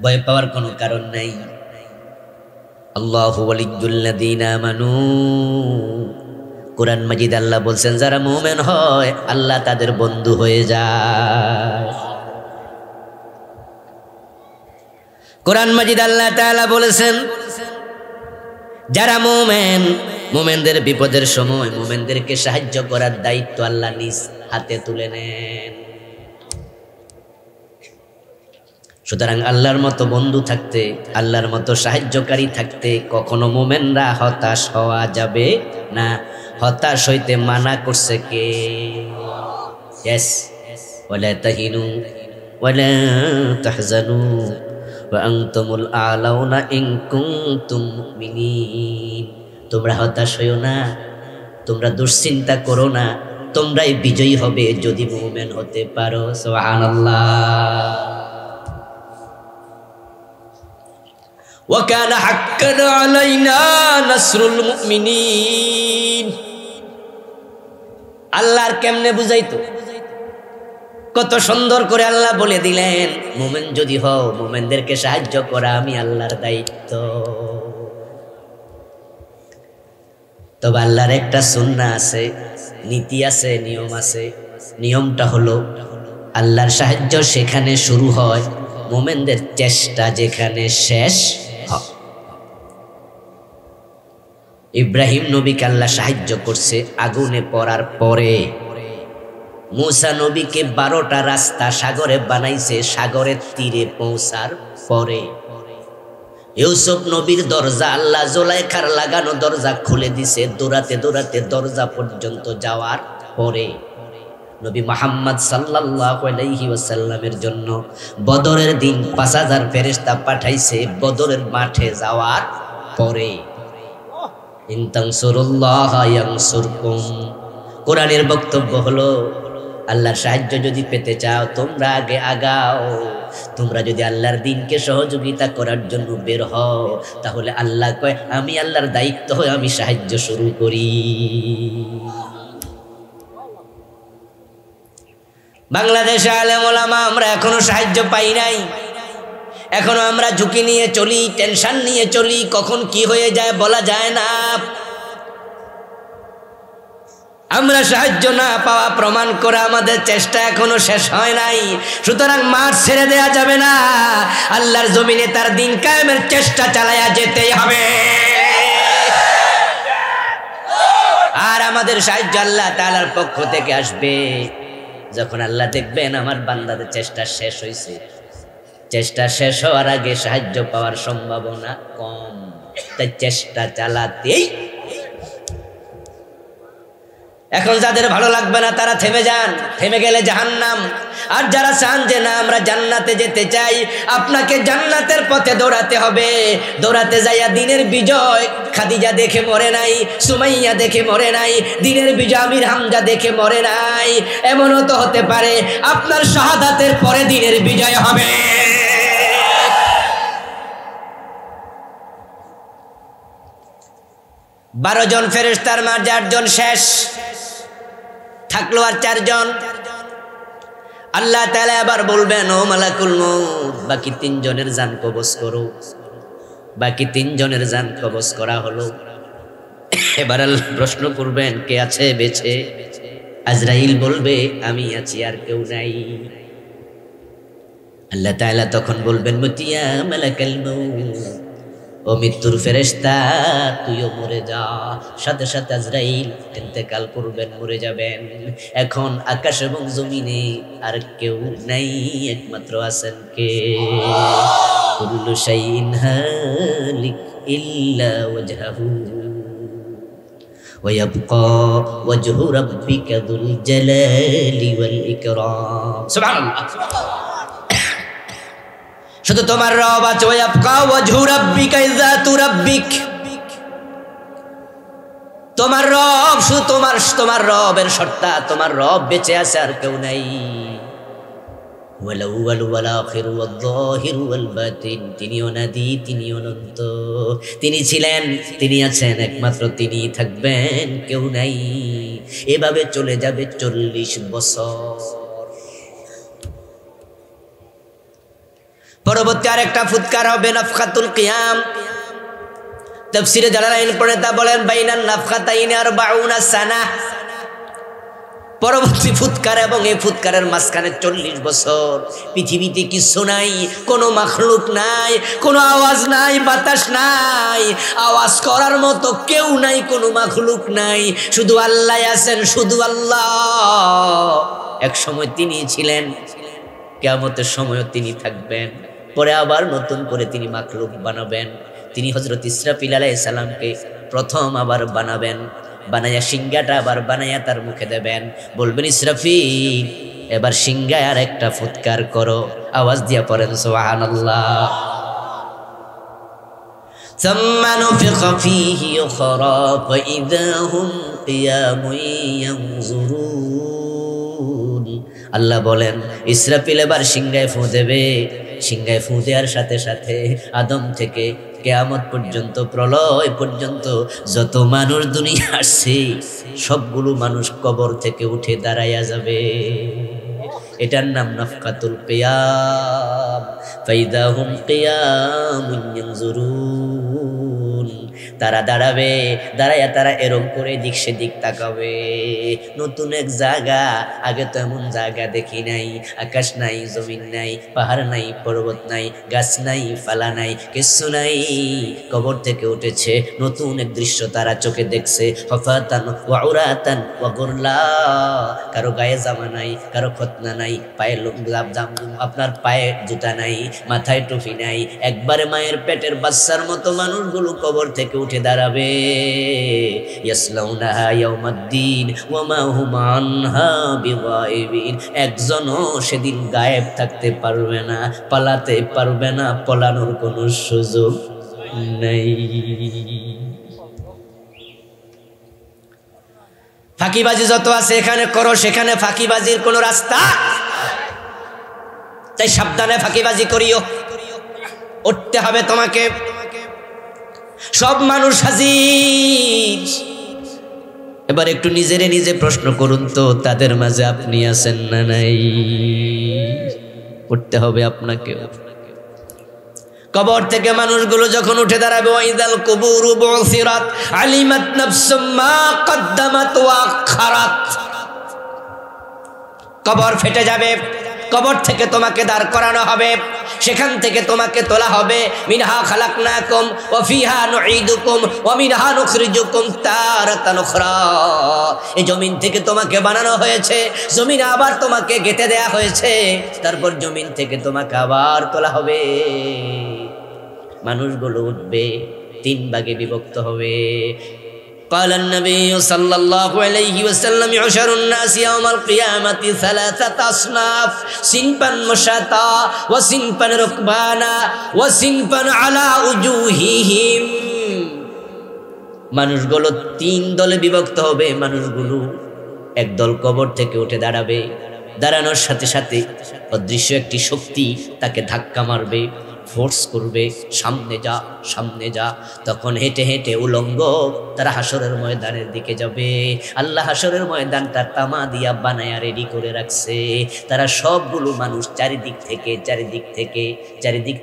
ভয় পাওয়ার কোনো কারণ নাই। আল্লাহু ওয়ালিয়্যুল্লাযীনা আমানু, কোরআন মাজিদ আল্লাহ বলছেন যারা মুমিন হয় আল্লাহ তাদের বন্ধু হয়ে যায়। কোরআন মাজিদ আল্লাহ তাআলা বলেছেন যারা মুমিন, মুমিনদের বিপদের সময় মুমিনদেরকে সাহায্য করার দায়িত্ব আল্লাহ নিজ হাতে তুলে নেন। সুতরাং আল্লাহর মতো বন্ধু থাকতে, আল্লাহর মতো সাহায্যকারী থাকতে কখনো মুমিনরা হতাশ হওয়া যাবে না। হতাশ হইতে মানা করছে কে? ইয়েস, ওয়ালা তাহিনু ওয়ালা তাহজানু ওয়া আনতুমুল আ'লাউনা ইন কুনতুম মুমিনিন। তোমরা হতাশ হইও না, তোমরা দুশ্চিন্তা করো না, তোমরাই বিজয়ী হবে যদি মুমিন হতে পারো। সুবহানাল্লাহ। وَكَانَ حَقًّا عَلَيْنَا نَصْرُ الْمُؤْمِنِينَ। আল্লাহর কেমনে বুঝাইতো, কত সুন্দর করে আল্লাহ বলে দিলেন মুমিন যদি হও মুমিনদেরকে সাহায্য করা আমি আল্লাহর দায়িত্ব। তবে আল্লাহর একটা সুন্নাহ আছে, নীতি আছে, নিয়ম আছে। নিয়মটা হলো আল্লাহর সাহায্য সেখানে শুরু হয়, মুমিনদের চেষ্টা যেখানে শেষ হয়। ইব্রাহিম নবীকে আল্লাহ সাহায্য করছে আগুনে পড়ার পরে। মূসা নবীকে 12টা রাস্তা সাগরে বানাইছে সাগরের তীরে পৌঁছার পরে। ইউসুফ নবীর দরজা আল্লাহ জুলাইখার লাগানো দরজা খুলে দিছে দৌড়াতে দৌড়াতে দরজা পর্যন্ত যাওয়ার পরে। নবী মুহাম্মদ সাল্লাল্লাহু আলাইহি ওয়াসাল্লামের জন্য বদরের দিন 5000 ফেরেশতা পাঠাইছে বদরের মাঠে যাওয়ার পরে। ইন তানসুরুল্লাহা ইয়ানসুরকুম। কোরআনের বক্তব্য হলো আল্লাহর সাহায্য যদি পেতে চাও তোমরা আগে আগাও। তোমরা যদি আল্লাহর দ্বীনকে সহযোগিতা করার জন্য বের হও তাহলে আল্লাহ কয় আমি আল্লাহর দায়িত্ব হয়ে আমি সাহায্য শুরু করি। বাংলাদেশে আলেম ওলামা আমরা এখনো সাহায্য পাই নাই। এখনো আমরা ঝুঁকি নিয়ে চলি, টেনশন নিয়ে চলি, কখন কি হয়ে যায় বলা যায় না। আমরা সাহায্য না পাওয়া প্রমাণ করে আমাদের চেষ্টা এখনো শেষ হয় নাই। সুতরাং মাঠ ছেড়ে দেয়া যাবে না, আল্লাহর জমিনে তার দিন কায়েমের চেষ্টা চালায়া যেতেই হবে। আর আমাদের সাহায্য আল্লাহ তাআলার পক্ষ থেকে আসবে যখন আল্লাহ দেখবেন আমার বান্দাদের চেষ্টা শেষ হয়েছে। চেষ্টা শেষ হওয়ার আগে সাহায্য পাওয়ার সম্ভাবনা কম, তাই চেষ্টা চালাতেই। এখন যাদের ভালো লাগবে না তারা থেমে যান, থেমে গেলে জাহান্নাম। আর যারা চান যে না আমরা জান্নাতে যেতে চাই, আপনাকে জান্নাতের পথে দৌড়াতে হবে। দৌড়াতে যাইয়া দিনের বিজয় খাদিজা দেখে মরে নাই, সুমাইয়া দেখে মরে নাই, দিনের বিজয় আমির হামজা দেখে মরে নাই। এমনও তো হতে পারে আপনার শাহাদাতের পরে দিনের বিজয় হবে। বারো জন ফেরেশতার মাঝে 8 জন শেষ, থাকলো আর 4 জন। আল্লাহ তাআলা আবার বলবেন ও মালাকুল মউত বাকি 3 জনের জান কবজ করো। বাকি 3 জনের জান কবজ করা হলো। এবার আল্লাহ প্রশ্ন করবেন কে আছে বেঁচে? আজরাইল বলবে আমি আছি আর কেউ নাই। আল্লাহ তাআলা তখন বলবেন মুতিয়া মালাকাল মউত, ও মৃত্যুর ফেরেশতা তুইও মরে যা। সাথে সাথে আজরাইল ইন্তেকাল করবেন, মরে যাবেন। এখন আকাশ এবং জমিনে আর কেউ নাই, একমাত্র আছেন কে? কুল্লু শাইইন হালিক ইল্লা ওয়াজহাহু ওয়া ইয়াবকা ওয়াজহু রাব্বিকা যুল জালালি ওয়াল ইকরাম। সুবহানাল্লাহ। শুধু তোমার রব আছে, ওয়াবকা ওয়াজহু রাব্বিকা ইযাতু রাব্বিক। তোমার রব, শুধু তোমার রবের সত্তা, তোমার রব বেঁচে আছে আর কেউ নাই। ওয়াল আউয়াল ওয়াল আখির ওয়াল যাহির ওয়াল বাতিন। তিনি অনাদি, তিনি অনন্ত, তিনি ছিলেন, তিনি আছেন, একমাত্র তিনি থাকবেন, কেউ নাই। এভাবে চলে যাবে 40 বছর। পরবর্তী আরেকটা ফুৎকার হবে নাফখাতুল কিয়াম। তাফসীরে জালালাইন পড়ে বলেন বাইনান নাফখাতাইনি 40 সানা। পরবর্তী ফুৎকার এবং এই ফুৎকারের মাঝখানে 40 বছর পৃথিবীতে কিছু নাই, কোনো মাখলুক নাই, কোনো আওয়াজ নাই, বাতাস নাই, আওয়াজ করার মতো কেউ নাই, কোনো মাখলুক নাই, শুধু আল্লাহ আছেন, শুধু আল্লাহ। এক সময় তিনি ছিলেন, কিয়ামতের সময়ও তিনি থাকবেন, পরে আবার নতুন করে তিনি মাখলুক বানাবেন। তিনি হযরত ইসরাফিল আলাইহিস সালামকে প্রথম আবার বানাবেন, বানাইয়া সিংহাটা আবার বানাইয়া তার মুখে দেবেন, বলবেন ইসরাফিল এবার সিংহায় আর একটা ফুৎকার করো, আওয়াজ দিয়া পড়েন সুবহানাল্লাহ। ثم نفخ فيه أخرى فإذا هم قيام ينظرون। আল্লাহ বলেন ইসরাফিল এবার সিংহায় ফু দেবে, সিংহায় ফু দেওয়ার সাথে সাথে আদম থেকে কিয়ামত পর্যন্ত, প্রলয় পর্যন্ত যত মানুষ দুনিয়া আসছে সবগুলো মানুষ কবর থেকে উঠে দাঁড়াইয়া যাবে। এটার নাম নাফখাতুল কিয়াম। ফাইদা হুম কিয়ামুন ইয়ানজুরুন। তারা দাঁড়াবে, দাঁড়াইয়া তারা এরকম করে দিক সেদিক তাকাবে। নতুন এক জায়গা, আগে তো এমন জায়গা দেখি নাই। আকাশ নাই, জমিন নাই, পাহাড় নাই, পর্বত নাই, গাছ নাই, পালা নাই, কিছু নাই। কবর থেকে উঠেছে, নতুন এক দৃশ্য তারা চোখে দেখছে। হফাতান ওয়া উরাতান ওয়া গুরলা। কারো গায়ে জামা নাই, কারো খতনা নাই, পায়ে আপনার পায়ে জুতা নাই, মাথায় টুপি নাই, একবারে মায়ের পেটের বাচ্চার মতো মানুষগুলো কবর থেকে উঠে দাঁড়াবে। ইয়াসলাউনাহা ইয়াউমাদ্দিন ওয়া মা হুম আনহা বিগাইবিন। একজনও সেদিন গায়েব থাকতে পারবে না, পালাতে পারবে না, পলানোর কোনো সুযোগ নেই। ফাঁকিবাজি যত আছে এখানে করো, সেখানে ফাঁকিবাজির কোনো রাস্তা। তাই সাবধানে ফাঁকিবাজি করিও, উঠতে হবে তোমাকে। সব মানুষ হাজির। এবার একটু নিজেরে নিজে প্রশ্ন করুন তো, তাদের মাঝে আপনি আছেন না নাই? উঠতে হবে আপনাকে। কবর থেকে মানুষগুলো যখন উঠে দাঁড়াবে, ওয়াইদাল কুবুরু বুসিরাত আলিমাত নাফসুম মা কদ্দামাত ওয়া আখারাত। কবর ফেটে যাবে, কবর থেকে তোমাকে দাঁড় করানো হবে, সেখান থেকে তোমাকে তোলা হবে। মিনহা খালাকনাকুম ওয়া ফিহা নুঈদুকুম ওয়া মিনহা নুখরিজুকুম তারাতান উখরা। এই জমিন থেকে তোমাকে বানানো হয়েছে, জমিনে আবার তোমাকে গেঁথে দেয়া হয়েছে, তারপর জমিন থেকে তোমাকে আবার তোলা হবে। মানুষগুলো উঠবে, 3 ভাগে বিভক্ত হবে। قال النبي صلى الله عليه وسلم يحشر الناس يوم القيامة 3 أصناف صنفا مشاة وصنفا ركبانا وصنفا على وجوههم। মানুষগুলো 3 দলে বিভক্ত হবে। মানুষগুলো এক দল কবর থেকে উঠে দাঁড়াবে, দাঁড়ানোর সাথে সাথে অদৃশ্য একটি শক্তি তাকে ধাক্কা মারবে, ফোর্স করবে, সামনে যা, সামনে যা। তখন হেঁটে হেঁটে উলঙ্গ তারা হাসরের ময়দানের দিকে যাবে। আল্লাহ হাসরের ময়দানটা তামা দিয়া বানায়া রেডি করে রাখছে। তারা সবগুলো মানুষ চারিদিক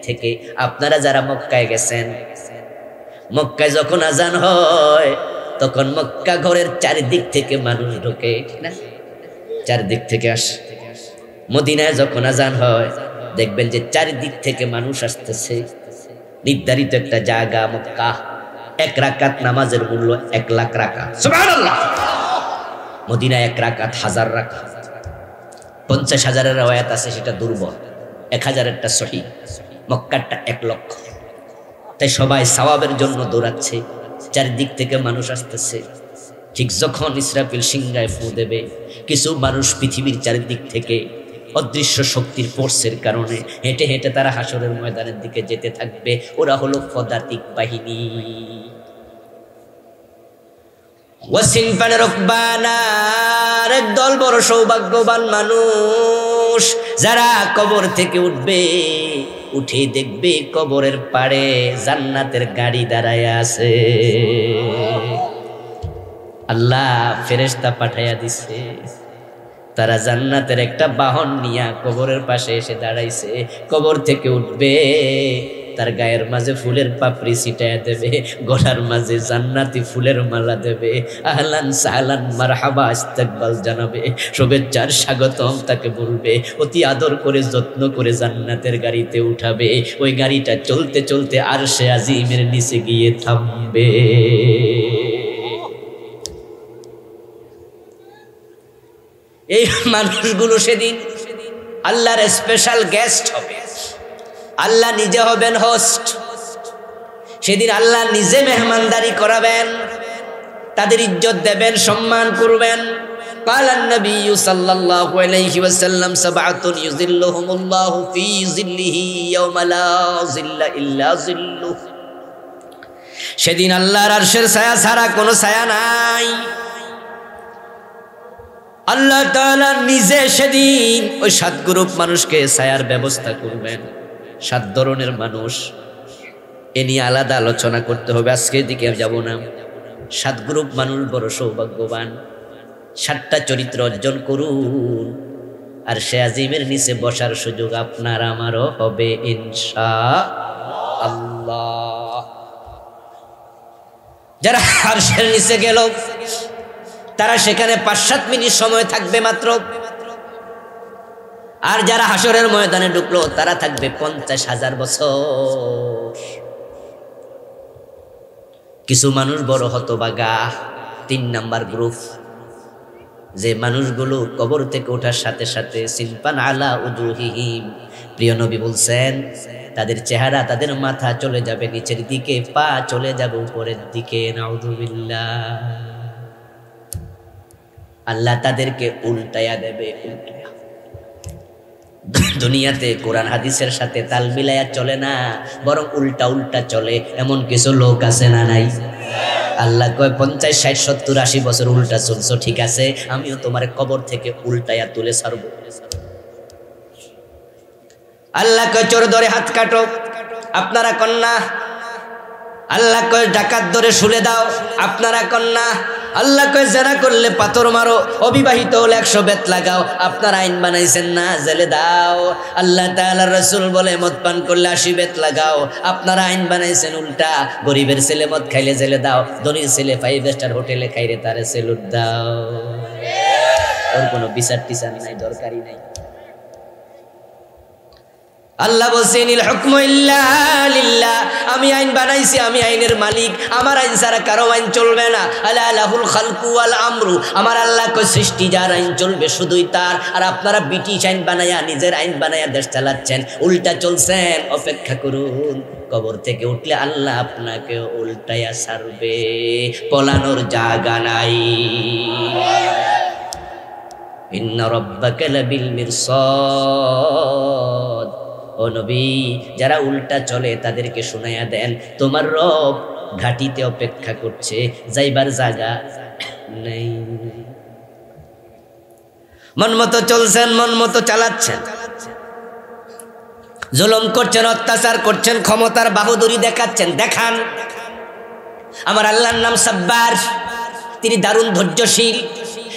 থেকে আপনারা যারা মক্কায় গেছেন, মক্কায় যখন আজান হয় তখন মক্কা ঘরের চারিদিক থেকে মানুষ ঢোকে, ঠিক না? চারিদিক থেকে আসে। মদিনায় যখন আজান হয় দেখবেন যে চারিদিক থেকে মানুষ আসতেছে। নির্ধারিত একটা জায়গা মক্কা। 1 রাকাত নামাজের মূল্য 1 লাখ রাকাত। সুবহানাল্লাহ। মদিনায় 1 রাকাত 1000 রাকাত। 50,000-এর রওয়ায়াত আছে, সেটা দুর্বল। 1000-এরটা সহিহ। মক্কারটা 1 লক্ষ। তাই সবাই সওয়াবের জন্য দৌড়াচ্ছে, চারিদিক থেকে মানুষ আসতেছে। ঠিক যখন ইসরাফিল সিংহায় ফু দেবে, কিছু মানুষ পৃথিবীর চারিদিক থেকে অদৃশ্য শক্তির ফোর্সের কারণে হেঁটে হেঁটে তারা হাসরের ময়দানের দিকে যেতে থাকবে। ওরা হলো পদাতিক বাহিনী। ওয়াসিনফান রুকবানার একদল বড় সৌভাগ্যবান মানুষ, যারা কবর থেকে উঠবে, উঠে দেখবে কবরের পাড়ে জান্নাতের গাড়ি দাঁড়ায় আছে। আল্লাহ ফেরেশতা পাঠাইয়া দিছে, তারা জান্নাতের একটা বাহন নিয়ে কবরের পাশে এসে দাঁড়াইছে। কবর থেকে উঠবে, তার গায়ের মাঝে ফুলের পাপড়ি ছিটায় দেবে, গলার মাঝে জান্নাতি ফুলের মালা দেবে, আহলান সাহলান মারহাবা ইস্তেকবাল জানাবে, শুভেচ্ছার স্বাগতম তাকে বলবে, অতি আদর করে যত্ন করে জান্নাতের গাড়িতে উঠাবে। ওই গাড়িটা চলতে চলতে আরশে আজিমের নিচে গিয়ে থামবে। এই মানুষগুলো সেদিন আল্লাহর স্পেশাল গেস্ট হবে, আল্লাহ নিজে হবেন হোস্ট। সেদিন আল্লাহ নিজে মেহমানদারি করাবেন, তাদের ইজ্জত দেবেন, সম্মান করবেন। قال النبي صلى الله عليه وسلم سبعة يظلهم الله في ظله يوم لا ظل إلا ظله। সেদিন আল্লাহর আরশের ছায়া ছাড়া কোনো ছায়া নাই। আল্লাহ তাআলা নিজে সেদিন ওই 7 গ্রুপ মানুষকে ছায়ার ব্যবস্থা করবেন। 7 ধরনের মানুষ, এ নিয়ে আলাদা আলোচনা করতে হবে, আজকের দিকে যাব না। 7 গ্রুপ মানুষ বড় সৌভাগ্যবান। 7টা চরিত্র অর্জন করুন, আর সে আজিমের নিচে বসার সুযোগ আপনার আমারও হবে ইনশাআল্লাহ। যারা আরশের নিচে গেল তারা সেখানে 5-7 মিনিট সময় থাকবে মাত্র, আর যারা হাসরের ময়দানে ঢুকলো তারা থাকবে 50,000 বছর। কিছু মানুষ বড় হতভাগা, 3 নাম্বার গ্রুপ, যে মানুষগুলো কবর থেকে ওঠার সাথে সাথে সিনপান আলা উজুহিহিম, প্রিয় নবী বলছেন তাদের চেহারা, তাদের মাথা চলে যাবে নিচের দিকে, পা চলে যাবে উপরের দিকে। নাউযুবিল্লাহ। আল্লাহ তাদেরকে উল্টায়া দেবে। দুনিয়াতে কোরআন হাদিসের সাথে তাল মিলায়া চলে না, বরং উল্টা উল্টা চলে, এমন কিছু লোক আছে না নাই? আল্লাহ কয় 50, 60, 70, 80 বছর উল্টা চলছো, ঠিক আছে, আমিও তোমার কবর থেকে উল্টায়া তুলে ছাড়বো। আল্লাহ কয় চোর ধরে হাত কাটো, আপনারা কন্যা। আল্লাহ কয় ডাকাত ধরে শুলে দাও, আপনারা কন্যা। আল্লাহ কয় জেনা করলে পাথর মারো, অবিবাহিত হলে 100 বেত লাগাও, আপনারা আইন বানাইছেন না, জেলে দাও। আল্লাহ তাআলা রাসূল বলে মদ পান করলে 80 বেত লাগাও, আপনারা আইন বানাইছেন উল্টা, গরিবের ছেলে মদ খাইলে জেলে দাও, ধনীর ছেলে 5 স্টার হোটেলে খাইলে তারে সেলুট দাও। ওর কোনো বিচার টিচার নাই, দরকারই নাই। আল্লাহ বলছেন ইল হুকমু ইল্লা লিল্লাহ, আমি আইন বানাইছি, আমি আইনের মালিক, আমার আইন ছাড়া কারো আইন চলবে না। আলা লাহুল খালকু ওয়াল আমরু, আমার আল্লাহ কই সৃষ্টি যার আইন চলবে শুধুই তার। আর আপনারা ব্রিটিশ আইন বানায়া, নিজের আইন বানায়া দেশ চালাচ্ছেন, উল্টা চলছেন। অপেক্ষা করুন, কবর থেকে উঠলে আল্লাহ আপনাকে উল্টায়া ছাড়বে, পলানোর জায়গা নাই। ইন্না রাব্বাকা লাবিল মিরসাদ। ও নবী, যারা উল্টা চলে তাদেরকে শুনাইয়া দেন, তোমার রব ঘাটিতে অপেক্ষা করছে, যাইবার জায়গা নেই। মন মতো চলছেন, মন মতো চালাচ্ছেন, জুলুম করছেন, অত্যাচার করছেন, ক্ষমতার বাহুদুরি দেখাচ্ছেন, দেখান। আমার আল্লাহর নাম সাব্বার, তিনি দারুণ ধৈর্যশীল।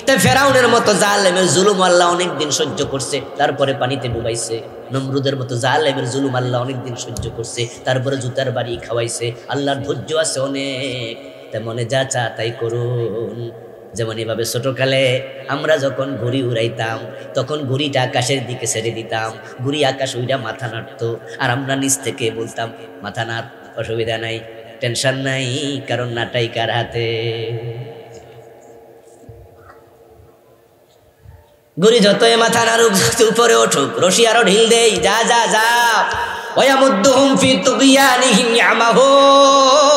তাই ফেরাউনের মতো জালেমের জুলুম আল্লাহ অনেকদিন সহ্য করছে, তারপরে পানিতে ডুবাইছে। নমরুদের মতো জালেমের জুলুম আল্লাহ অনেকদিন সহ্য করছে, তারপরে জুতার বাড়ি খাওয়াইছে। আল্লাহর ধৈর্য আছে অনেক, তাই মনে যা চা তাই করুন। যেমন এভাবে ছোটকালে আমরা যখন ঘুড়ি উড়াইতাম, তখন ঘুড়িটা আকাশের দিকে ছেড়ে দিতাম, ঘুড়ি আকাশ উইরা মাথা নাড়তো, আর আমরা নিচ থেকে বলতাম মাথা নাড়, অসুবিধা নাই, টেনশন নাই, কারণ নাটাই কার হাতে। ঘুড়ি যতই মাথা নাড়ুক, উপরে উঠুক, রশি আরো ঢিল দেই, যা যা যা। ওয়ায়ামুদ্দুহুম ফি তুগয়ানিহিম ইয়ামাহুন,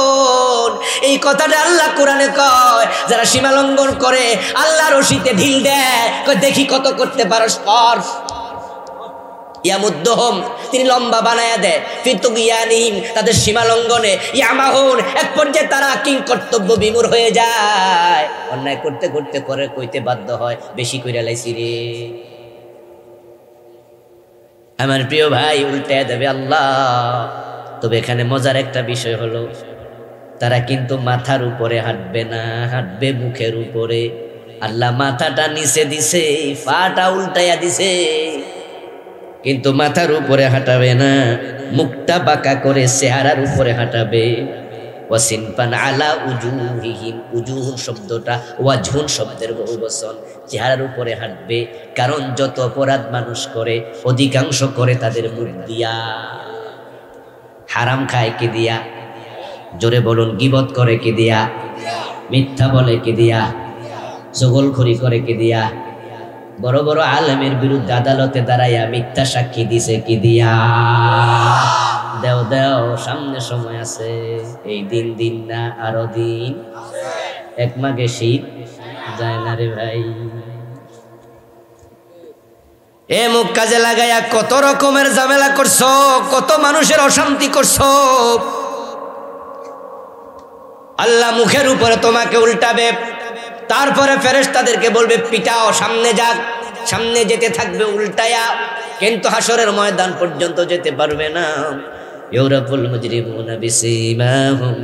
এই কথাটা আল্লাহ কোরআনে কয়। যারা সীমা লঙ্ঘন করে আল্লাহ রশিতে ঢিল দেয়, কয় দেখি কত করতে পারস কর। ইয়ামুদ্দুহুম, তিনি লম্বা বানায়া দেয়, ফি তুগয়ানিহিম, তাদের সীমা লঙ্ঘনে, ইয়ামাহুন, এক পর্যায়ে তারা কিং কর্তব্য বিমূঢ় হয়ে যায়। অন্যায় করতে করতে পরে কইতে বাধ্য হয়, বেশি কইরা লাইছি রে। আমার প্রিয় ভাই, উল্টে দেবে আল্লাহ। তবে এখানে মজার একটা বিষয় হলো, তারা কিন্তু মাথার উপরে হাঁটবে না, হাঁটবে মুখের উপরে। আল্লাহ মাথাটা নিচে দিছে, পাটা উল্টাইয়া দিছে, কিন্তু মাথার উপরে হাঁটাবে না, মুখটা বাঁকা করে চেহারার উপরে হাঁটাবে। ওয়াসিনফান আলা উজুহিহিম, উজুহুন শব্দটা ওয়াজহুন শব্দের বহুবচন, চেহারার উপরে হাঁটবে। কারণ যত অপরাধ মানুষ করে অধিকাংশ করে তাদের মুখ দিয়া। হারাম খায় কি দিয়া? জোরে বলুন। গীবত করে কি দিয়া? মিথ্যা বলে কি দিয়া? চগলখড়ি করে কি দিয়া? বড় বড় আলেমের বিরুদ্ধে আদালতে দাঁড়াইয়া মিথ্যা সাক্ষী দিছে কি দিয়া? দেও দেও, সামনে সময় আছে। এই দিন দিন না আরো দিন, এক মাঘে শীত যায় না রে ভাই। এ মুখ কাজে লাগাইয়া কত রকমের ঝামেলা করছো, কত মানুষের অশান্তি করছো। আল্লাহ মুখের উপরে তোমাকে উল্টাবে, তারপরে ফেরেশতাদেরকে বলবে পিটাও, সামনে যাক। সামনে যেতে থাকবে উল্টায়া, কিন্তু হাসরের ময়দান পর্যন্ত যেতে পারবে না। ইউরাফুল মুজরিমুনা বিসীমাহুম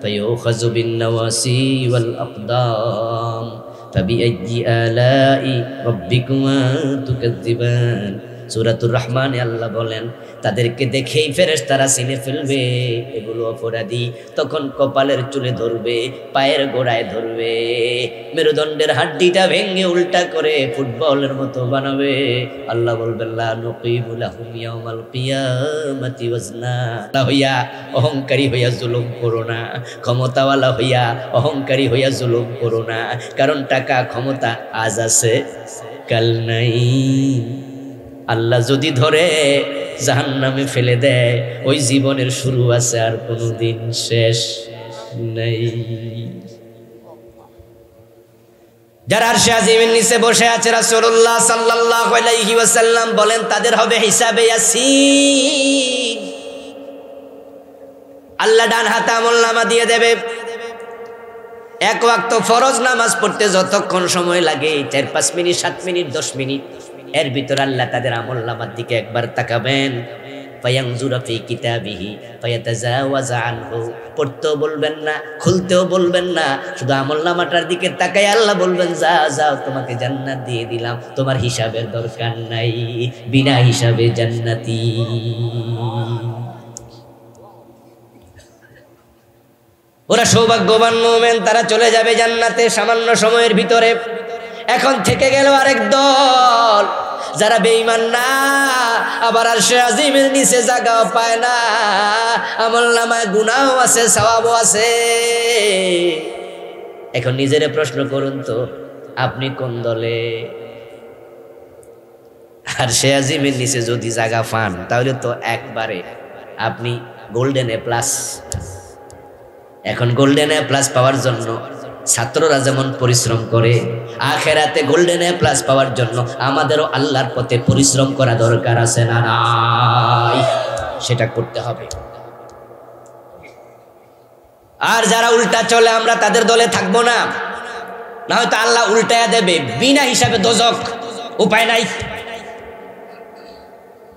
ফায়ুখাযু বিন-নাওয়াসি ওয়াল আকদাম ফাবিআইয়ি আলাই রাব্বিকুমা তুকাজ্জিবান। সূরাতুর রহমানে আল্লাহ বলেন, তাদেরকে দেখেই ফেরেশতারা চিনে ফেলবে এগুলো অপরাধী। তখন কপালের চুলে ধরবে, পায়ের গোড়ায় ধরবে, মেরুদণ্ডের হাড্ডিটা ভেঙে উল্টা করে ফুটবলের মতো বানাবে। আল্লাহ বলবেন লা নুকিমু লাহুম ইয়াউমাল কিয়ামাতি ওয়াজনা। হইয়া অহংকারী হইয়া জুলুম করো না, ক্ষমতাওয়ালা হইয়া অহংকারী হইয়া জুলুম করো না। কারণ টাকা ক্ষমতা আজ আছে কাল নাই। আল্লাহ যদি ধরে জাহান্নামে ফেলে দেয়, ওই জীবনের শুরু আছে, আর কোনোদিন শেষ নেই। যারা আরশে আজিমের নিচে বসে আছে, রাসূলুল্লাহ সাল্লাল্লাহু আলাইহি ওয়াসাল্লাম বলেন তাদের হবে হিসাবে ইয়াসিন। আল্লাহ ডান হাতে আমলনামা দিয়ে দেবে। এক ওয়াক্ত ফরজ নামাজ পড়তে যতক্ষণ সময় লাগে, 4-5 মিনিট, 7 মিনিট, 10 মিনিট, এর ভিতর আল্লাহ তাদের আমলনামার দিকে একবার তাকাবেন। ফায়ানজুরা ফি কিতাবিহি ফায়াতাজাওয়াজ আনহু। পড়তেও বলবেন না, খুলতেও বলবেন না, শুধু আমলনামাটার দিকে তাকাই আল্লাহ বলবেন যা যাও, তোমাকে জান্নাত দিয়ে দিলাম, তোমার হিসাবের দরকার নাই, বিনা হিসাবে জান্নাতি। ওরা সৌভাগ্যবান মুমিন, তারা চলে যাবে জান্নাতে সামান্য সময়ের ভিতরে। এখন থেকে গেল আরেক দল, যারা বেঈমান না, আবার আরশে আজিমের নিচে জায়গাও পায় না, আমলনামায় গুনাহও আছে, সওয়াবও আছে। এখন নিজেরে প্রশ্ন করুন তো, আপনি কোন দলে? আরশে আজিমের নিচে যদি জায়গা পান, তাহলে তো একবারে আপনি গোল্ডেন এ প্লাস। এখন গোল্ডেন এ প্লাস পাওয়ার জন্য ছাত্ররা যেমন পরিশ্রম করে, আখেরাতে গোল্ডেন এ প্লাস পাওয়ার জন্য আমাদেরও আল্লাহর পথে পরিশ্রম করা দরকার আছে না নাই? সেটা করতে হবে। আর যারা উল্টা চলে, আমরা তাদের দলে থাকবো না, না হয়তো আল্লাহ উল্টায়া দেবে, বিনা হিসাবে দোজক, উপায় নাই।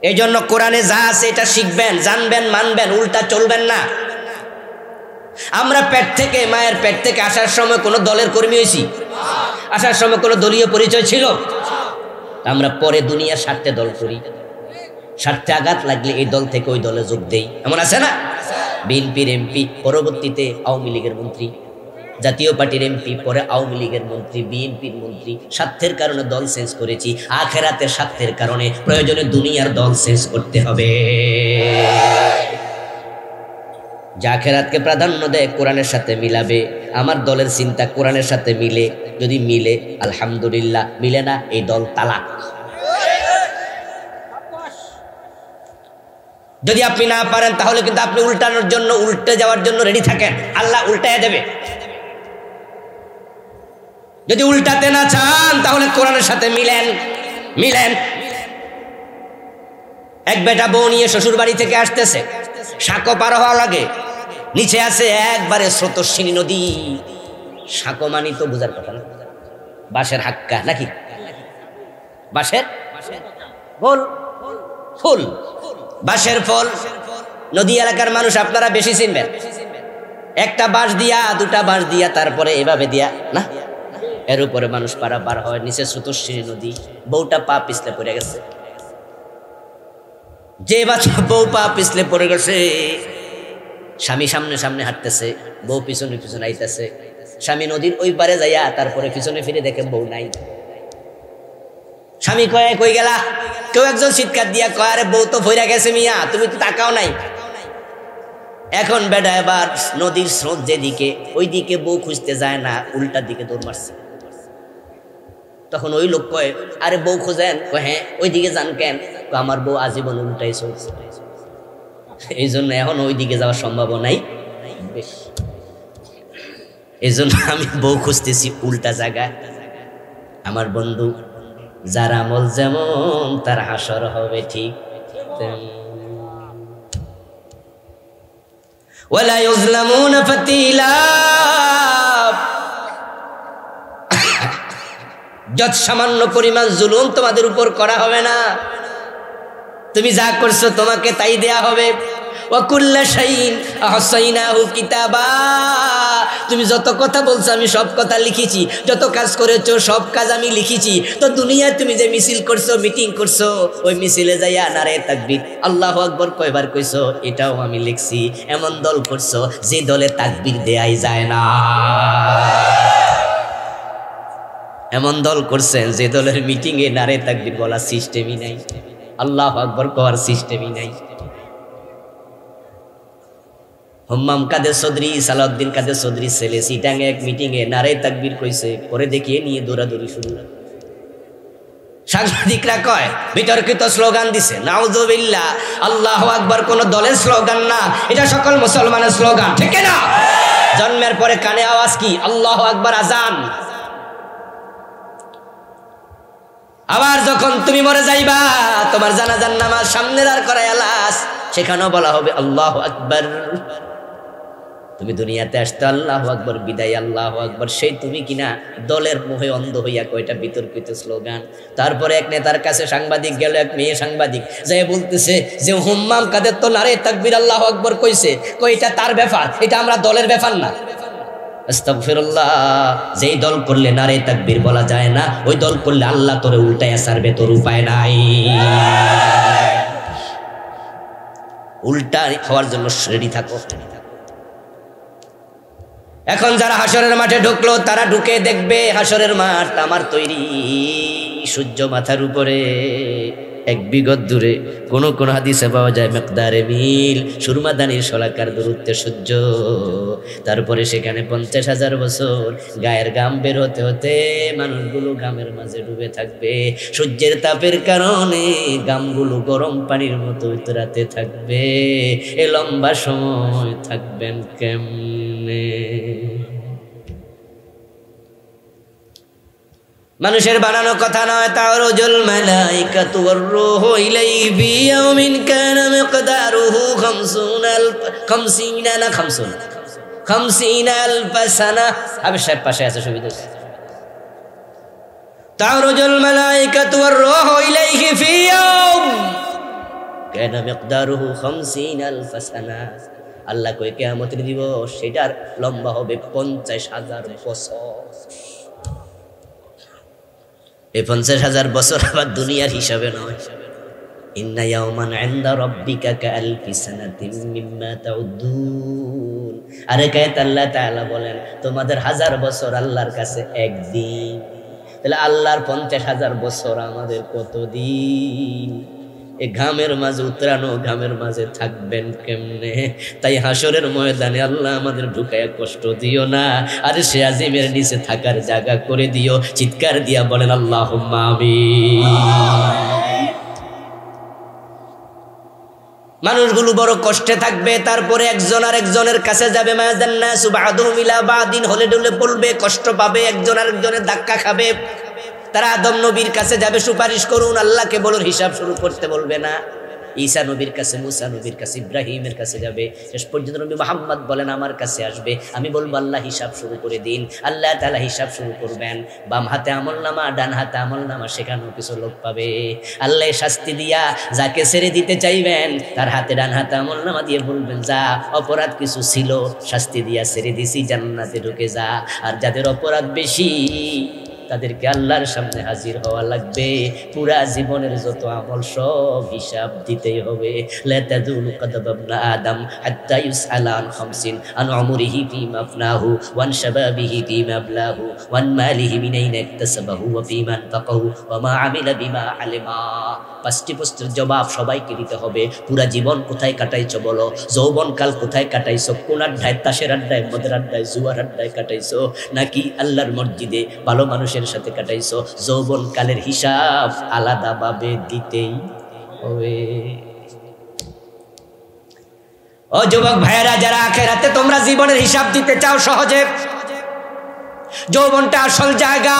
এই জন্য কোরআনে যা আছে এটা শিখবেন, জানবেন, মানবেন, উল্টা চলবেন না। আমরা পেট থেকে, মায়ের পেট থেকে আসার সময় কোনো দলের কর্মী হয়েছি? আসার সময় কোনো দলীয় পরিচয় ছিল? আমরা পরে দুনিয়ার স্বার্থে দল করি, স্বার্থে আঘাত লাগলে এই দল থেকে ওই দলে যোগ দেই, এমন আছে না? বিএনপির এমপি, পরবর্তীতে আওয়ামী লীগের মন্ত্রী, জাতীয় পার্টির এমপি, পরে আওয়ামী লীগের মন্ত্রী, বিএনপির মন্ত্রী। স্বার্থের কারণে দল চেঞ্জ করেছি, আখেরাতের স্বার্থের কারণে প্রয়োজনে দুনিয়ার দল চেঞ্জ করতে হবে। যা আখেরাতকে প্রাধান্য দেয়, কোরআনের সাথে মিলাবে। আমার দলের চিন্তা কোরআনের সাথে মিলে, যদি মিলে আলহামদুলিল্লাহ, মিলে না এই দল তালাক। যদি আপনি না পারেন তাহলে কিন্তু আপনি উল্টানোর জন্য, উল্টে যাওয়ার জন্য রেডি থাকেন, আল্লাহ উল্টায় দেবে। যদি উল্টাতে না চান তাহলে কোরআনের সাথে মিলেন, মিলেন। এক বেটা বউ নিয়ে শ্বশুর বাড়ি থেকে আসতেছে, সাঁকো পার হওয়া লাগে, নিচে আছে একবারে স্রোতস্বিনী নদী। সাঁকো মানি তো বোঝার কথা না, বাঁশের হাক্কা নাকি? বাঁশের ফুল, ফুল, বাঁশের ফল। নদী এলাকার মানুষ আপনারা বেশি চিনবেন। একটা বাঁশ দিয়া, দুটা বাঁশ দিয়া, তারপরে এভাবে দিয়া না, এর উপরে মানুষ পারাপার হয়, নিচে স্রোতস্বিনী নদী। বউটা পা পিছলে পড়ে গেছে। যে বাচ্চা বউ পা পিছলে পড়ে গেছে, স্বামী সামনে সামনে হাঁটতেছে, বউ পিছনে পিছনে আইতেছে। স্বামী নদীর ওই পারে যাইয়া তারপরে পিছনে ফিরে দেখে বউ নাই। স্বামী কয় কই গেলা? কেউ একজন চিৎকার দিয়া কয় আরে বউ তো ভইরা গেছে মিয়া, তুমি তো তাকাও নাই। এখন বেটা এবার নদীর স্রোত যেদিকে, ওই দিকে বউ খুঁজতে যায় না, উল্টার দিকে দৌড় মারছে। তখন ওই লোক কয় আরে বউ খোঁজেন? কয় হ্যাঁ। ওই দিকে যান কেন? আমার বউ আজীবন উল্টাই চলছে, এই জন্য এখন ওই দিকে যাওয়ার সম্ভাবনাই বেশি। এই জন্য আমি বউ খুঁজতেছি উল্টা জায়গায়। আমার বন্ধু, যার আমল যেমন তার হাসর হবে ঠিক তেমন। ওয়ালা ইউজলামুনা ফাতিলা, যত সামান্য পরিমাণ জুলুম তোমাদের উপর করা হবে না। তুমি যা করছো তোমাকে তাই দেয়া হবে। ওয়া কুল্লা শাইইন আহসাইনাহু কিতাবা, তুমি যত কথা বলছো আমি সব কথা লিখেছি, যত কাজ করেছো সব কাজ আমি লিখেছি। তো দুনিয়ায় তুমি যে মিছিল করছো, মিটিং করছো, ওই মিছিলে যাইয়া নারে তাকবীর আল্লাহু আকবার কয়বার কইছো এটাও আমি লিখছি। এমন দল করছো যে দলে তাকবীর দেয়াই যায় না, এমন দল করছেন যে দলের মিটিং এ নারে তাকবীর বলার সিস্টেমই নাই, আল্লাহু আকবার কওয়ার সিস্টেমই নাই। হম্মাম কাদের চৌধুরী, সালাউদ্দিন কাদের চৌধুরী ছেলে সিটাঙ্গে এক মিটিং এ নারে তাকবীর কইছে, পরে দেখিয়ে নিয়ে দৌড়াদৌড়ি শুরু। সাংবাদিকরা কয় বিতর্কিত স্লোগান দিছে, নাউজুবিল্লাহ, আল্লাহু আকবার কোন দলের স্লোগান না, এটা সকল মুসলমানের স্লোগান, ঠিক না? জন্মের পরে কানে আওয়াজ কি? আল্লাহু আকবার আজান। আবার যখন তুমি মরে যাইবা, তোমার জানাজার নামাজ সামনে দাঁড় করায় লাশ, সেখানেও বলা হবে আল্লাহু আকবার। তুমি দুনিয়াতে আসতে আল্লাহু আকবার, বিদায় আল্লাহু আকবার। সেই তুমি কিনা দলের মোহে অন্ধ হইয়া কয়টা বিতর্কিত স্লোগান। তারপরে এক নেতার কাছে সাংবাদিক গেল, এক মেয়ে সাংবাদিক যাই বলতেছে যে হুম্মাম কাদের তো নারে তাকবীর আল্লাহু আকবার কইছে, কই এটা তার ব্যাপার, এটা আমরা দলের ব্যাপার না। আস্তাগফিরুল্লাহ, যেই দল করলে নারে তাকবীর বলা যায় না, ওই দল করলে আল্লাহ তোরে উল্টায়া ছাড়বে, তোর উপায় নাই। উল্টা হওয়ার জন্য রেডি থাকো। এখন যারা হাসরের মাঠে ঢুকলো, তারা ঢুকে দেখবে হাসরের মাঠ আমার তৈরি, সূর্য মাথার উপরে, এক বিগত দূরে কোন কোন হাদিসে পাওয়া যায় মিকদারে মিল, সুরমাদানির শলাকার দূরত্বে সূর্য। তারপরে সেখানে 50,000 বছর গায়ের ঘাম বের হতে হতে মানুষগুলো ঘামের মাঝে ডুবে থাকবে। সূর্যের তাপের কারণে ঘামগুলো গরম পানির মতো উতরাতে থাকবে। এ লম্বা সময় থাকবেন কেমনে? মানুষের বানানো কথা নয়। তারুজুল মালাইকাতু ওয়ার রূহু ইলাইহি ফি ইয়াউমিন কানা মিকদারুহু 50,000 সানা। আমি সব পাশে আছে সুবিধা। তারুজুল মালাইকাতু ওয়ার রূহু ইলাইহি ফি ইয়াউম কানা মিকদারুহু 50,000 সানা। আল্লাহ কই কিয়ামতের দিবস সেটার লম্বা হবে 50,000 বছর। এই 50,000 বছর আবার দুনিয়ার হিসাবে নয়। ইন্না ইয়াওমান ইনদা রাব্বিকা কাআলফি সানাতিন মিম্মা তাউদ্দুন। আরে কায়েত আল্লাহ তাআলা বলেন তোমাদের 1000 বছর আল্লাহর কাছে একদিন। তাহলে আল্লাহর 50,000 বছর আমাদের কতদিন? এই ঘামের মাঝে উতরানো, ঘামের মাঝে থাকবেন কেমনে? তাই হাসরের ময়দানে আল্লাহ আমাদের ঢুকায়া কষ্ট দিও না, আরে সে আজিমের নিচে থাকার জায়গা করে দিও। চিৎকার দিয়া বলেন আল্লাহুম্মা আমিন। মানুষগুলো বড় কষ্টে থাকবে, তারপরে একজন আর একজনের কাছে যাবে। মায়াদান নাসু বাদুহুম ইলা বাদিন, হলে ডলে পড়বে, কষ্ট পাবে, একজন আর একজনের ধাক্কা খাবে। তারা আদম নবীর কাছে যাবে, সুপারিশ করুন, আল্লাহকে বলুন, হিসাব শুরু করতে বলবে না। ঈসা নবীর কাছে, মুসা নবীর কাছে, ইব্রাহিমের কাছে যাবে, শেষ পর্যন্ত নবী মুহাম্মদ বলেন আমার কাছে আসবে। আমি বলবো আল্লাহ হিসাব শুরু করে দিন। আল্লাহ তাআলা হিসাব শুরু করবেন, বাম হাতে আমলনামা, ডান হাতে আমলনামা, সেখানেও কিছু লোক পাবে। আল্লাহ শাস্তি দিয়া যাকে ছেড়ে দিতে চাইবেন তার হাতে ডান হাতে আমলনামা দিয়ে বলবেন যা, অপরাধ কিছু ছিল শাস্তি দিয়া ছেড়ে দিছি, জান্নাতে ঢুকে যা। আর যাদের অপরাধ বেশি তাদেরকে আল্লাহর সামনে হাজির হওয়া লাগবে, পুরা জীবনের যত আমল সব হিসাব দিতেই হবে। লা তাযুলু কদম ইবনে আদম হাত্তা ইউসআলা আন খামসিন, আন উমরিহি ফীমা আফনাহু, ওয়ান শাবাবিহি ফীমা আবলাহু, ওয়ান মালিহি মিন আইনা ইকতাসাবাহু, ওয়া ফীমা আনফাকাহু, ওয়া মা আমিলা বিমা আলিমা। পাঁচটি প্রশ্নের জবাব সবাইকে দিতে হবে। পুরা জীবন কোথায় কাটাইছো বলো, যৌবনকাল কোথায় কাটাইছো, কোন আড্ডায়, তাসের আড্ডায়, মদের আড্ডায়, জুয়ার আড্ডায় কাটাইছো, নাকি আল্লাহর মসজিদে ভালো মানুষের সাথে কাটাইছো? যৌবনকালের হিসাব আলাদাভাবে দিতেই হবে। ও যুবক ভাইয়েরা, যারা আখিরাতে তোমরা জীবনের হিসাব দিতে চাও সহজে, যৌবনটা আসল জায়গা।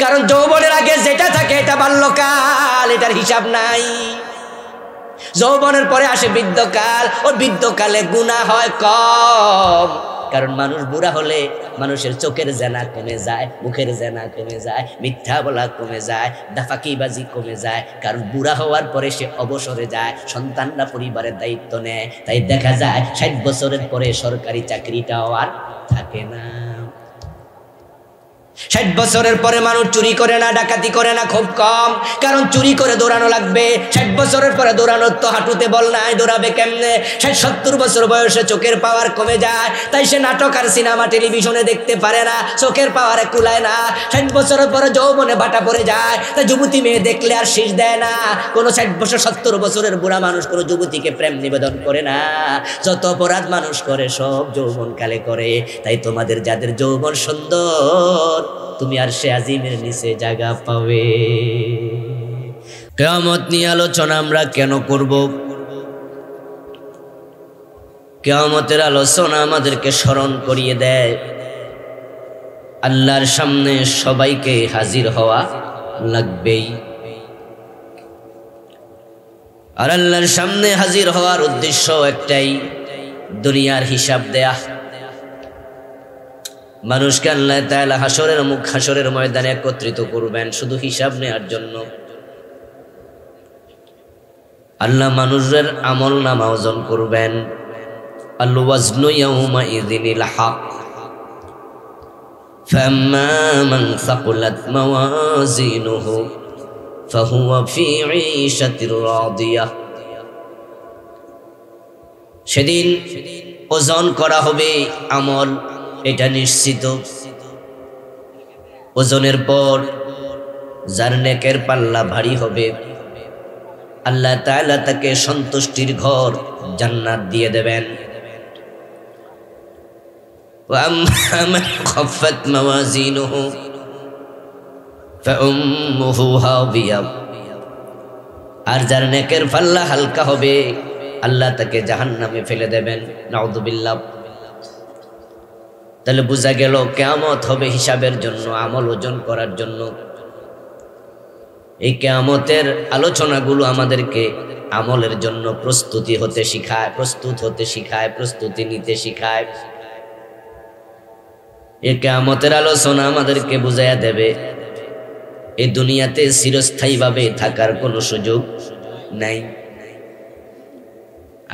কারণ যৌবনের আগে যেটা থাকে এটা বাল্যকাল, এটার হিসাব নাই। যৌবনের পরে আসে বৃদ্ধকাল, ও বৃদ্ধকালে গুনাহ হয় কম। কারণ মানুষ বুড়া হলে মানুষের চোখের জেনা কমে যায়, মুখের জেনা কমে যায়, মিথ্যা বলা কমে যায়, দাফাকিবাজি কমে যায়। কারণ বুড়া হওয়ার পরে সে অবসরে যায়, সন্তানরা পরিবারের দায়িত্ব নেয়। তাই দেখা যায় 60 বছরের পরে সরকারি চাকরিটাও আর থাকে না। 60 বছরের পরে মানুষ চুরি করে না, ডাকাতি করে না, খুব কম। কারণ চুরি করে দৌড়ানো লাগবে। 60 বছরের পরে দৌড়ানোর তো হাঁটুতে বল নাই, দৌড়াবে কেমনে? 60-70 বছর বয়সে চোখের পাওয়ার কমে যায়, তাই সে নাটক আর সিনেমা টেলিভিশনে দেখতে পারে না, চোখের পাওয়ারে কুলায় না। 60 বছরের পরে যৌবনে ভাটা পড়ে যায়, তাই যুবতী মেয়ে দেখলে আর শীষ দেয় না। কোনো 60 বছর 70 বছরের বুড়া মানুষ কোনো যুবতীকে প্রেম নিবেদন করে না। যত অপরাধ মানুষ করে সব যৌবনকালে করে। তাই তোমাদের যাদের যৌবন সুন্দর, তুমি আর সে আজিমের নিচে জায়গা পাবে। কিয়ামত নিয়ে আলোচনা আমরা কেন করব? কিয়ামতের আলোচনা আমাদেরকে স্মরণ করিয়ে দেয় আল্লাহর সামনে সবাইকে হাজির হওয়া লাগবেই। আর আল্লাহর সামনে হাজির হওয়ার উদ্দেশ্য একটাই, দুনিয়ার হিসাব দেয়া। মানুষকে আল্লাহ তাআলা হাসরের ময়দানে একত্রিত করবেন শুধু হিসাব নেওয়ার জন্য। আল্লাহ মানুষের আমল নামা ওজন করবেন। আল ওয়াজনু ইয়াউমাইযিনিল হক, ফাম্মা মান সাকুলাত মাওয়াজিনুহু ফাহুয়া ফি ঈশাতির রাদিয়াহ। সেদিন ওজন করা হবে আমল, এটা নিশ্চিত। ওজনের পর যার নেকের পাল্লা ভারী হবে, আল্লাহ তাআলা তাকে সন্তুষ্টির ঘর জান্নাত দিয়ে দেবেন। ওয়া আম্মা মান খাফফাত মাওয়াজিনুহু ফাউম্মুহু হাবিয়া। আর যার নেকের পাল্লা হালকা হবে, আল্লাহ তাকে জাহান্নামে ফেলে দেবেন। নাউযুবিল্লাহ। তাহলে বোঝা গেল কিয়ামত হবে হিসাবের জন্য, আমল ওজন করার জন্য। এই কিয়ামতের আলোচনাগুলো আমাদেরকে আমলের জন্য প্রস্তুত হতে শিখায়, প্রস্তুতি নিতে শিখায়। এই কিয়ামতের আলোচনা আমাদেরকে বুঝাইয়া দেবে এই দুনিয়াতে চিরস্থায়ীভাবে থাকার কোনো সুযোগ নাই।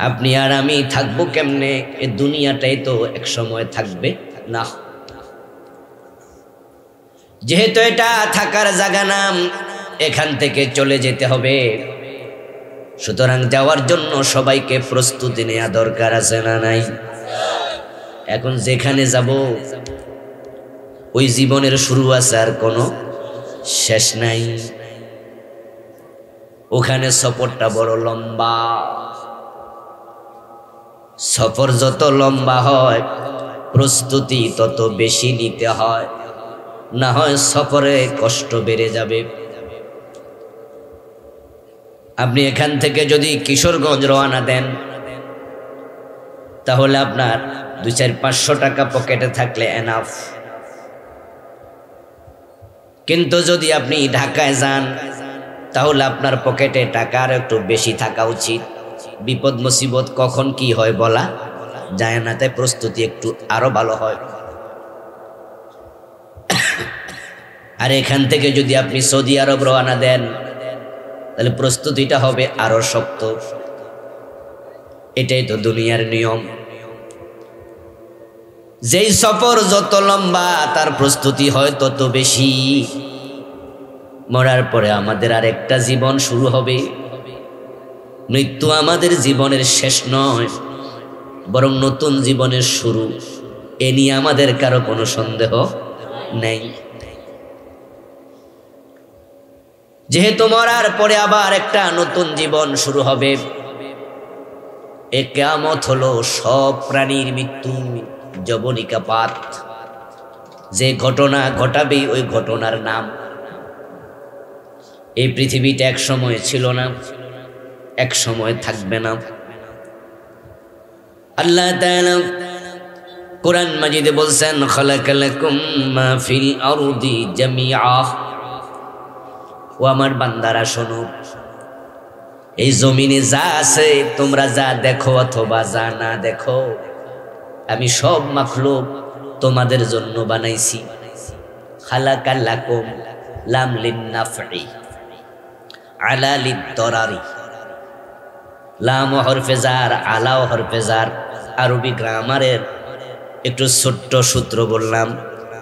আপনি আর আমি থাকবো কেমনে? এই দুনিয়াটাই তো এক সময় থাকবে না। যেহেতু এটা থাকার জায়গা নাম, এখান থেকে চলে যেতে হবে। সুতরাং যাওয়ার জন্য সবাইকে প্রস্তুতি নেওয়া দরকার আছে না নাই? এখন যেখানে যাব ওই জীবনের শুরু আছে, আর কোনো শেষ নাই। ওখানে সফরটা বড় লম্বা। সফর যত লম্বা হয় প্রস্তুতি তত বেশি নিতে হয়, না হয় সফরে কষ্ট বেড়ে যাবে। আপনি এখান থেকে যদি কিশোরগঞ্জ রওনা দেন, তাহলে আপনার 200-500 টাকা পকেটে থাকলে এনাফ। কিন্তু যদি আপনি ঢাকায় যান, তাহলে আপনার পকেটে টাকার একটু বেশি থাকা উচিত। বিপদ মুসিবত কখন কি হয় বলা যায় না, তাই প্রস্তুতি একটু আরো ভালো হয়। আর এখান থেকে যদি আপনি সৌদি আরব রওনা দেন তাহলে প্রস্তুতিটা হবে আরো শক্ত। এটাই তো দুনিয়ার নিয়ম। যেই সফর যত লম্বা তার প্রস্তুতি হয় তত বেশি। মরার পরে আমাদের আর একটা জীবন শুরু হবে। মৃত্যু আমাদের জীবনের শেষ নয়, বরং নতুন জীবনের শুরু। এ নিয়ে আমাদের কারো কোনো সন্দেহ নেই। যেহেতু মরার পরে আবার একটা নতুন জীবন শুরু হবে। এ কিয়ামত হলো সব প্রাণীর মৃত্যু, যবনিকাপাত। যে ঘটনা ঘটাবে ওই ঘটনার নাম। এই পৃথিবীটা এক সময় ছিল না, এক সময় থাকবে না। আল্লাহ তাআলা কোরআন মাজিদে বলছেন, খালাকালাকুম মা ফিল আরদি জামিআ। ও আমার বান্দারা শোনো, এই জমিনে যা আছে তোমরা যা দেখো অথবা যা না দেখো, আমি সব মাখলুক তোমাদের জন্য বানাইছি। খালাকালাকুম লাম লিন-নাফই আলা লিদ-দরারি। লাম হরফে জার, আলা হরফে জার। আরবি গ্রামারের একটু ছোট্ট সূত্র বললাম,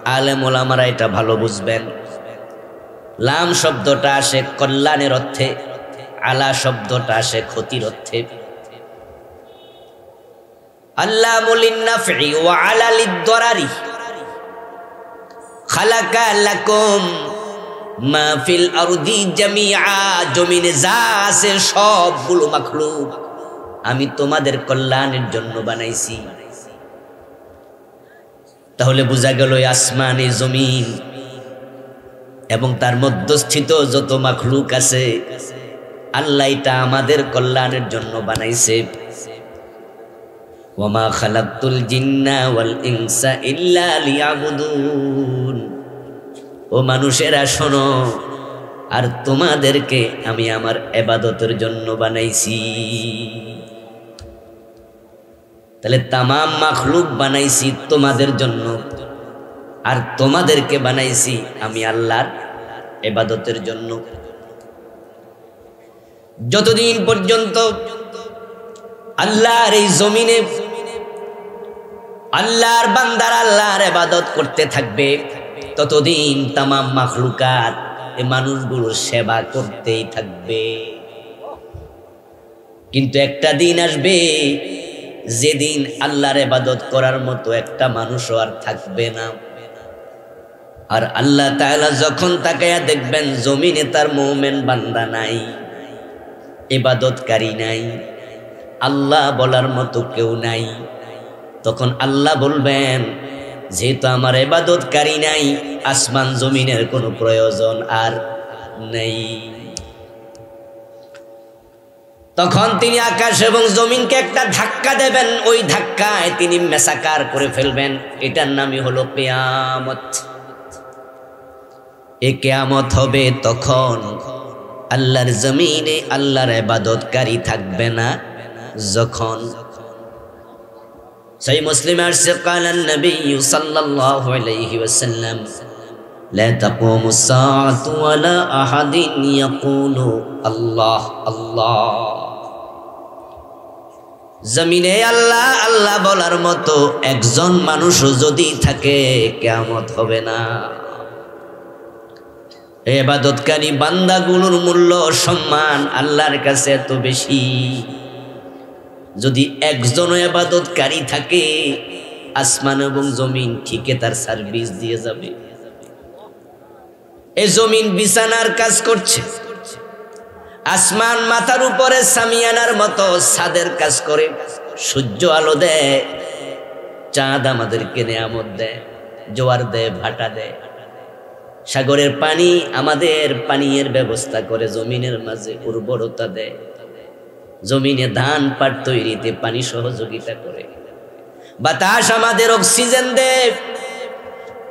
আলেম ওলামারা এটা ভালো বুঝবেন। লাম শব্দটা আসে কল্যাণের অর্থে, আলা শব্দটা আসে ক্ষতির অর্থে। আল্লামু লিন-নাফই ওয়া আলা লিদ-দরারি। খালাকা লাকুম মা ফিল আরদি জামিআ। জমিনে যা আছে সবগুলো মাখলুক আমি তোমাদের কল্যাণের জন্য বানাইছি। তাহলে বোঝা গেল আসমানে জমিন এবং তার মধ্যস্থিত যত মাখলুক আছে আল্লাহ এটা আমাদের কল্যাণের জন্য বানাইছে। ওয়ামা খালাকতুল জিন্না ওয়াল ইনসা ইল্লা লিয়াবুদুন। ও মানুষেরা শোনো, আর তোমাদেরকে আমি আমার ইবাদতের জন্য বানাইছি। তাহলে তামাম মাখলুক বানাইছি তোমাদের জন্য, আর তোমাদেরকে বানাইছি আমি আল্লাহর ইবাদতের জন্য। যতদিন পর্যন্ত আল্লাহর এই জমিনে আল্লাহর বান্দারা আল্লাহর ইবাদত করতে থাকবে, ততদিন তামাম মাখলুকাত এই মানুষগুলোর সেবা করতেই থাকবে। কিন্তু একটা দিন আসবে যেদিন আল্লাহর ইবাদত করার মতো একটা মানুষও আর থাকবে না। আর আল্লাহ তাআলা যখন তাকায়া দেখবেন জমিনে তার মুমিন বান্দা নাই, ইবাদতকারী নাই, আল্লাহ বলার মতো কেউ নাই, তখন আল্লাহ বলবেন, যেহেতু আমার ইবাদতকারী নাই, আসমান জমিনের কোনো প্রয়োজন আর নেই। তখন তিনি আকাশ এবং জমিনকে একটা ধাক্কা দেবেন। ওই ধাক্কায় তিনি মেসাকার করে ফেলবেন। এটার নামই হলো কিয়ামত। এই কিয়ামত হবে তখন আল্লাহর জমিনে আল্লাহর ইবাদতকারী থাকবে না। যখন সহিহ মুসলিম আসছে, ক্বালান নবী সাল্লাল্লাহু আলাইহি ওয়াসাল্লাম, লা তাকুমুস সাআতু ওয়ালা আহাদিন ইয়াকুলু আল্লাহ আল্লাহ। জমিনে আল্লাহ আল্লাহ বলার মতো একজন মানুষও যদি থাকে, কিয়ামত হবে না। ইবাদতকারী বান্দাগুলোর মূল্য সম্মান আল্লাহর কাছে এত বেশি, যদি একজনও ইবাদতকারী থাকে, আসমান এবং জমিন ঠিকই তার সার্ভিস দিয়ে যাবে। এই জমিন বিছানার কাজ করছে, আসমান মাথার উপরে সামিয়ানার মতো ছাদের কাজ করে, সূর্য আলো দেয়, চাঁদ আমাদেরকে নিয়ামত দেয়, জোয়ার দেয়, ভাটা দেয়, সাগরের পানি আমাদের পানীয়ের ব্যবস্থা করে, জমিনের মাঝে উর্বরতা দেয়, জমিনে ধান পাট তৈরিতে পানি সহযোগিতা করে, বাতাস আমাদের অক্সিজেন দেয়।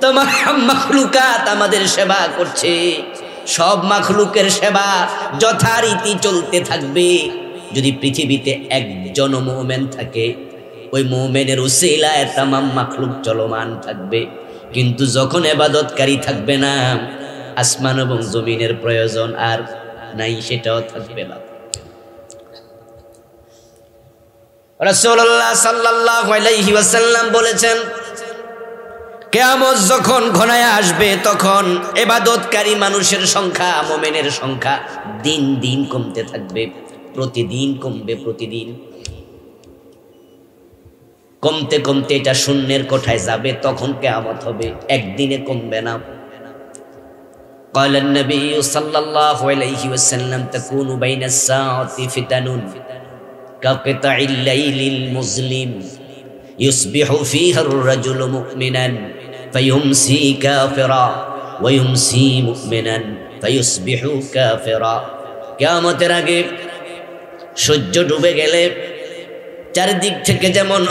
তোমার মাখলুকাত আমাদের সেবা করছে, সব মাখলুকের সেবা যথারীতি চলতে থাকবে। যদি পৃথিবীতে একজন মুমিন থাকে, ওই মুমিনের উসিলায় তামাম মাখলুক চলমান থাকবে। কিন্তু যখন ইবাদতকারী থাকবে না, আসমান এবং জমিনের প্রয়োজন আর নাই, সেটাও থাকবে না। রাসূলুল্লাহ সাল্লাল্লাহু আলাইহি ওয়াসাল্লাম বলেছেন, কিয়ামত যখন ঘনায় আসবে তখন ইবাদতকারী মানুষের সংখ্যা, মুমিনের সংখ্যা দিন দিন কমতে থাকবে, প্রতিদিন কমবে, প্রতিদিন কমতে কমতে এটা শূন্যের কোঠায় যাবে। তখন কিয়ামত হবে, একদিনে কমবে না। قال النبي صلى الله عليه وسلم تكون بين الساعة فتن كقطع الليل المظلم يصبح فيها الرجل مؤمنا فيمسي كافرا ويمسي مؤمنا فيصبح كافرا। কিয়ামতের আগে সূর্য ডুবে গেলে চারদিক থেকে যেমন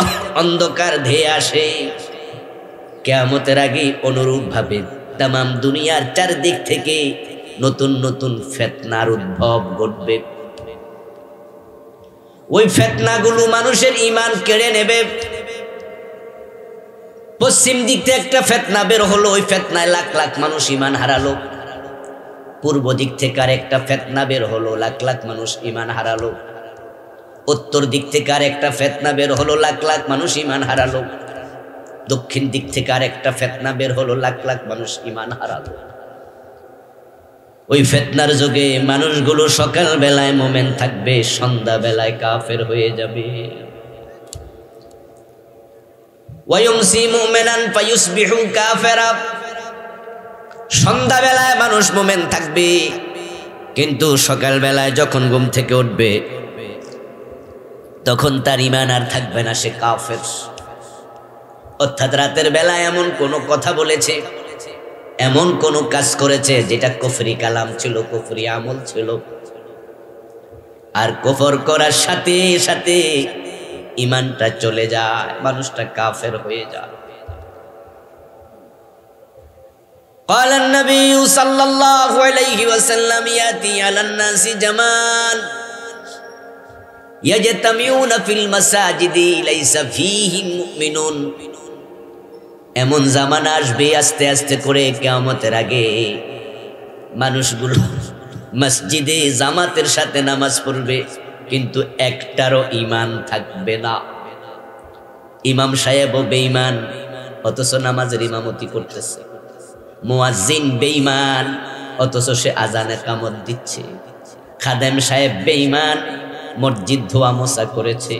অন্ধকার ধেয়ে আসে, কিয়ামতের আগে অনুরূপ ভাবে তামাম দুনিয়ার চারদিক থেকে নতুন নতুন ফিতনার উদ্ভব ঘটবে। ওই ফিতনাগুলো মানুষের ঈমান কেড়ে নেবে। পশ্চিম দিক থেকে একটা ফিতনা বের হলো, ওই ফিতনায় লাখ লাখ মানুষ ঈমান হারালো। পূর্ব দিক থেকে আর একটা ফিতনা বের হলো, লাখ লাখ মানুষ ঈমান হারালো। উত্তর দিক থেকে আর একটা ফিতনা বের হলো, লাখ লাখ মানুষ ঈমান হারালো। দক্ষিণ দিক থেকে আর একটা ফিতনা বের হলো, লাখ লাখ মানুষ ঈমান হারালো। ওই ফিতনার যুগে মানুষগুলো সকাল বেলায় মুমিন থাকবে, সন্ধ্যা বেলায় কাফের হয়ে যাবে। ওয়ায়ুমসি মুমিনান ফায়ুসবিহু কাফিরা, সন্ধ্যা বেলায় মানুষ মুমিন থাকবে, কিন্তু সকাল বেলায় যখন ঘুম থেকে উঠবে তখন তার ঈমান আর থাকবে না, সে কাফের। অর্থাৎ রাতের বেলায় এমন কোন কথা বলেছে, এমন কোন কাজ করেছে যেটা কুফরি কালাম ছিল, কুফরি আমল ছিল, আর কুফর করার সাথে সাথে ঈমানটা চলে যায়, মানুষটা কাফের হয়ে যায়। قال النبي صلى الله عليه وسلم يأتي على الناس زمان يجتمعون في المساجد ليس فيهم مؤمنون। এমন জামানা আসবে আস্তে আস্তে করে কিয়ামতের আগে, মানুষগুলো মসজিদে জামাতের সাথে নামাজ পড়বে কিন্তু একটারও ঈমান থাকবে না। ইমাম সাহেবও বেঈমান, অথচ নামাজের ইমামতি করতেছে। মুয়াজ্জিন বেঈমান, অথচ সে আজানে কামত দিচ্ছে। খাদেম সাহেব বেঈমান, মসজিদ ধোয়া মোছা করেছে।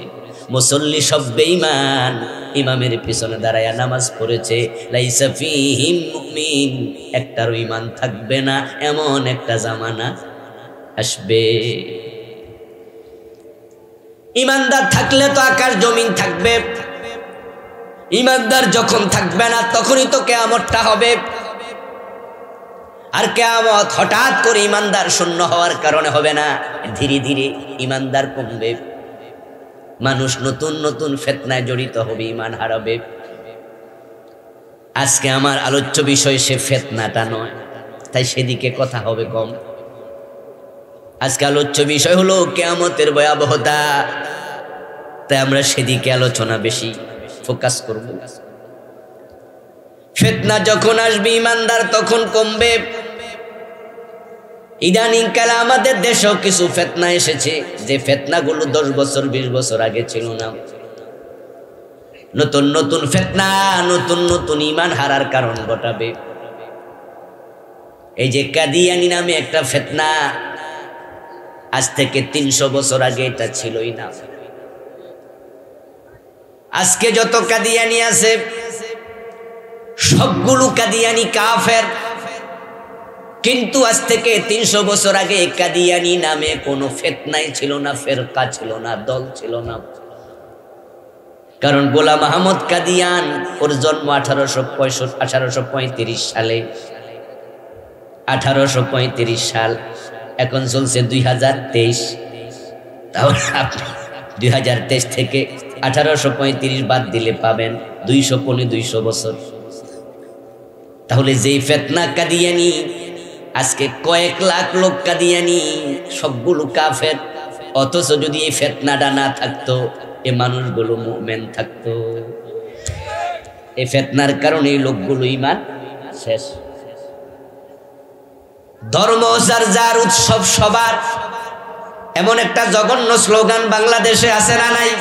মুসল্লি সব বেঈমান, ইমামের পিছনে দাঁড়ায়া নামাজ পড়েছে। লাইসা ফীহিম মুমিন, একটারও ঈমান থাকবে না, এমন একটা জামানা আসবে। ঈমানদার থাকলে তো আকাশ জমিন থাকবে, ঈমানদার যখন থাকবে না তখনই তো কিয়ামতটা হবে। আর কিয়ামত হঠাৎ করে ঈমানদার শূন্য হওয়ার কারণে হবে না, ধীরে ধীরে ঈমানদার কমবে, মানুষ নতুন নতুন ফিতনায় জড়িত হবে, ঈমান হারাবে। আজকে আমার আলোচ্য বিষয় সে ফিতনাটা নয়, তাই সেদিকে কথা হবে কম। আজকে আলোচ্য বিষয় হলো কিয়ামতের ভয়াবহতা, তাই আমরা সেদিকে আলোচনা বেশি ফোকাস করব। ফিতনা যখন আসবে ঈমানদার তখন কমবে। ইদানিং কালে আমাদের দেশেও কিছু ফিতনা এসেছে, যে ফিতনাগুলো 10 বছর 20 বছর আগে ছিল না। নতুন নতুন ফিতনা, নতুন নতুন ঈমান হারার কারণ ঘটাবে। এই যে কাদিয়ানি নামে একটা ফিতনা, আজ থেকে 300 বছর আগে এটা ছিলই না। আজকে যত কাদিয়ানি আছে সবগুলো কাদিয়ানি কাফের, কিন্তু আজ থেকে 300 বছর আগে কাদিয়ানি নামে কোনো ফিতনাই ছিল না, ফেরকা ছিল না, দল ছিল না। কারণ গোলাম আহমদ কাদিয়ান, ওর জন্ম 1835 সালে, 1835 সাল, এখন চলছে 2023। তাহলে 2023 থেকে 1835 বাদ দিলে পাবেন 200 বছর। তাহলে যেই ফিতনা কাদিয়ানি আজকে কয়েক লাখ লোক কাদিয়ানি, সবগুলো কাফের। অথচ যদি এই ফিতনাটা না থাকতো, এই মানুষগুলো মুমিন থাকতো। এই ফিতনার কারণে এই লোকগুলো ঈমান শেষ। ধর্ম যার যার, উৎসব সবার, এমন একটা জঘন্য স্লোগান বাংলাদেশে আছে না নাই?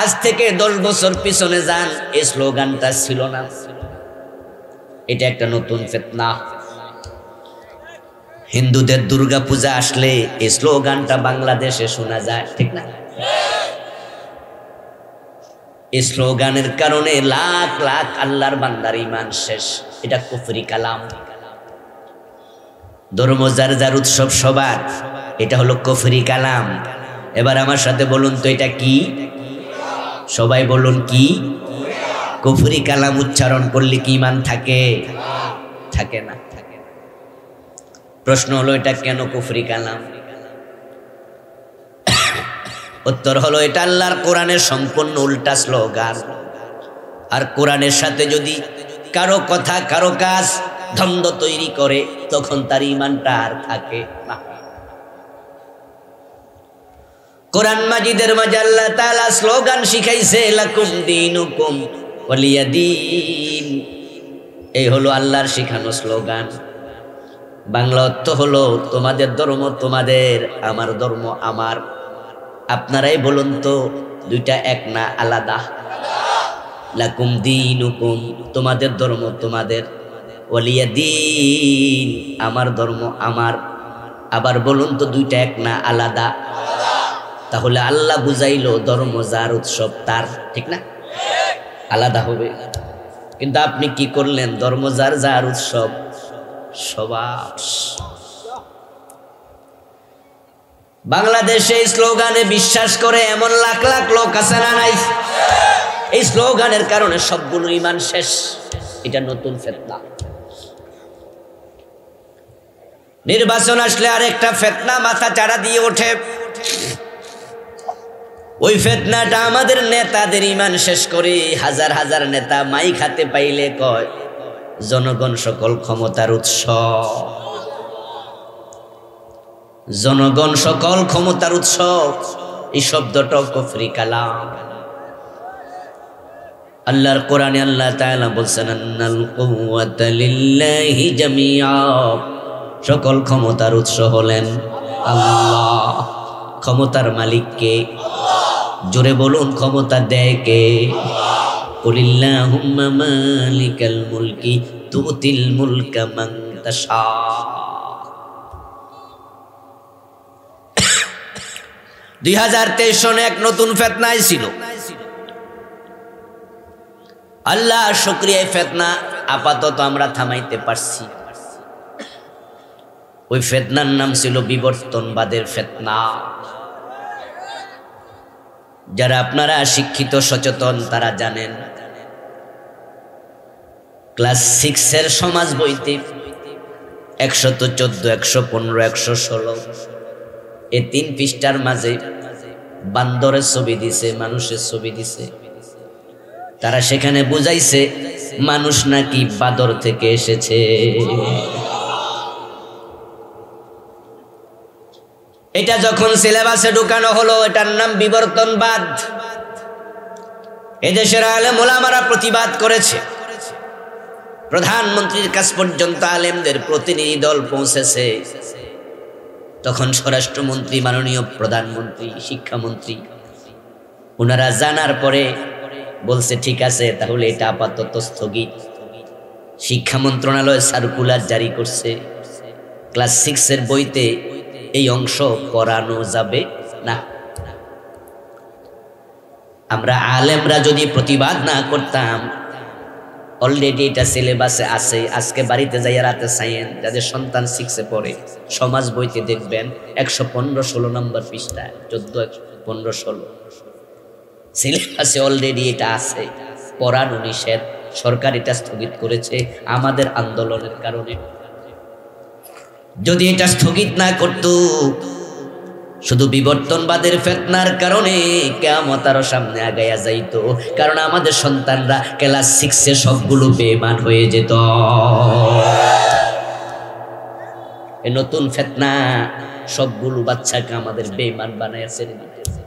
আজ থেকে 10 বছর পিছনে যান, এই স্লোগানটা ছিল না। এটা একটা নতুন ফিতনা। হিন্দুদের দুর্গা পূজা আসলে এই স্লোগানটা বাংলাদেশে শোনা যায়, ঠিক না? এই স্লোগানের কারণে লাখ লাখ আল্লাহর বান্দার ঈমান শেষ। এটা কুফরি কালাম। ধর্ম যার যার, উৎসব সবার, এটা হলো কুফরি কালাম। এবার আমার সাথে বলুন তো এটা কি? সবাই বলুন কি? কুফরি কালাম উচ্চারণ করলে কি ঈমান থাকে? থাকে না। প্রশ্ন হলো এটা কেন কুফরি কালাম? উত্তর হলো এটা আল্লাহর কোরআনের সম্পূর্ণ উল্টা স্লোগান। আর কোরআনের সাথে যদি কারো কথা কারো কাজ দ্বন্দ্ব তৈরি করে, তখন তার ঈমানটা আর থাকে না। কোরআন মাজিদের মাঝে আল্লাহ তাআলা স্লোগান শিখাইছে, লাকুম দীনুকুম ওয়ালিয়াদিন। এই হলো আল্লাহর শিখানো স্লোগান। বাংলা অর্থ হলো তোমাদের ধর্ম তোমাদের, আমার ধর্ম আমার। আপনারাই বলুন তো, দুইটা এক না আলাদা? লাকুম দীনুকুম, তোমাদের ধর্ম তোমাদের, ওয়ালিয়াদিন, আমার ধর্ম আমার। আবার বলুন তো, দুইটা এক না আলাদা? তাহলে আল্লাহ বুঝাইলো ধর্ম যার, উৎসব তার, ঠিক না? আলাদা হবে। কিন্তু আপনি কি করলেন? ধর্ম যার যার, উৎসব সবার। বাংলাদেশে স্লোগানে বিশ্বাস করে এমন লাখ লাখ লোক আছে না নাই? এই স্লোগানের কারণে সবগুলো ঈমান শেষ। এটা নতুন ফিতনা। নির্বাচন আসলে আরেকটা ফিতনা মাথা চাড়া দিয়ে ওঠে। ওই ফিতনাটা আমাদের নেতাদের ঈমান শেষ করে। হাজার হাজার নেতা মাইক হাতে পাইলে কয় জনগণ সকল ক্ষমতার উৎস। জনগণ সকল ক্ষমতার উৎস, এই শব্দটা কুফরি কালাম। আল্লাহর কোরআনে আল্লাহ তাআলা বলছেন, আন্নাল কুওয়াতা লিল্লাহি জামিআ, সকল ক্ষমতার উৎস হলেন আল্লাহ। ক্ষমতার মালিক কে? জোরে বলুন, ক্ষমতা দেয় কে? কুলিল্লাহুম্মা মালিকাল মুলকি তুতিল মুলকা মান তাশা। 2023 সনে এক নতুন ফিতনা ছিল। আল্লাহ শুকরিয়া, ফিতনা আপাতত আমরা থামাইতে পারছি। ওই ফিতনার নাম ছিল বিবর্তনবাদের ফিতনা। যারা আপনারা শিক্ষিত সচেতন তারা জানেন, ক্লাস 6 এর সমাজ বইতে 114, 115, 116 এই 3 পৃষ্ঠার মাঝে বান্দরের ছবি দিছে, মানুষের ছবি দিছে। তারা সেখানে বুঝাইছে মানুষ নাকি বাদর থেকে এসেছে। এটা যখন সিলেবাসে ঢুকানো হলো, এটার নাম বিবর্তনবাদ। এদেশের আলেম ওলামারা প্রতিবাদ করেছে। প্রধানমন্ত্রীর কাছ পর্যন্ত আলেমদের প্রতিনিধি দল পৌঁছেছে। তখন স্বরাষ্ট্রমন্ত্রী, মাননীয় প্রধানমন্ত্রী, শিক্ষামন্ত্রী, ওনারা জানার পরে বলছে ঠিক আছে, তাহলে এটা আপাতত স্থগিত। শিক্ষা মন্ত্রণালয় সার্কুলার জারি করছে, ক্লাস 6 এর বইতে এই অংশ পড়ানো যাবে না। আমরা আলেমরা যদি প্রতিবাদ না করতাম, অলরেডি এটা সিলেবাসে আছে। আজকে বাড়িতে যাইয়া রাতে চাইয়েন, যাদের সন্তান 6 এ পড়ে, সমাজ বইতে দেখবেন 115-16 নম্বর পৃষ্ঠা, 14, 15, 16 সিলেবাসে অলরেডি এটা আছে। পড়ানো নিষেধ, সরকার এটা স্থগিত করেছে আমাদের আন্দোলনের কারণে। যদি এটা স্থগিত না করত, শুধু বিবর্তনবাদের ফিতনার কারণে কিয়ামত আরো সামনে আগায়া যাইতো। কারণ আমাদের সন্তানরা ক্লাস 6 এ সবগুলো বেঈমান হয়ে যেত। এই নতুন ফিতনা সবগুলো বাচ্চাকে আমাদের বেঈমান বানায় ছেড়ে দিতেছে।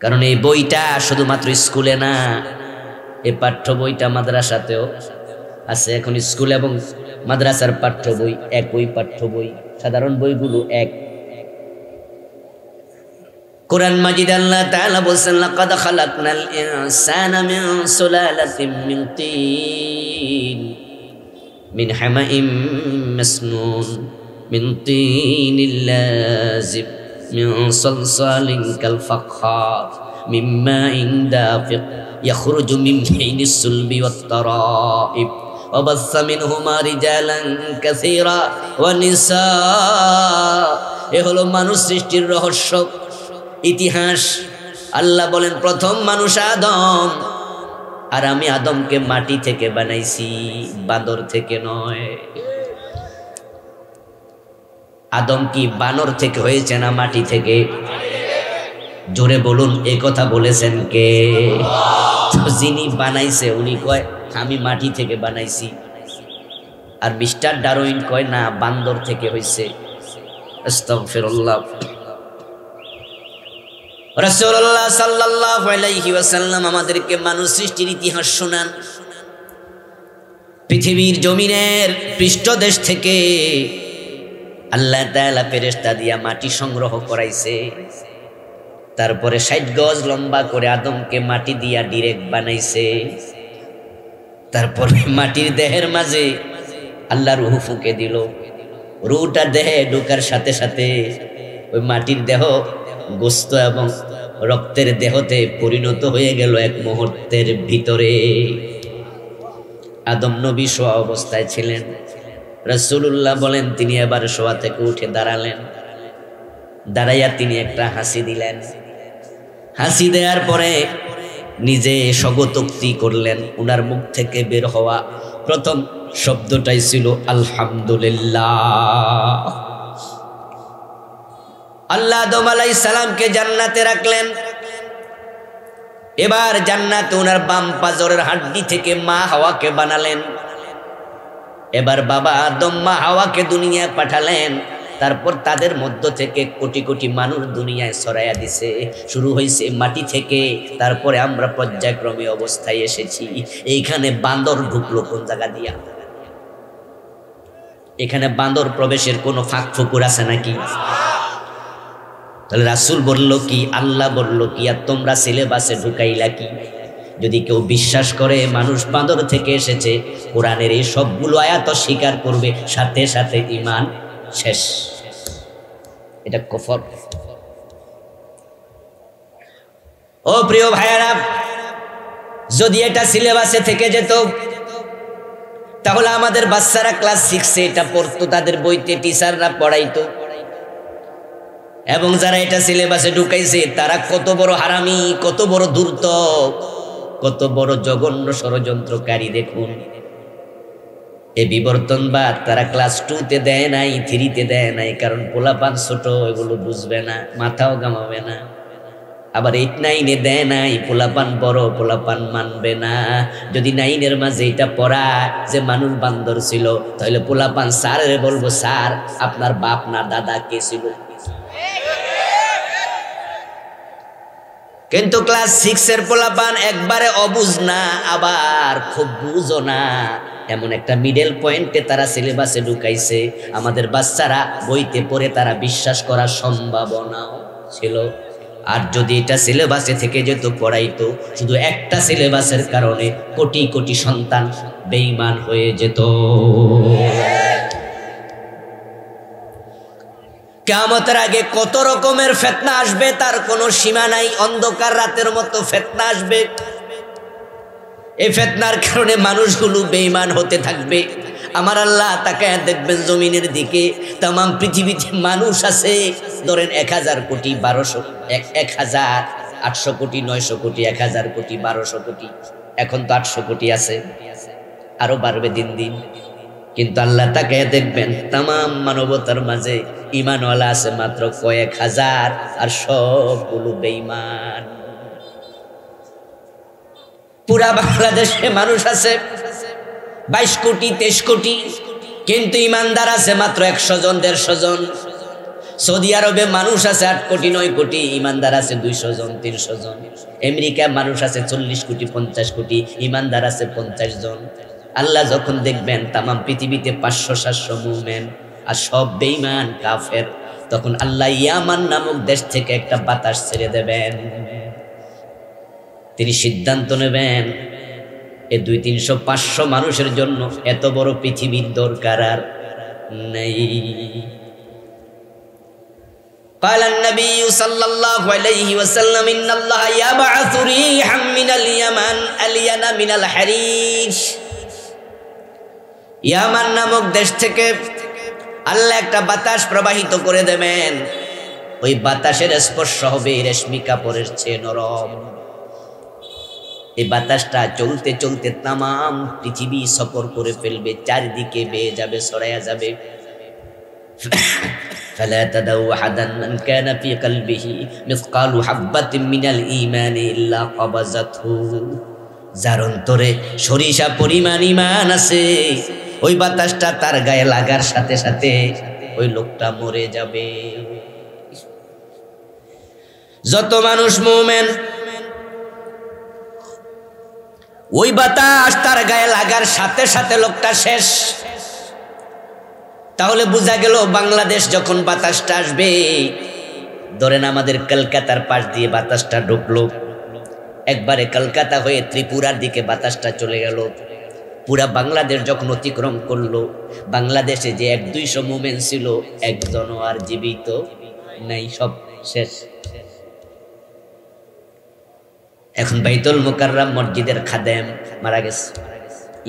কারণ এই বইটা শুধুমাত্র স্কুলে না, এই পাঠ্য বইটা মাদ্রাসাতেও আছে। এখন স্কুল এবং মাদ্রাসার পাঠ্য বই একই পাঠ্য বই, সাধারণ বইগুলো এক। কুরআন মাজিদ আল্লাহ তাআলা বলেন, লাকাদ খালাকনাল ইনসানা মিন সুলালাতিন মিন তিন মিন হামাইম মাসনুন মিন তিনিল লাযিব মিন সালসালিন কাল ফাখখার মিন মাইন দাফিক ইয়াখরুজু মিন বাইনিস সুলবি ওয়াত তারাইব ওয়া বাসসা মিনহুমা রিজালান কাসীরা ওয়া নিসা। এ হলো মানুষ সৃষ্টির রহস্য, ইতিহাস। আল্লাহ বলেন প্রথম মানুষ আদম, আর আমি আদমকে মাটি থেকে বানাইছি, বাঁদর থেকে নয়। আদম কি বানর থেকে হয়েছে না মাটি থেকে? জোরে বলুন, এ কথা বলেছেন কে? তো যিনি বানাইছে উনি কয় আমি মাটি থেকে বানাইছি, আর মিস্টার ডারউইন কয় না বান্দর থেকে হয়েছে। আস্তাগফিরুল্লাহ। রাসূলুল্লাহ সাল্লাল্লাহু আলাইহি ওয়াসাল্লাম আমাদেরকে মানুষ সৃষ্টির ইতিহাস শোনান। পৃথিবীর জমিনের পৃষ্ঠদেশ থেকে আল্লাহ তাআলা ফেরেশতা দিয়া মাটি সংগ্রহ করাইছে, তারপরে ৬০ গজ লম্বা করে আদমকে মাটি দিয়া ডিরেক্ট বানাইছে। তারপরে মাটির দেহের মাঝে আল্লাহ রূহ ফুঁকে দিল। রূহটা দেহে ঢোকার সাথে সাথে ওই মাটির দেহ গোস্ত এবং রক্তের দেহতে পরিণত হয়ে গেল এক মুহূর্তের ভিতরে। আদম নবী শোয়া অবস্থায় ছিলেন। রাসূলুল্লাহ বলেন তিনি এবার শোয়া থেকে উঠে দাঁড়ালেন, দাঁড়াইয়া তিনি একটা হাসি দিলেন। হাসি দেওয়ার পরে নিজে স্বগতোক্তি করলেন। উনার মুখ থেকে বের হওয়া প্রথম শব্দটাই ছিল আলহামদুলিল্লাহ। আল্লাহ আদম আলাইহিস সালামকে জান্নাতে রাখলেন। এবার জান্নাতে ওনার বাম পাজরের হাড্ডি থেকে মা হাওয়াকে বানালেন। এবার বাবা আদম মা হাওয়াকে দুনিয়ায় পাঠালেন। তারপর তাদের মধ্য থেকে কোটি কোটি মানুষ দুনিয়ায় ছড়াইয়া দিছে। শুরু হয়েছে মাটি থেকে, তারপরে আমরা পর্যায়ক্রমে অবস্থায় এসেছি। এইখানে বান্দর ঢুকলো কোন জায়গা দিয়া? এখানে বান্দর প্রবেশের কোনো ফাঁক ফুকুর আছে নাকি? তাহলে রাসূল বলল কি, আল্লাহ বলল কি, আর তোমরা সিলেবাসে ঢুকাইলা কি? যদি কেউ বিশ্বাস করে মানুষ বান্দর থেকে এসেছে, কোরআনের এই সবগুলো আয়াত স্বীকার করবে, সাথে সাথে ঈমান শেষ। এটা কুফর। ও প্রিয় ভাইয়েরা, যদি এটা সিলেবাসে থেকে যেত তাহলে আমাদের বাচ্চারা ক্লাস 6-এ এটা পড়তো, তাদের বইতে টিচাররা পড়াইতো। এবং যারা এটা সিলেবাসে ঢুকাইছে তারা কত বড় হারামি, কত বড় ধূর্ত, কত বড় জঘন্য ষড়যন্ত্রকারী দেখুন। এই বিবর্তনবাদ তারা ক্লাস 2-তে দেয় নাই, 3-তে দেয় নাই, কারণ পোলাপান ছোট, এগুলো বুঝবে না, মাথাও গামাবে না। আবার 8-9-এ দেয় নাই, পোলাপান বড়, পোলাপান মানবে না। যদি 9-এর মাঝে এটা পড়া যে মানুষ বান্দর ছিল, তাহলে পোলাপান স্যারের বলবো, স্যার আপনার বাপ না দাদা কে ছিল? কিন্তু ক্লাস 6-এর পোলাপান একবারে অবুঝ না, আবার খুব বুঝো না, এমন একটা মিডল পয়েন্টে তারা সিলেবাসে ঢুকাইছে। আমাদের বাচ্চারা বইতে পড়ে তারা বিশ্বাস করার সম্ভাবনাও ছিল। আর যদি এটা সিলেবাসে থেকে যেত পড়াইতো, শুধু একটা সিলেবাসের কারণে কোটি কোটি সন্তান বেঈমান হয়ে যেত। কিয়ামতের আগে কত রকমের ফিতনা আসবে তার কোনো সীমা নাই। অন্ধকার রাতের মতো ফিতনা আসবে। এই ফিতনার কারণে মানুষগুলো বেঈমান হতে থাকবে। আমার আল্লাহ তাকায় দেখবেন জমিনের দিকে, তাম পৃথিবীতে মানুষ আছে ধরেন 1000 কোটি, 800 কোটি, 900 কোটি, 1000 কোটি, 1200 কোটি, এখন তো 800 কোটি আছে, আরো বাড়বে দিন দিন। কিন্তু আল্লাহ তাকায় দেখবেন তাম মানবতার মাঝে ঈমানওয়ালা আছে মাত্র কয়েক হাজার, আর সবগুলো বেঈমান। পুরা বাংলাদেশে মানুষ আছে 22 কোটি, 23 কোটি, কিন্তু ইমানদার আছে মাত্র 100 জন 150 জন। সৌদি আরবে মানুষ আছে 8 কোটি 9 কোটি, ইমানদার আছে 200 জন 300 জন। আমেরিকায় মানুষ আছে 40 কোটি 50 কোটি, ইমানদার আছে 50 জন। আল্লাহ যখন দেখবেন তামাম পৃথিবীতে 500-700 মুমিন আর সব বেঈমান কাফের, তখন আল্লাহ ইয়ামান নামক দেশ থেকে একটা বাতাস ছেড়ে দেবেন। তিনি সিদ্ধান্ত নেবেন এই 200-300-500 মানুষের জন্য এত বড় পৃথিবীর দরকার আর নেই। قال النبي صلى الله عليه وسلم إن الله يبعث ريحا من اليمن ألين من الحريش। ইয়ামান নামক দেশ থেকে আল্লাহ একটা বাতাস প্রবাহিত করে দেবেন, ওই বাতাসের স্পর্শ হবে রেশমি কাপড়ের চেয়ে নরম। এই বাতাসটা চলতে চলতে তামাম পৃথিবী সফর করে ফেলবে, চারিদিকে বেয়ে যাবে, ছড়ায়া যাবে। فلا تدعوا أحدا من كان في قلبه مثقال حبة من الإيمان إلا قبضته। যার অন্তরে সরিষা পরিমাণ ঈমান আছে, ওই বাতাসটা তার গায়ে লাগার সাথে সাথে ওই লোকটা মরে যাবে। যত মানুষ মুমিন, ওই বাতাস তার গায়ে লাগার সাথে সাথে লোকটা শেষ। তাহলে বোঝা গেল বাংলাদেশ যখন বাতাসটা আসবে, ধরেন আমাদের কলকাতার পাশ দিয়ে বাতাসটা ঢুকলো, একবারে কলকাতা হয়ে ত্রিপুরার দিকে বাতাসটা চলে গেল, পুরা বাংলাদেশ যখন অতিক্রম করলো, বাংলাদেশে যে 100-200 মুমিন ছিল, একজনও আর জীবিত নাই, সব শেষ। এখন বাইতুল মুকাররম মসজিদের খাদেম মারা গেছে,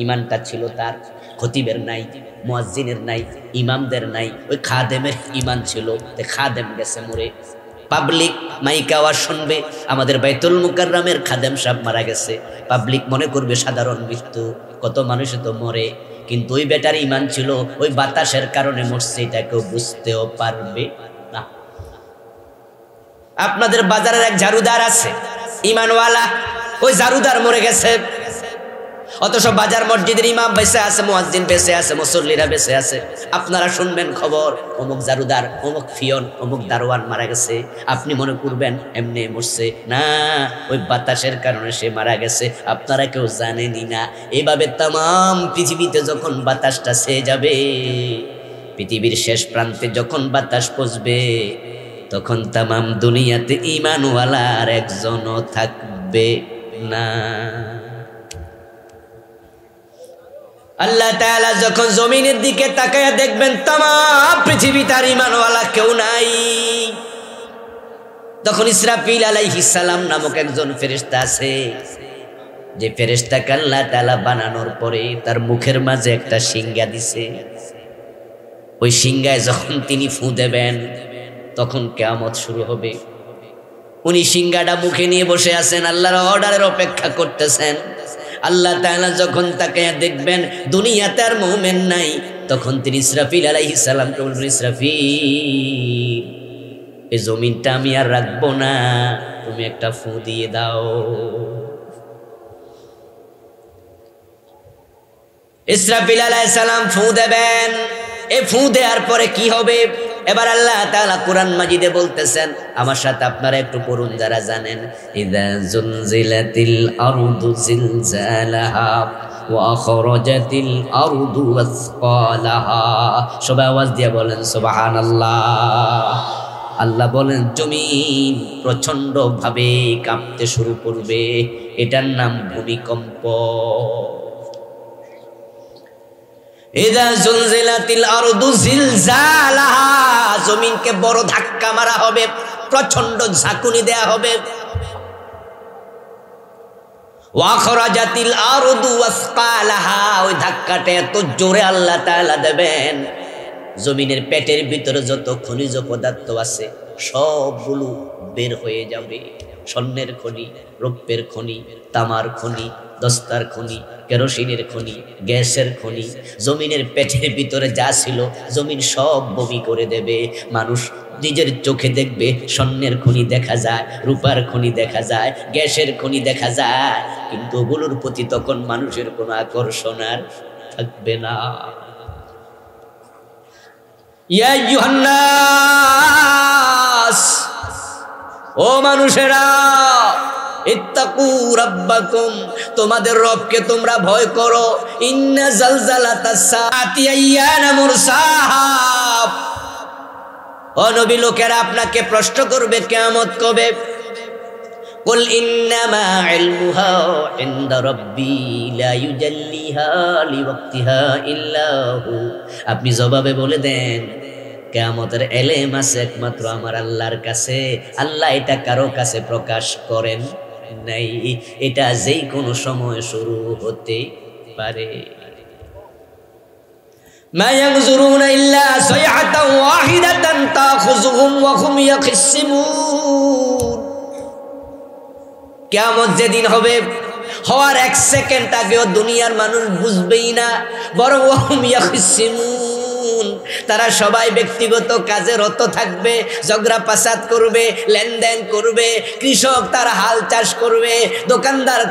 ইমানটা ছিল তার, খতিবের নাই, মুয়াজ্জিনের নাই, ইমামদের নাই, ওই খাদেমের ইমান ছিল, খাদেম গেছে মরে। পাবলিক মাইকে আওয়াজ শুনবে আমাদের বাইতুল মুকাররমের খাদেম সাহেব মারা গেছে, পাবলিক মনে করবে সাধারণ মৃত্যু, কত মানুষ তো মরে, কিন্তু ওই বেটার ইমান ছিল, ওই বাতাসের কারণে মরছে, এটা কেউ বুঝতেও পারবে না। আপনাদের বাজারের এক ঝাড়ুদার আছে ইমানওয়ালা, ওই ঝাড়ুদার মরে গেছে, অথচ বাজার মসজিদের ইমাম বেঁচে আছে, মুয়াজ্জিন বেঁচে আছে, মুসল্লিরা বেঁচে আছে। আপনারা শুনবেন খবর অমুক ঝাড়ুদার, অমুক ফিয়ন, অমুক দারোয়ান মারা গেছে, আপনি মনে করবেন এমনি মরছে, না, ওই বাতাসের কারণে সে মারা গেছে, আপনারা কেউ জানেনই না। এইভাবে তামাম পৃথিবীতে যখন বাতাসটা ছেয়ে যাবে, পৃথিবীর শেষ প্রান্তে যখন বাতাস পৌঁছবে, তখন তামাম দুনিয়াতে ঈমানওয়ালার একজনও থাকবে না। আল্লাহ তাআলা যখন জমিনের দিকে তাকায়া দেখবেন তামাম পৃথিবী তার ঈমানওয়ালা কেউ নাই, তখন ইসরাফিল আলাইহিস সালাম নামক একজন ফেরেশতা আছে, যে ফেরেশতাকে আল্লাহ তাআলা বানানোর পরে তার মুখের মাঝে একটা শিঙ্গা দিছে। ওই শিঙ্গায় যখন তিনি ফু দেবেন, তখন কিয়ামত শুরু হবে। উনি শিঙ্গাটা মুখে নিয়ে বসে আছেন, আল্লাহর অর্ডারের অপেক্ষা করতেছেন। আল্লাহ তাআলা যখন তাকে দেখবেন দুনিয়াতে আর মুমিন নাই, তখন তিনি ইসরাফিল আলাইহিস সালামকে বলবেন, ইসরাফিল, এই জমিনটা আমি আর রাখবো না, তুমি একটা ফু দিয়ে দাও। ইসরাফিল আলাইহিস সালাম ফু দেবেন। এই ফু দেওয়ার পরে কি হবে? এবার আল্লাহ তাআলা কুরআন মাজিদে বলতেছেন, আমার সাথে আপনারা একটু পড়ুন যারা জানেন, ইযা জুলজিলাতিল আরদু জিলজালাহা ওয়া আখরাজাতিল আরদু আসকালাহা। সবাই আওয়াজ দিয়ে বলেন সুবহানাল্লাহ। আল্লাহ বলেন জমিন প্রচন্ড ভাবে কাঁপতে শুরু করবে, এটার নাম ভূমিকম্প। ইযা জুলজিলাতিল আরদু জিলজালাহা, জমিনকে বড় ধাক্কা মারা হবে, প্রচন্ড ঝাঁকুনি দেয়া হবে। ওয়া আখরাজাতিল আরদু আসকালাহা, ওই ধাক্কাটা এত জোরে আল্লাহ তাআলা দেবেন, জমিনের পেটের ভিতরে যত খনিজ পদার্থ আছে সবগুলো বের হয়ে যাবে। স্বর্ণের খনি, রৌপ্যের খনি, তামার খনি, দস্তার খনি, কেরোসিনের খনি, গ্যাসের খনি, জমিনের পেটের ভিতরে যা ছিল জমিন সব বমি করে দেবে। মানুষ নিজের চোখে দেখবে স্বর্ণের খনি দেখা যায়, রূপার খনি দেখা যায়, গ্যাসের খনি দেখা যায়, কিন্তু ওগুলোর প্রতি তখন মানুষের কোনো আকর্ষণ আর থাকবে না। ইয়া আইয়ুহান নাস, ও মানুষেরা, ইত্তাকু রাব্বাকুম, তোমাদের রবকে তোমরা ভয় করো। ইন্না জালজালাতাস সাআতি আইয়ানা মুরসাহা, ও নবী লোকেরা আপনাকে প্রশ্ন করবে কিয়ামত কবে। কুল ইন্নামা ইলমুহা ইনদা রাব্বি লা ইউজাল্লিহা লিওয়াক্তিহা ইল্লা হু, আপনি জবাবে বলে দেন কিয়ামতের ইলম আছে একমাত্র আমার আল্লাহর কাছে, আল্লাহ এটা কারো কাছে প্রকাশ করেন নাই, এটা যেই কোনো সময় শুরু হতে পারে। মা ইয়ানজুরুনা ইল্লা সাইআতান ওয়াহিদাতান তাখুযুহুম ওয়া হুম ইয়াখিসিমুন, কিয়ামত যেদিন হবে হওয়ার এক সেকেন্ড আগেও দুনিয়ার মানুষ বুঝবেই না, বরং ওয়া হুম ইয়াখিসিমুন, তারা সবাই ব্যক্তিগত কাজে রত থাকবে, ঝগড়া ফাসাদ করবে, লেনদেন করবে, কৃষক তার হাল চাষ করবে, দোকানদার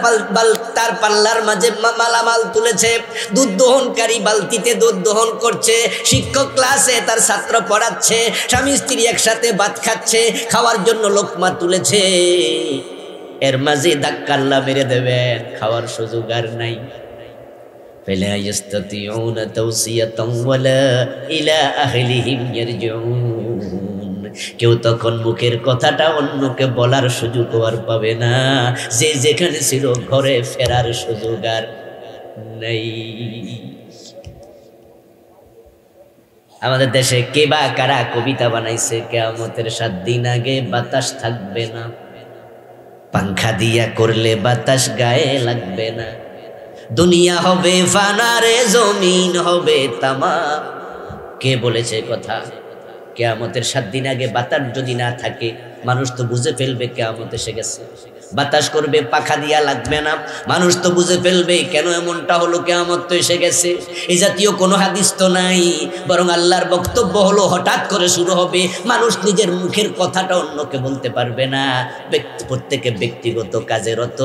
তার পাল্লার মাঝে মালামাল তুলেছে, দুধ দহনকারী বালতিতে দুধ দহন করছে, শিক্ষক ক্লাসে তার ছাত্র পড়াচ্ছে, স্বামী স্ত্রী একসাথে ভাত খাচ্ছে, খাওয়ার জন্য লোকমা তুলেছে, এর মাঝে ধাক্কা আল্লাহ মেরে দেবেন, খাওয়ার সুযোগ আর নাই। فلا يستطيعون توصية ولا إلى أهلهم يرجعون, কেউ তখন মুখের কথাটা অন্যকে বলার সুযোগ আর পাবে না, যে যেখানে ছিল ঘরে ফেরার সুযোগ আর নাই। আমাদের দেশে কে বা কারা কবিতা বানাইছে, কিয়ামতের 7 দিন আগে বাতাস থাকবে না, পাংখা দিয়া করলে বাতাস গায়ে লাগবে না, দুনিয়া হবে ফানা রে জমিন হবে তামা। কে বলেছে কথা? কিয়ামতের 7 দিন আগে বাতাস যদি না থাকে মানুষ তো বুঝে ফেলবে কিয়ামত এসে গেছে। বাতাস করবে, পাখা দিয়া লাগবে না, মানুষ তো বুঝে ফেলবে কেন এমনটা হলো, কিয়ামত তো এসে গেছে। এই জাতীয় কোনো হাদিস তো নাই, বরং আল্লাহর বক্তব্য হলো হঠাৎ করে শুরু হবে, মানুষ নিজের মুখের কথাটা অন্যকে বলতে পারবে না, প্রত্যেকে ব্যক্তিগত কাজে রত,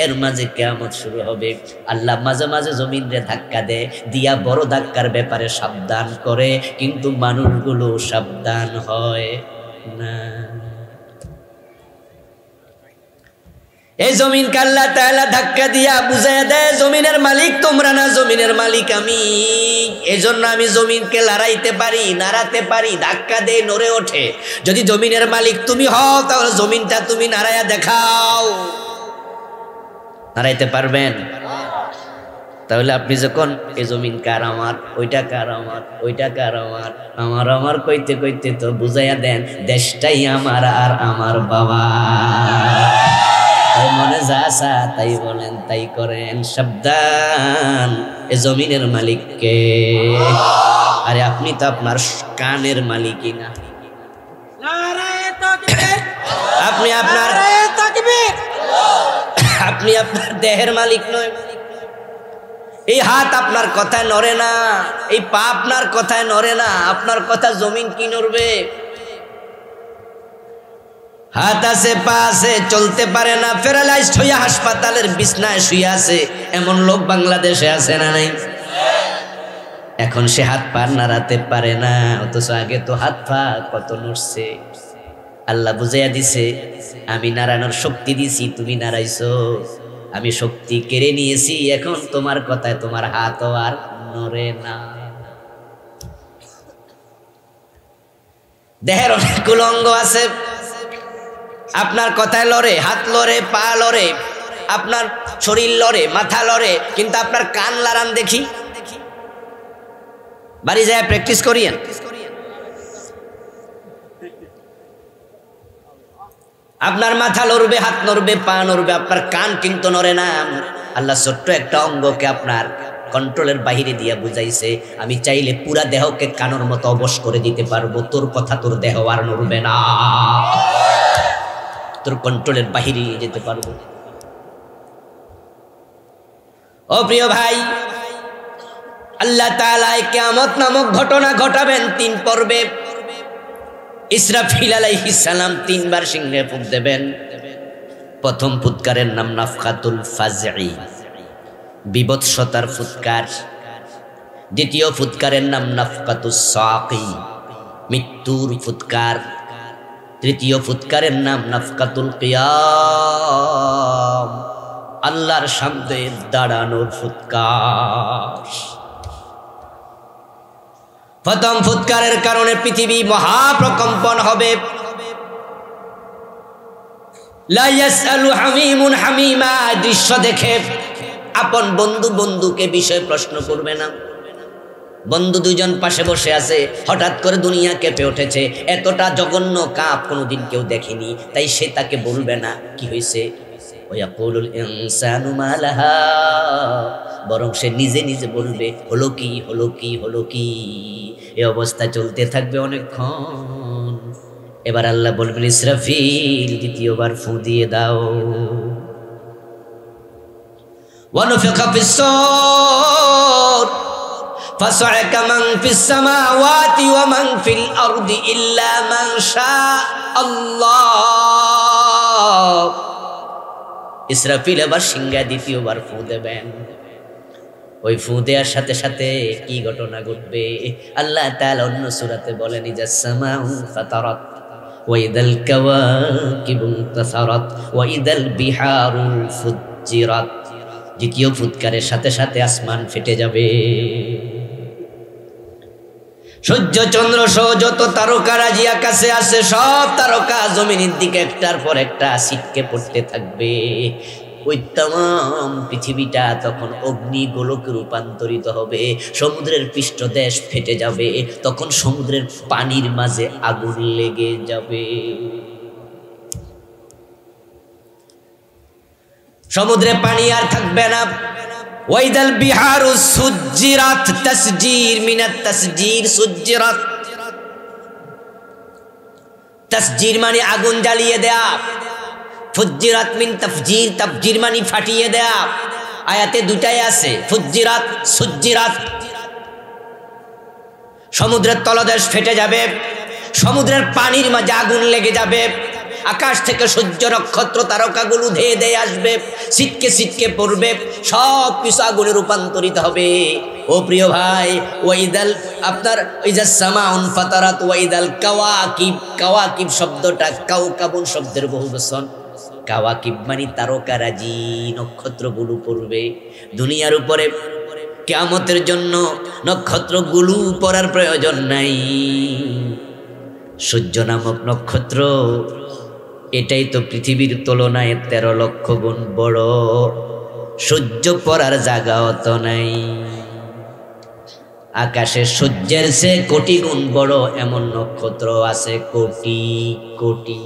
এর মাঝে কিয়ামত শুরু হবে। আল্লাহ মাঝে মাঝে জমিনে ধাক্কা দেয়, দিয়া বড় ধাক্কার ব্যাপারে সাবধান করে, কিন্তু মানুষগুলো সাবধান হয় না। এই জমিনকে আল্লাহ তাআলা ধাক্কা দিয়া বুঝাইয়া দেয়, জমিনের মালিক তোমরা না, জমিনের মালিক আমি। এজন্য আমি জমিনকে লড়াইতে পারি, নাড়াতে পারি, ধাক্কা দিয়ে নড়ে ওঠে। যদি জমিনের মালিক তুমি হও তাহলে জমিনটা তুমি নাড়াইয়া দেখাও। নাড়াইতে পারবেন? তাহলে আপনি যখন এই জমিন কার আমার, ওইটা কার আমার, ওইটা কার আমার, আমার আমার কইতে কইতে তো বুঝাইয়া দেন দেশটাই আমার আর আমার বাবা। মনে যা আসা তাই বলেন, তাই করেন, সাবধান, এ জমিনের মালিককে। আরে আপনি তো আপনার কানের মালিকই না, আপনি আপনার দেহের মালিক নয়। এই হাত আপনার কথায় নড়ে না, এই পা আপনার কথায় নড়ে না, আপনার কথা জমিন কি নড়বে? হাত আছে, পা আছে, চলতে পারে না, প্যারালাইজড হইয়া হাসপাতালের বিছনায় শুয়ে আছে, এমন লোক বাংলাদেশে আছে না নাই? এখন সে হাত পা নাড়াতে পারে না, অথচ আগে তো হাত পা কত নড়ছে। আল্লাহ বুঝাইয়া দিছে, আমি নাড়ানোর শক্তি দিছি, তুমি নাড়াইছো, আমি শক্তি কেড়ে নিয়েছি, এখন তোমার কথায় তোমার হাতও আর নড়ে না। দেহের অনেকগুলো অঙ্গ আছে, আপনার কথায় লড়ে, হাত লড়ে, পা লড়ে, আপনার শরীর লড়ে, মাথা লড়ে, কিন্তু আপনার কান লড়ান দেখি, বাড়ি যায় প্র্যাকটিস করিয়েন। আপনার মাথা লড়বে, হাত নড়বে, পা নড়বে, আপনার কান কিন্তু নড়ে না। আল্লাহ ছোট্ট একটা অঙ্গকে আপনার কন্ট্রোলের বাহিরে দিয়ে বুঝাইছে, আমি চাইলে পুরা দেহকে কানের মতো অবশ করে দিতে পারবো, তোর কথা তোর দেহ আর নড়বে না, তোর কন্ট্রোলের বাহিরে নিয়ে যেতে পারবো। ও প্রিয় ভাই, আল্লাহ তাআলা কিয়ামত নামক ঘটনা ঘটাবেন 3 পর্বে। ইসরাফিল আলাইহিস সালাম 3 বার সিংহে ফুঁক দেবেন। প্রথম ফুৎকারের নাম নাফখাতুল ফাজঈ, বিভৎসতার ফুৎকার। দ্বিতীয় ফুৎকারের নাম নাফখাতুস সাকি, মৃত্যুর ফুৎকার। তৃতীয় ফুৎকারের নাম নাফকাতুল কিয়াম, আল্লাহর সামনে দাঁড়ানোর ফুৎকার। প্রথম ফুৎকারের কারণে পৃথিবী মহাপ্রকম্পন হবে। লা ইয়াসআলু হামিমুন হামিমা, দৃশ্য দেখে আপন বন্ধু বন্ধুকে বিষয় প্রশ্ন করবে না। বন্ধু দুজন পাশে বসে আছে, হঠাৎ করে দুনিয়া কেঁপে উঠেছে, এতটা জঘন্য কাপ কোনোদিন কেউ দেখেনি, তাই সে তাকে বলবে না কি হয়েছে, ওয়ায়াকুলুল ইনসানু মা লাহা, বরং সে নিজে নিজে বলবে হলো কি হলো কি হলো কি। এই অবস্থা চলতে থাকবে অনেকক্ষণ। এবার আল্লাহ বলবেন ইসরাফিল, দ্বিতীয়বার ফু দিয়ে দাও। ওয়ানুফিখা ফিস-সূর ফাসআকা মান ফিস-সামাওয়াতি ওয়া মান ফিল আরদি ইল্লা মান শাআল্লাহ। ইসরাফিল এবার সিংহা দ্বিতীয়বার ফু দেবেন। ওই ফু দেওয়ার সাথে সাথে কি ঘটনা ঘটবে আল্লাহ তাআলা অন্য সূরাতে বলেন, ইজাস সামাউ ফাতারাত ওয়া ইদাল কাওয়াকিবু ইনতাসারাত ওয়া ইদাল বিহারু ফুজ্জিরাত। দ্বিতীয় ফুৎকারের সাথে সাথে আসমান ফেটে যাবে। সূর্য চন্দ্র সহ যত তারকারাজি আকাশে আছে সব তারকা জমিনের দিকে একটার পর একটা ছিটকে পড়তে থাকবে। ওই তাম পৃথিবীটা তখন অগ্নি গোলকে রূপান্তরিত হবে। সমুদ্রের পৃষ্ঠদেশ ফেটে যাবে। তখন সমুদ্রের পানির মাঝে আগুন লেগে যাবে। সমুদ্রে পানি আর থাকবে না। ওয়াইদাল বিহারু সুজ্জিরাত, তাসজির মিনাত তাসজির সুজ্জিরাত। তাসজির মানে আগুন জ্বালিয়ে দেয়া, ফুজ্জিরাত মিন তাফজির, তাফজির মানে ফাটিয়ে দেয়া। আয়াতে দুটাই আছে, ফুজ্জিরাত সুজ্জিরাত। সমুদ্রের তলদেশ ফেটে যাবে, সমুদ্রের পানির মাঝে আগুন লেগে যাবে। আকাশ থেকে সূর্য নক্ষত্র তারকাগুলো ধেয়ে ধেয়ে আসবে, ছিটকে ছিটকে পড়বে, সব কিছু আগুনে রূপান্তরিত হবে। ও প্রিয় ভাই, ওয়াইদাল আপনার ইজাস সামাউন ফাতারাত ওয়াইদাল কাওয়াকিব, কাওয়াকিব শব্দটা কাউকাবুন শব্দের বহুবচন। কাওয়াকিব মানে তারকারাজি, নক্ষত্রগুলো পড়বে দুনিয়ার উপরে। কিয়ামতের জন্য নক্ষত্রগুলো পড়ার প্রয়োজন নাই। সূর্য নামক নক্ষত্র, এটাই তো পৃথিবীর তুলনায় 13 লক্ষ গুণ বড়। সূর্য পড়ার জায়গাও তো নাই। আকাশে সূর্যের চেয়ে কোটি গুণ বড় এমন নক্ষত্র আছে, কোটি কোটি।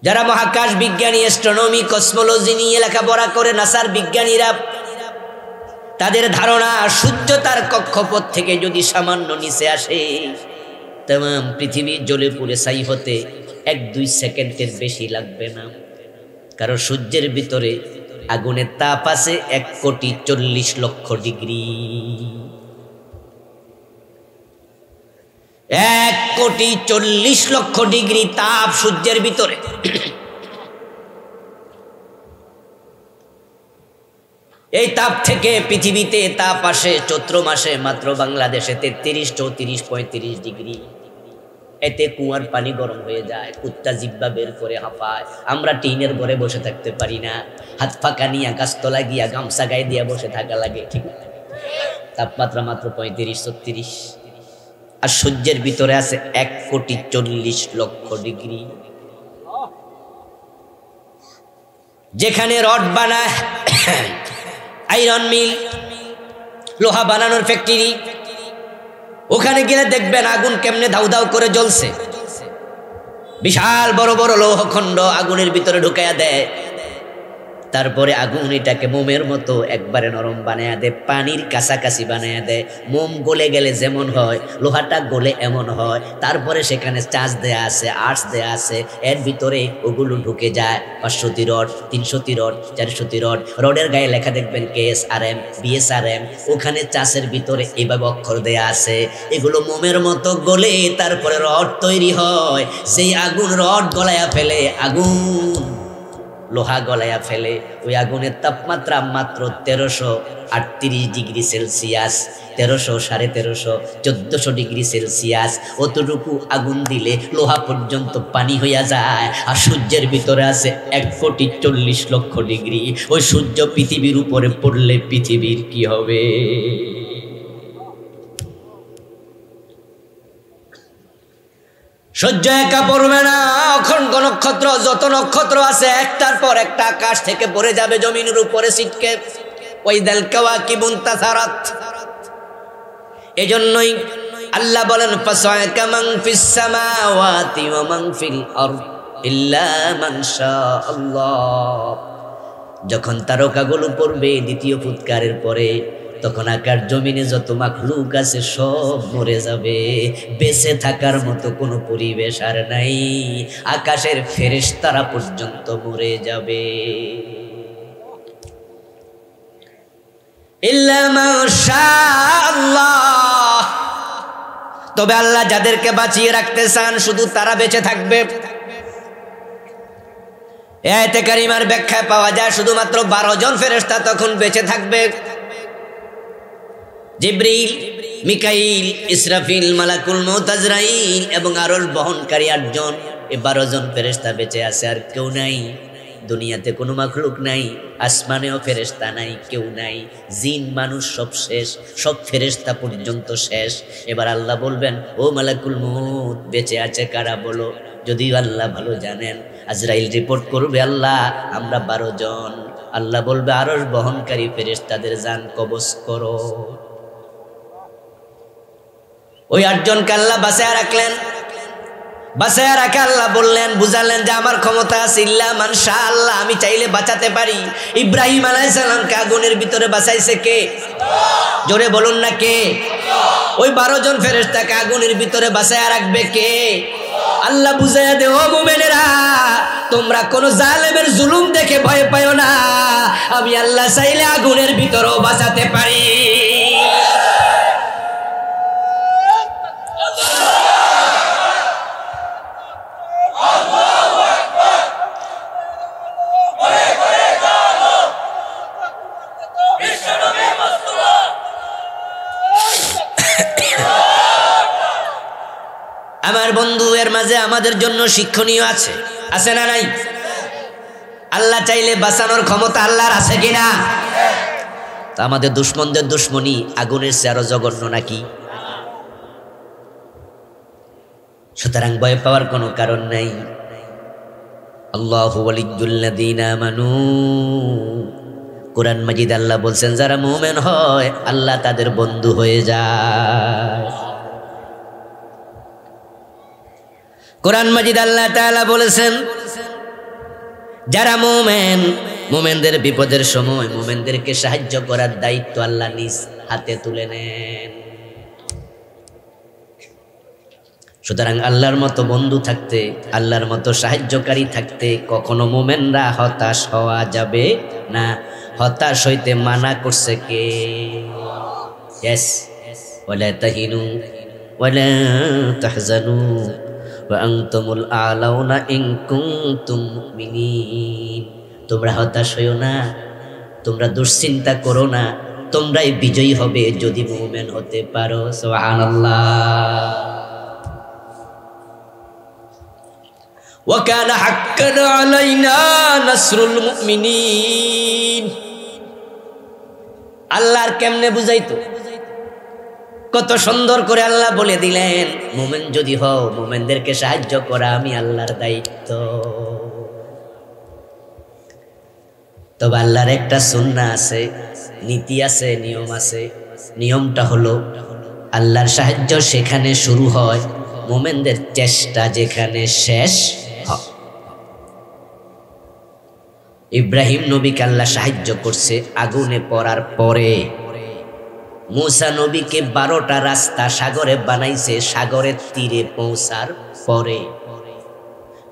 যারা মহাকাশ বিজ্ঞানী, অ্যাস্ট্রোনমি, কসমোলজি নিয়ে লেখাপড়া করে নাসার বিজ্ঞানীরা, তাদের ধারণা সূর্য তার কক্ষপথ থেকে যদি সামান্য নিচে আসে, तमाम पृथिवी जले पुड़े ছাই হতে 1-2 সেকেন্ডের বেশি লাগবে না। কারণ সূর্যের ভিতরে আগুনের তাপ আছে 1,40,00,000 ডিগ্রি। 1,40,00,000 ডিগ্রি তাপ সূর্যের ভিতরে। এই তাপ থেকে পৃথিবীতে তাপ আসে চৈত্র মাসে মাত্র বাংলাদেশে 33, 34, 35 ডিগ্রি। এতে কুয়ার পানি গরম হয়ে যায়, কুত্তা জিব্বা বের করে হাঁপায়। আমরা টিনের ঘরে বসে থাকতে পারি না, হাত ফাঁকা নিয়ে গাছতলা গিয়া গামছা গায়ে দিয়ে বসে থাকা লাগে, ঠিক না? তাপমাত্রা মাত্র 35, 36। আর সূর্যের ভিতরে আছে 1,40,00,000 ডিগ্রি। যেখানে রড বানায়, আয়রন মিল, লোহা বানানোর ফ্যাক্টরি, ওখানে গেলে দেখবেন আগুন কেমনে ধাউ ধাউ করে জ্বলছে। বিশাল বড় বড় লৌহখণ্ড আগুনের ভিতরে ঢুকাইয়া দেয়, তারপরে আগুন এটাকে মোমের মতো একবারে নরম বানায়া দেয়, পানির কাছাকাছি বানায়া দেয়। মোম গলে গেলে যেমন হয়, লোহাটা গলে এমন হয়। তারপরে সেখানে চার্জ দেয়া আছে, আর্টস দেয়া আছে, এর ভিতরে ওগুলো ঢুকে যায়। 500টি রড, 300টি রড, 400টি রড। রডের গায়ে লেখা দেখবেন KSRM, BSRM। ওখানে চাষের ভিতরে এইভাবে অক্ষর দেয়া আছে। এগুলো মোমের মতো গলে তারপরে রড তৈরি হয়। সেই আগুন রড গলায়া ফেলে, আগুন লোহা গলায়া ফেলে। ওই আগুনের তাপমাত্রা মাত্র 1338 ডিগ্রি সেলসিয়াস, 1300, 1350, 1400 ডিগ্রি সেলসিয়াস। অতটুকু আগুন দিলে লোহা পর্যন্ত পানি হইয়া যায়। আর সূর্যের ভিতরে আছে 1,40,00,000 ডিগ্রি। ওই সূর্য পৃথিবীর উপরে পড়লে পৃথিবীর কি হবে? সূর্য একা পড়বে না, অসংখ্য নক্ষত্র, যত নক্ষত্র আছে একটার পর একটা আকাশ থেকে পড়ে যাবে জমিনের উপরে ছিটকে। ওয়াইদাল কাওয়াকিবু ইনতাসারাত। এজন্যই আল্লাহ বলেন ফাসাআকা মান ফিস সামাওয়াতি ওয়া মান ফিল আরদ ইল্লা মান শাআল্লাহ। যখন তারকাগুলো পড়বে দ্বিতীয় ফুৎকারের পরে, তখন আকাশ জমিনে যত মাখলুক আছে সব মরে যাবে। বেঁচে থাকার মতো কোনো পরিবেশ আর নাই। আকাশের ফেরেশতারা পর্যন্ত মরে যাবে। ইল্লা মা শাআল্লাহ। তবে আল্লাহ যাদেরকে বাঁচিয়ে রাখতে চান শুধু তারা বেঁচে থাকবে। আয়াতে কারিমার ব্যাখ্যায় পাওয়া যায় শুধুমাত্র 12 জন ফেরেশতা তখন বেঁচে থাকবে। জিবরিল, মিকাইল, ইসরাফিল, মালাকুল মউত আজরাইল এবং আরশ বহনকারী 8 জন। এই 12 জন ফেরেশতা বেঁচে আছে, আর কেউ নাই। দুনিয়াতে কোনো মাখলুক নাই, আসমানেও ফেরেশতা নাই, কেউ নাই। জিন মানুষ সব শেষ, সব ফেরেশতা পর্যন্ত শেষ। এবার আল্লাহ বলবেন, ও মালাকুল মউত, বেঁচে আছে কারা বলো? যদি আল্লাহ ভালো জানেন, আজরাইল রিপোর্ট করবে, আল্লাহ আমরা 12 জন। আল্লাহ বলবে, আরশ বহনকারী ফেরেশতাদের জান কবজ করো। ওই 8 জনকে আল্লাহ বাঁচায় রাখলেন। বাঁচায় রাখা আল্লাহ বললেন, বুঝালেন যে আমার ক্ষমতা আছে, ইল্লা মান শাআল্লাহ, আমি চাইলে বাঁচাতে পারি। ইব্রাহিম আলাইহিস সালামকে আগুনের ভিতরে বাঁচাইছে কে? জোরে বলুন না কে? ওই 12 জন ফেরেশতাকে আগুনের ভিতরে বাঁচায় রাখবে কে? আল্লাহ বুঝাইয়া দে, ও মুমিনেরা, তোমরা কোন জালেমের জুলুম দেখে ভয় পাও না। আমি আল্লাহ চাইলে আগুনের ভিতরেও বাঁচাতে পারি। আমার বন্ধু, এর মাঝে আমাদের জন্য শিক্ষণীয় আছে, আছে না নাই? আল্লাহ চাইলে বাঁচানোর ক্ষমতা আল্লাহর আছে কিনা? তো আমাদের দুশ্মনদের দুশ্মনী আগুনের চেয়ে আরো জঘন্য নাকি? সুতরাং ভয় পাওয়ার কোনো কারণ নাই। আল্লাহু ওয়ালিয়্যুল্লাযীনা আমানু। কোরআন মাজিদ আল্লাহ বলছেন, যারা মুমিন হয় আল্লাহ তাদের বন্ধু হয়ে যায়। কোরআন মাজিদ আল্লাহ তাআলা বলেছেন, যারা মুমিন, মুমিনদের বিপদের সময় মুমিনদেরকে সাহায্য করার দায়িত্ব আল্লাহ নিজ হাতে তুলে নেন। সুতরাং আল্লাহর মতো বন্ধু থাকতে, আল্লাহর মতো সাহায্যকারী থাকতে কখনো মুমিনরা হতাশ হওয়া যাবে না। হতাশ হইতে মানা করছে কে? ইয়েস, ওয়ালা তাহিনু ওয়ালা তাহজানু ওয়া আনতুমুল আ'লাউনা ইন কুনতুম মুমিনিন। তোমরা হতাশ হইও না, তোমরা দুশ্চিন্তা করো না, তোমরাই বিজয়ী হবে যদি মুমিন হতে পারো। সুবহানাল্লাহ। ওয়া কানা হাক্কান আলাইনা নাসরুল মুমিনিন। আল্লাহর কেমনে বুঝাইতো? কত সুন্দর করে আল্লাহ বলে দিলেন, মুমিন যদি হও, মুমিনদেরকে সাহায্য করা আমি আল্লাহর দায়িত্ব। তবে আল্লাহর একটা সুন্নাহ আছে, নীতি আছে, নিয়ম আছে। নিয়মটা হলো আল্লাহর সাহায্য সেখানে শুরু হয়, মুমিনদের চেষ্টা যেখানে শেষ হয়। ইব্রাহিম নবীকে আল্লাহ সাহায্য করছে আগুনে পড়ার পরে। মূসা নবীকে 12টা রাস্তা সাগরে বানাইছে সাগরের তীরে পৌঁছার পরে।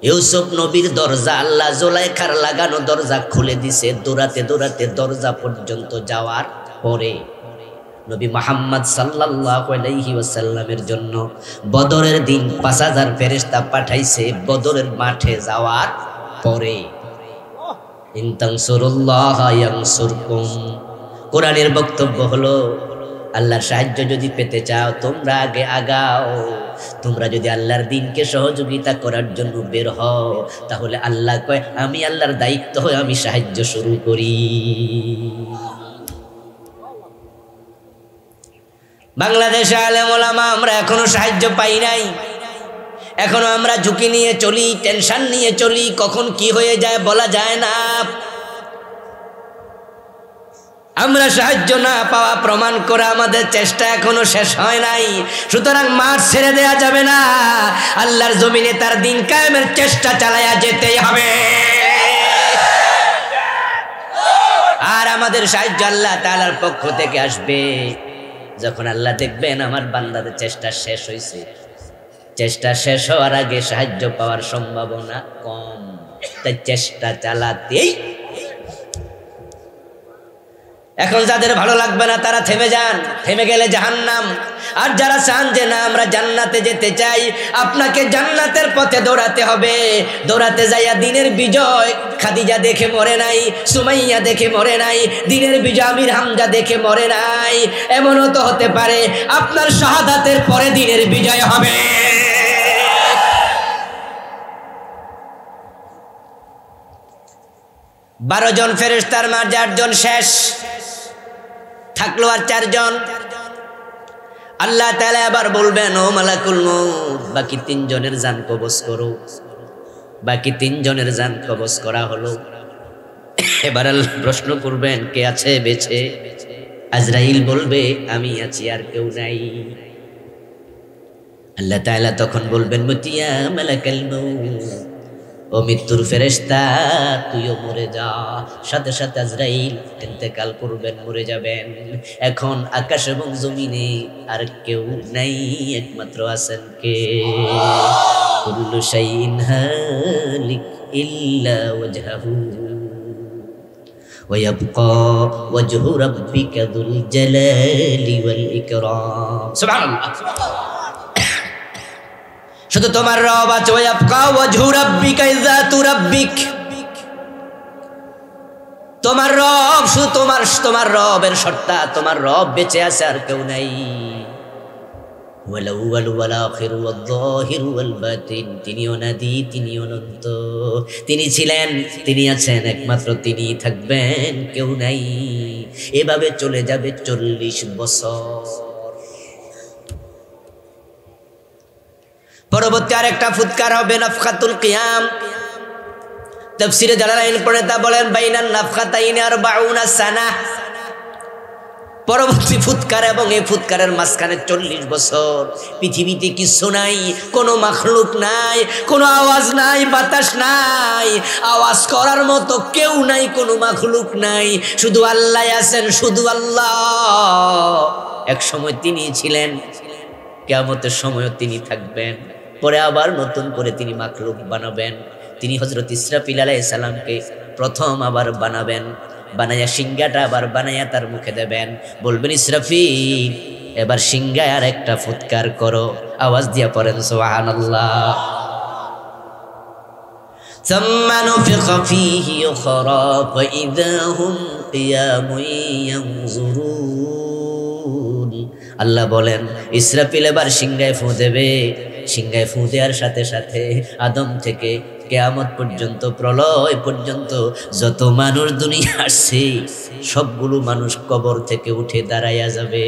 ইউসুফ নবীর দরজা আল্লাহ জুলাইখার লাগানো দরজা খুলে দিছে দৌড়াতে দৌড়াতে দরজা পর্যন্ত যাওয়ার পরে। নবী মুহাম্মদ সাল্লাল্লাহু আলাইহি ওয়াসাল্লামের জন্য বদরের দিন 5000 ফেরেশতা পাঠাইছে বদরের মাঠে যাওয়ার পরে। ইন তানসুরুল্লাহা ইয়ানসুরকুম। কোরআনের বক্তব্য হলো আল্লাহর সাহায্য যদি পেতে চাও তোমরা আগে আগাও। তোমরা যদি আল্লাহর দ্বীনকে সহযোগিতা করার জন্য বের হও তাহলে আল্লাহ কয় আমি আল্লাহর দায়িত্ব হয়ে আমি সাহায্য শুরু করি। বাংলাদেশে আলেম ওলামা আমরা এখনো সাহায্য পাই নাই। এখনো আমরা ঝুঁকি নিয়ে চলি, টেনশন নিয়ে চলি, কখন কি হয়ে যায় বলা যায় না। আমরা সাহায্য না পাওয়া প্রমাণ করে আমাদের চেষ্টা এখনো শেষ হয় নাই। সুতরাং মাঠ ছেড়ে দেয়া যাবে না, আল্লাহর জমিনে তার দিন কায়েমের চেষ্টা চালায়া যেতেই হবে। আর আমাদের সাহায্য আল্লাহ তাআলার পক্ষ থেকে আসবে যখন আল্লাহ দেখবেন আমার বান্দাদের চেষ্টা শেষ হয়েছে। চেষ্টা শেষ হওয়ার আগে সাহায্য পাওয়ার সম্ভাবনা কম, তাই চেষ্টা চালাতেই। এখন যাদের ভালো লাগবে না তারা থেমে যান, থেমে গেলে জাহান্নাম। আর যারা চান যে না আমরা জান্নাতে যেতে চাই, আপনাকে জান্নাতের পথে দৌড়াতে হবে। দৌড়াতে যাইয়া দিনের বিজয় খাদিজা দেখে মরে নাই, সুমাইয়া দেখে মরে নাই, দিনের বিজয় আমির হামজা দেখে মরে নাই। এমনও তো হতে পারে আপনার শাহাদাতের পরে দিনের বিজয় হবে। 12 জন ফেরেশতার মাঝে 8 জন শেষ, থাকলো আর 4 জন। আল্লাহ তাআলা আবার বলবেন ও মালাকুল মউত বাকি 3 জনের জান কবজ করো। বাকি 3 জনের জান কবজ করা হলো। এবার আল্লাহ প্রশ্ন করবেন কে আছে বেঁচে? আজরাইল বলবে আমি আছি আর কেউ নাই। আল্লাহ তাআলা তখন বলবেন মুতিয়া মালাকুল মউত, ও মৃত্যুর ফেরেশতা তুইও মরে যা। সাথে সাথে আজরাইল ইন্তেকাল করবেন, মরে যাবেন। এখন আকাশ এবং জমিনে আর কেউ নাই, একমাত্র আছেন কে? কুল্লু শাইইন হালিক ইল্লা ওয়াজহাহু ওয়া ইয়াবকা ওয়াজহু রাব্বিকা যুল জালালি ওয়াল ইকরাম। সুবহানাল্লাহ। শুধু তোমার রব আছে, ওয়াবকা ওয়াজহু রাব্বিকা ইজ্জাতু রাব্বিক। তোমার রব, শুধু তোমার রবের সত্তা, তোমার রব বেঁচে আছে আর কেউ নাই। ওয়াল আউয়াল ওয়াল আখির ওয়াল যাহির ওয়াল বাতিন, তিনি অনাদি, তিনি অনন্ত। তিনি ছিলেন, তিনি আছেন, একমাত্র তিনি থাকবেন, কেউ নাই। এভাবে চলে যাবে 40 বছর। পরবর্তী আরেকটা ফুৎকার হবে নাফখাতুল কিয়াম। তাফসীরে জালালাইন পড়ে তা বলেন বাইনান নাফখাতাইনি 40 সানা। পরবর্তী ফুৎকার এবং এই ফুৎকারের মাঝখানে 40 বছর পৃথিবীতে কিছু নাই, কোনো মাখলুক নাই, কোনো আওয়াজ নাই, বাতাস নাই, আওয়াজ করার মতো কেউ নাই, কোনো মাখলুক নাই, শুধু আল্লাহ আছেন, শুধু আল্লাহ। এক সময় তিনি ছিলেন, কিয়ামতের সময়ও তিনি থাকবেন। পরে আবার নতুন করে তিনি মাখলুক বানাবেন। তিনি হযরত ইসরাফিল আলাইহিস সালামকে প্রথম আবার বানাবেন, বানায়া সিংহাটা আবার বানায়া তার মুখে দেবেন। বলবেন ইসরাফিল এবার সিংহায় আর একটা ফুৎকার করো। আওয়াজ দিয়া পড়েন সুবহানাল্লাহ। সুম্মা নুফিখা ফীহি উখরা ফাইযা হুম কিয়ামুন ইয়ানজুরুন। আল্লাহ বলেন ইসরাফিল এবার সিংহায় ফু দেবে। সিংহায় ফু দেওয়ার সাথে সাথে আদম থেকে কিয়ামত পর্যন্ত, প্রলয় পর্যন্ত যত মানুষ দুনিয়া আসছে সবগুলো মানুষ কবর থেকে উঠে দাঁড়াইয়া যাবে।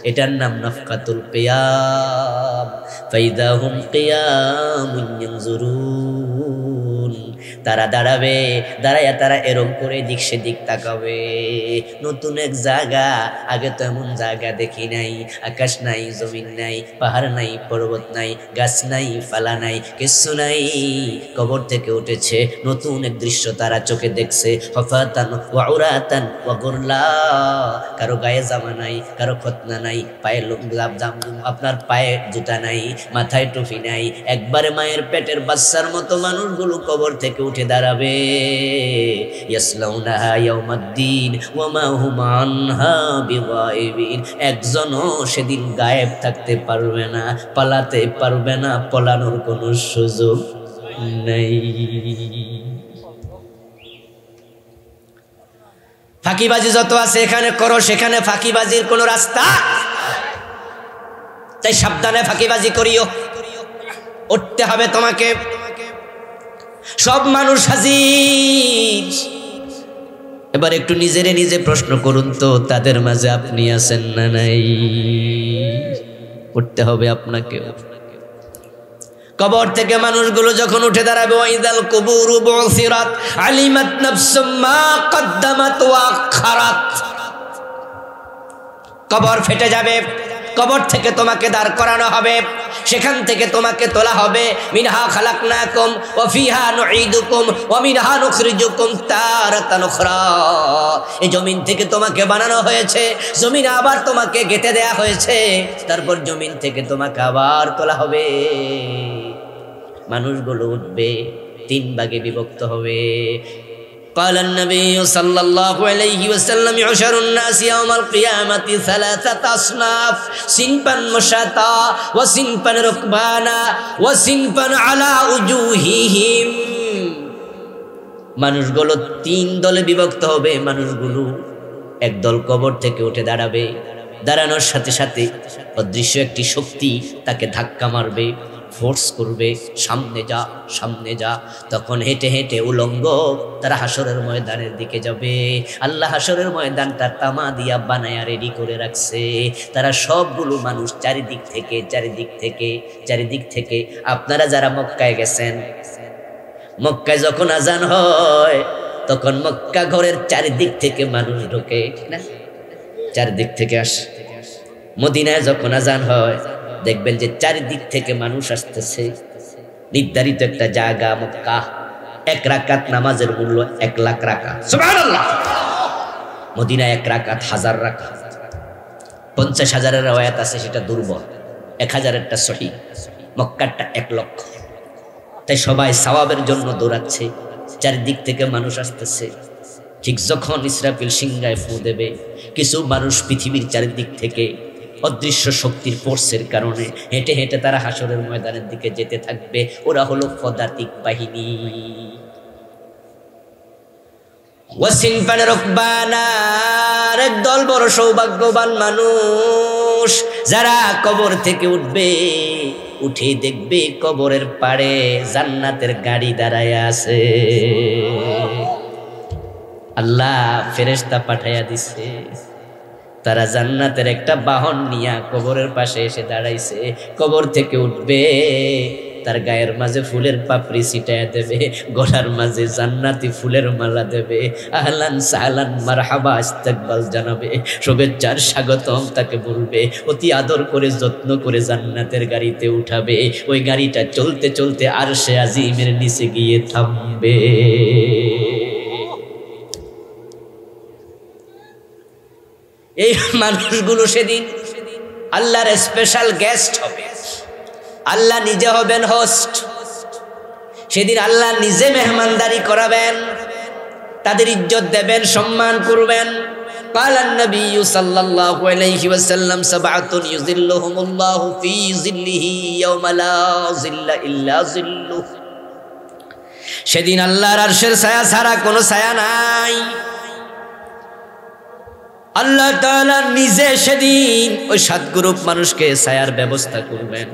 এটার নাম নাফখাতুল কিয়াম। ফাইযা হুম কিয়ামুন ইয়ানজুরুন। তারা দাঁড়াবে, দাঁড়াইয়া তারা এরম করে দিক সেদিক তাকাবে। নতুন এক জায়গা, আগে তো এমন জায়গা দেখি নাই। আকাশ নাই, জমিন নাই, পাহাড় নাই, পর্বত নাই, গাছ নাই, পালা নাই, কিছু নাই। কবর থেকে উঠেছে, নতুন এক দৃশ্য তারা চোখে দেখছে। হফাতান ওয়া উরাতান ওয়া গুরলা। কারো গায়ে জামা নাই, কারো খতনা নাই, পায়ে আপনার পায়ে জুতা নাই, মাথায় টুপি নাই। একবারে মায়ের পেটের বাচ্চার মতো মানুষগুলো কবর থেকে উঠে দাঁড়াবে। ইয়াসলাউনাহা ইয়াউমাদ্দিন ওয়া মা হুম আনহা বিগাইবিন। একজনও সেদিন গায়েব থাকতে পারবে না, পালাতে পারবে না, পলানোর কোনো সুযোগ নেই। ফাঁকিবাজি যত আছে এখানে করো, সেখানে ফাঁকিবাজির কোনো রাস্তা। তাই সাবধানে ফাঁকিবাজি করিও, উঠতে হবে তোমাকে। সব মানুষ হাজির। এবার একটু নিজেরে নিজে প্রশ্ন করুন তো, তাদের মাঝে আপনি আছেন না নাই? উঠতে হবে আপনাকে। কবর থেকে মানুষগুলো যখন উঠে দাঁড়াবে, ওয়াইদাল কুবুরু বুসিরাত আলিমাত নাফসুম মা কদ্দামাত ওয়া আখারাত। কবর ফেটে যাবে, কবর থেকে তোমাকে দাঁড় করানো হবে, সেখান থেকে তোমাকে তোলা হবে। মিনহা খালাকনাকুম ওয়া ফিহা নুঈদুকুম ওয়া মিনহা নুখরিজুকুম তারাতান উখরা। এই জমিন থেকে তোমাকে বানানো হয়েছে, জমিনে আবার তোমাকে গেঁথে দেয়া হয়েছে, তারপর জমিন থেকে তোমাকে আবার তোলা হবে। মানুষগুলো উঠবে, 3 ভাগে বিভক্ত হবে। قال النبي صلى الله عليه وسلم يحشر الناس يوم القيامة 3 أصناف صنفا مشاة وصنفا ركبانا وصنفا على وجوههم। মানুষগুলো 3 দলে বিভক্ত হবে। মানুষগুলো একদল কবর থেকে উঠে দাঁড়াবে, দাঁড়ানোর সাথে সাথে অদৃশ্য একটি শক্তি তাকে ধাক্কা মারবে, ফোর্স করবে, সামনে যা সামনে যা। তখন হেঁটে হেঁটে উলঙ্গ তারা হাসরের ময়দানের দিকে যাবে। আল্লাহ হাসরের ময়দানটা তামা দিয়া বানায়া রেডি করে রাখছে। তারা সবগুলো মানুষ চারিদিক থেকে আপনারা যারা মক্কায় গেছেন, মক্কায় যখন আজান হয় তখন মক্কা ঘরের চারিদিক থেকে মানুষ ঢোকে না, চারিদিক থেকে আসে। মদিনায় যখন আজান হয় দেখবেন যে চারিদিক থেকে মানুষ আসতেছে। নির্ধারিত একটা জায়গা মক্কা, 1 রাকাত নামাজের মূল্য 1 লাখ রাকাত। সুবহানাল্লাহ। মদিনায় 1 রাকাত 1000 রাকাত। 50,000-এর রওয়ায়াত আছে, সেটা দুর্বল। 1000-এরটা সহিহ। মক্কারটা 1 লক্ষ। তাই সবাই সওয়াবের জন্য দৌড়াচ্ছে, চারিদিক থেকে মানুষ আসতেছে। ঠিক যখন ইসরাফিল সিংহায় ফু দেবে, কিছু মানুষ পৃথিবীর চারিদিক থেকে অদৃশ্য শক্তির ফোর্সের কারণে হেঁটে হেঁটে তারা হাসরের ময়দানের দিকে যেতে থাকবে। ওরা হলো পদাতিক বাহিনী। ওয়াসিনফান রুকবানা, একদল বড় সৌভাগ্যবান মানুষ যারা কবর থেকে উঠবে, উঠে দেখবে কবরের পাড়ে জান্নাতের গাড়ি দাঁড়ায় আছে। আল্লাহ ফেরেশতা পাঠাইয়া দিছে, তারা জান্নাতের একটা বাহন নিয়ে কবরের পাশে এসে দাঁড়াইছে। কবর থেকে উঠবে, তার গায়ের মাঝে ফুলের পাপড়ি ছিটাইয়া দেবে, গলার মাঝে জান্নাতি ফুলের মালা দেবে, আহলান সাহলান মারহাবা ইস্তেকবাল জানাবে, শুভেচ্ছার স্বাগতম তাকে বলবে, অতি আদর করে যত্ন করে জান্নাতের গাড়িতে উঠাবে। ওই গাড়িটা চলতে চলতে আরশে আজিমের নিচে গিয়ে থামবে। এই মানুষগুলো সেদিন আল্লাহর স্পেশাল গেস্ট হবে। আল্লাহ নিজে হবেন হোস্ট। সেদিন আল্লাহ নিজে মেহমানদারি করাবেন, তাদের ইজ্জত দেবেন, সম্মান করবেন। قال النبي صلى الله عليه وسلم 7 يظلهم الله في ظله يوم لا ظل إلا ظله। সেদিন আল্লাহর আরশের ছায়া ছাড়া কোনো ছায়া নাই। আল্লাহ তাআলা নিজে সেদিন ওই 7 গ্রুপ মানুষকে ছায়ার ব্যবস্থা করবেন।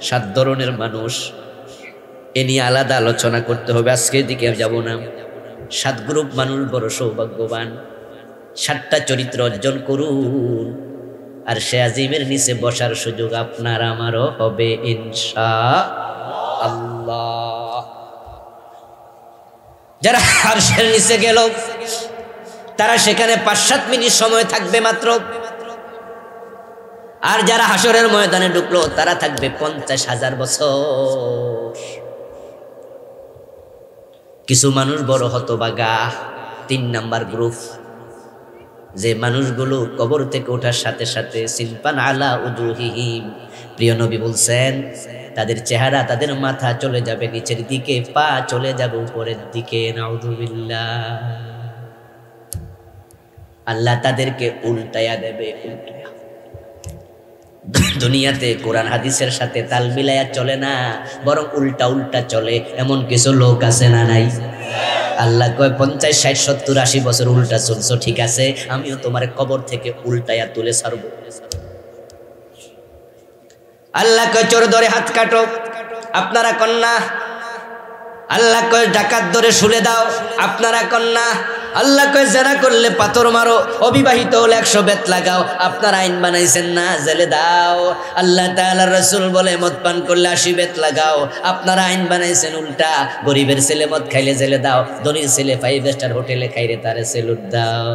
7 ধরনের মানুষ, এ নিয়ে আলাদা আলোচনা করতে হবে, আজকের দিকে যাব না। 7 গ্রুপ মানুষ বড় সৌভাগ্যবান। 7টা চরিত্র অর্জন করুন, আর সে আজিমের নিচে বসার সুযোগ আপনার আমারও হবে ইনশাআল্লাহ। যারা আরশের নিচে গেল তারা সেখানে 5-7 মিনিট সময় থাকবে মাত্র। আর যারা হাসরের ময়দানে ঢুকলো তারা থাকবে 50,000 বছর। কিছু মানুষ বড় হতভাগা, 3 নাম্বার গ্রুপ, যে মানুষগুলো কবর থেকে ওঠার সাথে সাথে সিনফান আলা উজুহিহিম, প্রিয় নবী বলছেন তাদের চেহারা, তাদের মাথা চলে যাবে নিচের দিকে, পা চলে যাবে উপরের দিকে। নাউযুবিল্লাহ। আল্লাহ তাদেরকে উল্টায়া দেবে। দুনিয়াতে কোরআন হাদিসের সাথে তাল মিলায়া চলে না, বরং উল্টা উল্টা চলে, এমন কিছু লোক আছে না নাই? আল্লাহ কয় 50 60 70 80 বছর উল্টা চলছো, ঠিক আছে, আমিও তোমার কবর থেকে উল্টায়া তুলে ছাড়বো। আল্লাহ কয় চোর ধরে হাত কাটো, আপনারা কন্যা। আল্লাহ কয় ডাকাত ধরে শুলে দাও, আপনারা কন্যা। আল্লাহ কয় জেনা করলে পাথর মারো, অবিবাহিত হলে 100 বেত লাগাও, আপনারা আইন বানাইছেন না, জেলে দাও। আল্লাহ তাআলার রাসূল বলে মদ পান করলে 80 বেত লাগাও, আপনারা আইন বানাইছেন উল্টা। গরিবের ছেলে মদ খাইলে জেলে দাও, ধনীর ছেলে 5 স্টার হোটেলে খাইলে তারে সেলুট দাও।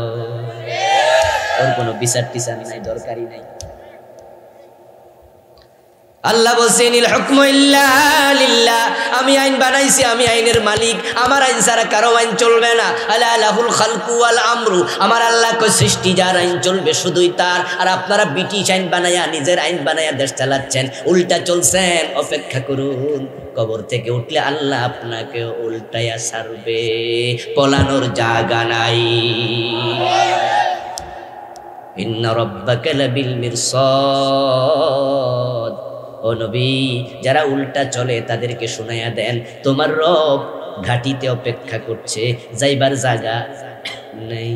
ওর কোনো বিচার টিচার নাই, দরকারই নাই। আল্লাহ বলছেন ইল হুকমু ইল্লা লিল্লাহ, আমি আইন বানাইছি, আমি আইনের মালিক, আমার আইন ছাড়া কারো আইন চলবে না। আলা লাহুল খালকু ওয়াল আমরু, আমার আল্লাহ কয় সৃষ্টি যার আইন চলবে শুধুই তার। আর আপনারা ব্রিটিশ আইন বানায়া, নিজের আইন বানায়া দেশ চালাচ্ছেন, উল্টা চলছেন। অপেক্ষা করুন, কবর থেকে উঠলে আল্লাহ আপনাকে উল্টায়া ছাড়বে, পলানোর জায়গা নাই। ইন্না রাব্বাকা লাবিল মিরসাদ। ও নবী, যারা উল্টা চলে তাদেরকে শুনাইয়া দেন, তোমার রব ঘাটিতে অপেক্ষা করছে, যাইবার জায়গা নেই।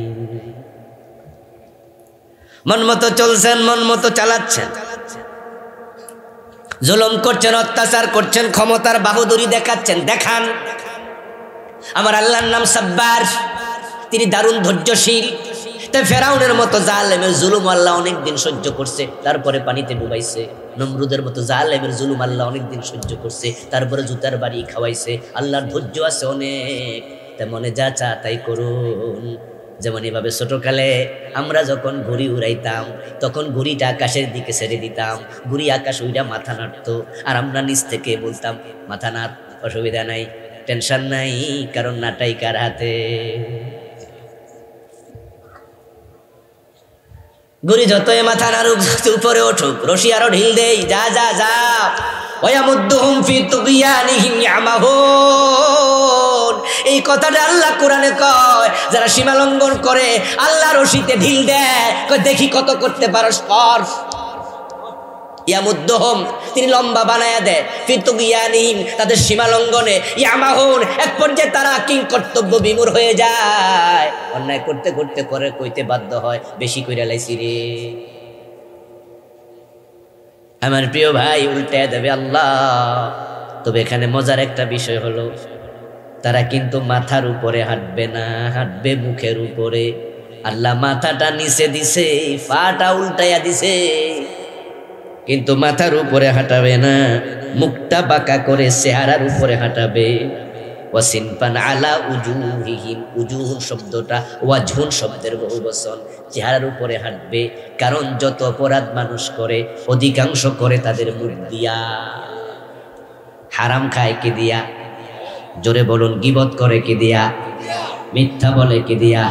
মন মতো চলছেন, মন মতো চালাচ্ছেন, জুলুম করছেন, অত্যাচার করছেন, ক্ষমতার বাহুদুরি দেখাচ্ছেন, দেখান। আমার আল্লাহর নাম সাব্বার, তিনি দারুণ ধৈর্যশীল। তাই ফেরাউনের মতো জালেমের জুলুম আল্লাহ অনেকদিন সহ্য করছে, তারপরে পানিতে ডুবাইছে। নমরুদের মতো জালেমের জুলুম আল্লাহ অনেকদিন সহ্য করছে, তারপরে জুতার বাড়ি খাওয়াইছে। আল্লাহর ধৈর্য আছে অনেক, তাই মনে যা চা তাই করুন। যেমন এভাবে ছোটকালে আমরা যখন ঘুড়ি উড়াইতাম, তখন ঘুড়িটা আকাশের দিকে ছেড়ে দিতাম, ঘুড়ি আকাশ উইরা মাথা নাড়তো, আর আমরা নিচ থেকে বলতাম মাথা নাড়, অসুবিধা নাই, টেনশন নাই, কারণ নাটাই কার হাতে। ঘুড়ি যতই মাথা নাড়ুক, উপরে ওঠুক, রশি আরো ঢিল দেই, যা যা যা। ওয়ায়ামুদ্দুহুম ফি তুগয়ানিহিম ইয়ামাহুন, এই কথাটা আল্লাহ কোরআনে কয়। যারা সীমা লঙ্ঘন করে আল্লাহ রশিতে ঢিল দেয়, কয় দেখি কত করতে পারস কর। ইয়ামুদ্দুহুম, তিনি লম্বা বানায়া দেয়, ফি তুগয়ানিহিম, তাদের সীমা লঙ্ঘনে, ইয়ামাহুন, এক পর্যায়ে তারা কিং কর্তব্য বিমূঢ় হয়ে যায়। অন্যায় করতে করতে করে কইতে বাধ্য হয়, বেশি কইরা লাইছি রে। আমার প্রিয় ভাই, উল্টায় দেবে আল্লাহ। তবে এখানে মজার একটা বিষয় হলো, তারা কিন্তু মাথার উপরে হাঁটবে না, হাঁটবে মুখের উপরে। আল্লাহ মাথাটা নিচে দিছে, পাটা উল্টাইয়া দিছে, কিন্তু মাথার উপরে হাঁটাবে না, মুখটা বাঁকা করে চেহারার উপরে হাঁটাবে। ওয়াসিনফান আলা উজুহিহিম, উজুহুন শব্দটা ওয়াজহুন শব্দের বহুবচন, চেহারার উপরে হাঁটবে। কারণ যত অপরাধ মানুষ করে, অধিকাংশ করে তাদের মুখ দিয়া। হারাম খায় কি দিয়া? জোরে বলুন। গীবত করে কি দিয়া? মিথ্যা বলে কি দিয়া?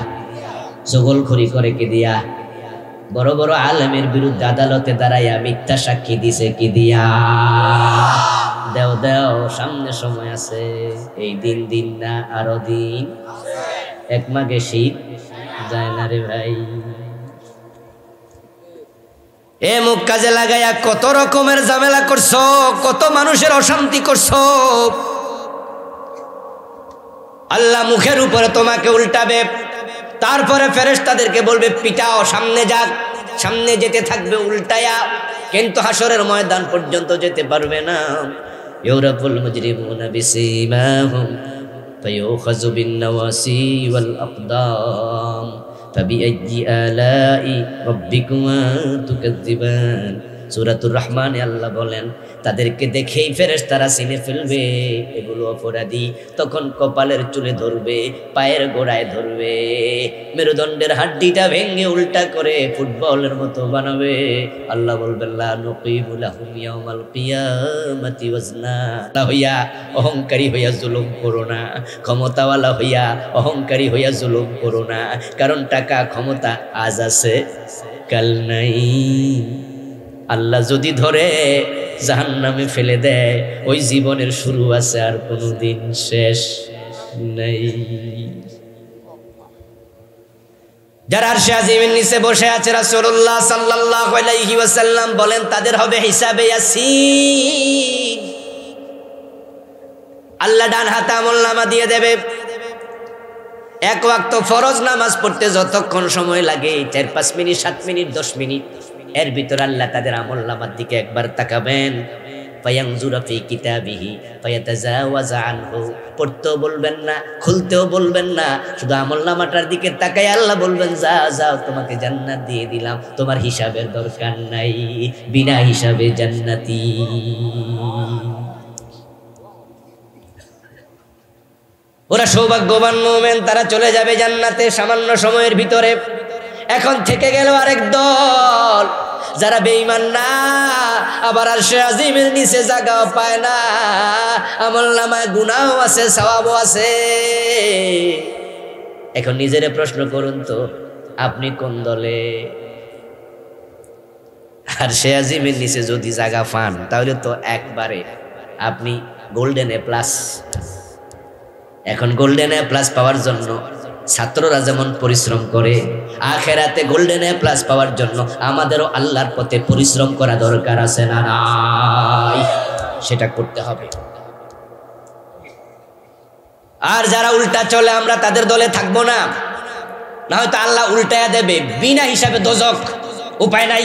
চগলখড়ি করে কি দিয়া? বড় বড় আলেমের বিরুদ্ধে আদালতে দাঁড়াইয়া মিথ্যা সাক্ষী দিছে কি দিয়া? দেও দেও, সামনে সময় আছে, এই দিন দিন না আরো দিন, এক মাঘে শীত যায় না রে ভাই। এ মুখ কাজে লাগাইয়া কত রকমের ঝামেলা করছো, কত মানুষের অশান্তি করছো। আল্লাহ মুখের উপরে তোমাকে উল্টাবে, তারপরে ফেরেশতাদেরকে বলবে পিটাও, সামনে যাক। সামনে যেতে থাকবে উল্টায়া, কিন্তু হাসরের ময়দান পর্যন্ত যেতে পারবে না। ইউরাফুল মুজরিমুনা বিসীমাহুম ফায়ুখাযু বিন-নাওয়াসি ওয়াল আকদাম ফাবিআইয়ি আলাই রাব্বিকুমা তুকাজ্জিবান। সূরাতুর রহমানে আল্লাহ বলেন, তাদেরকে দেখেই ফেরেশতারা চিনে ফেলবে এগুলো অপরাধী। তখন কপালের চুলে ধরবে, পায়ের গোড়ায় ধরবে, মেরুদণ্ডের হাড্ডিটা ভেঙে উল্টা করে ফুটবলের মতো বানাবে। আল্লাহ বলবেন লা নুকিমু লাহুম ইয়াউমাল কিয়ামাতি ওয়াজনা। হইয়া অহংকারী হইয়া জুলুম করো না, ক্ষমতাওয়ালা হইয়া অহংকারী হইয়া জুলুম করো না। কারণ টাকা ক্ষমতা আজ আছে, কাল নাই। আল্লাহ যদি ধরে জাহান্নামে ফেলে দেয়, ওই জীবনের শুরু আছে, আর কোনোদিন শেষ নেই। যারা আরশে আজিমের নিচে বসে আছে, রাসূলুল্লাহ সাল্লাল্লাহু আলাইহি ওয়াসাল্লাম বলেন, তাদের হবে হিসাবে ইয়াসির। আল্লাহ ডান হাতে আমলনামা দিয়ে দেবে, এক ওয়াক্ত ফরজ নামাজ পড়তে যতক্ষণ সময় লাগে 4-5 মিনিট 7 মিনিট 10 মিনিট এর ভিতর আল্লাহ তাদের আমলনামার দিকে একবার তাকাবেন ফায়ানজুরা ফি কিতাবিহি ফায়াতাজাওয়াজ আনহু পড়তেও বলবেন না খুলতেও বলবেন না শুধু আমলনামাটার দিকে তাকায় আল্লাহ বলবেন যা যাও তোমাকে জান্নাত দিয়ে দিলাম তোমার হিসাবের দরকার নাই বিনা হিসাবে জান্নাতি ওরা সৌভাগ্যবান মুমিন তারা চলে যাবে জান্নাতে সামান্য সময়ের ভিতরে এখন থেকে গেল আরেক দল যারা বেঈমান না আবার আরশে আজিমের নিচে জায়গাও পায় না আমলনামায় গুনাহও আছে সওয়াবও আছে এখন নিজেরে প্রশ্ন করুন তো আপনি কোন দলে আরশে আজিমের নিচে যদি জায়গা পান তাহলে তো একবারে আপনি গোল্ডেন এ প্লাস এখন গোল্ডেন এ প্লাস পাওয়ার জন্য ছাত্ররা যেমন পরিশ্রম করে আখেরাতে গোল্ডেন এ প্লাস পাওয়ার জন্য আমাদেরও আল্লাহর পথে পরিশ্রম করা দরকার আছে না নাই সেটা করতে হবে আর যারা উল্টা চলে আমরা তাদের দলে থাকবো না না হয়তো আল্লাহ উল্টায়া দেবে বিনা হিসাবে দোজক উপায় নাই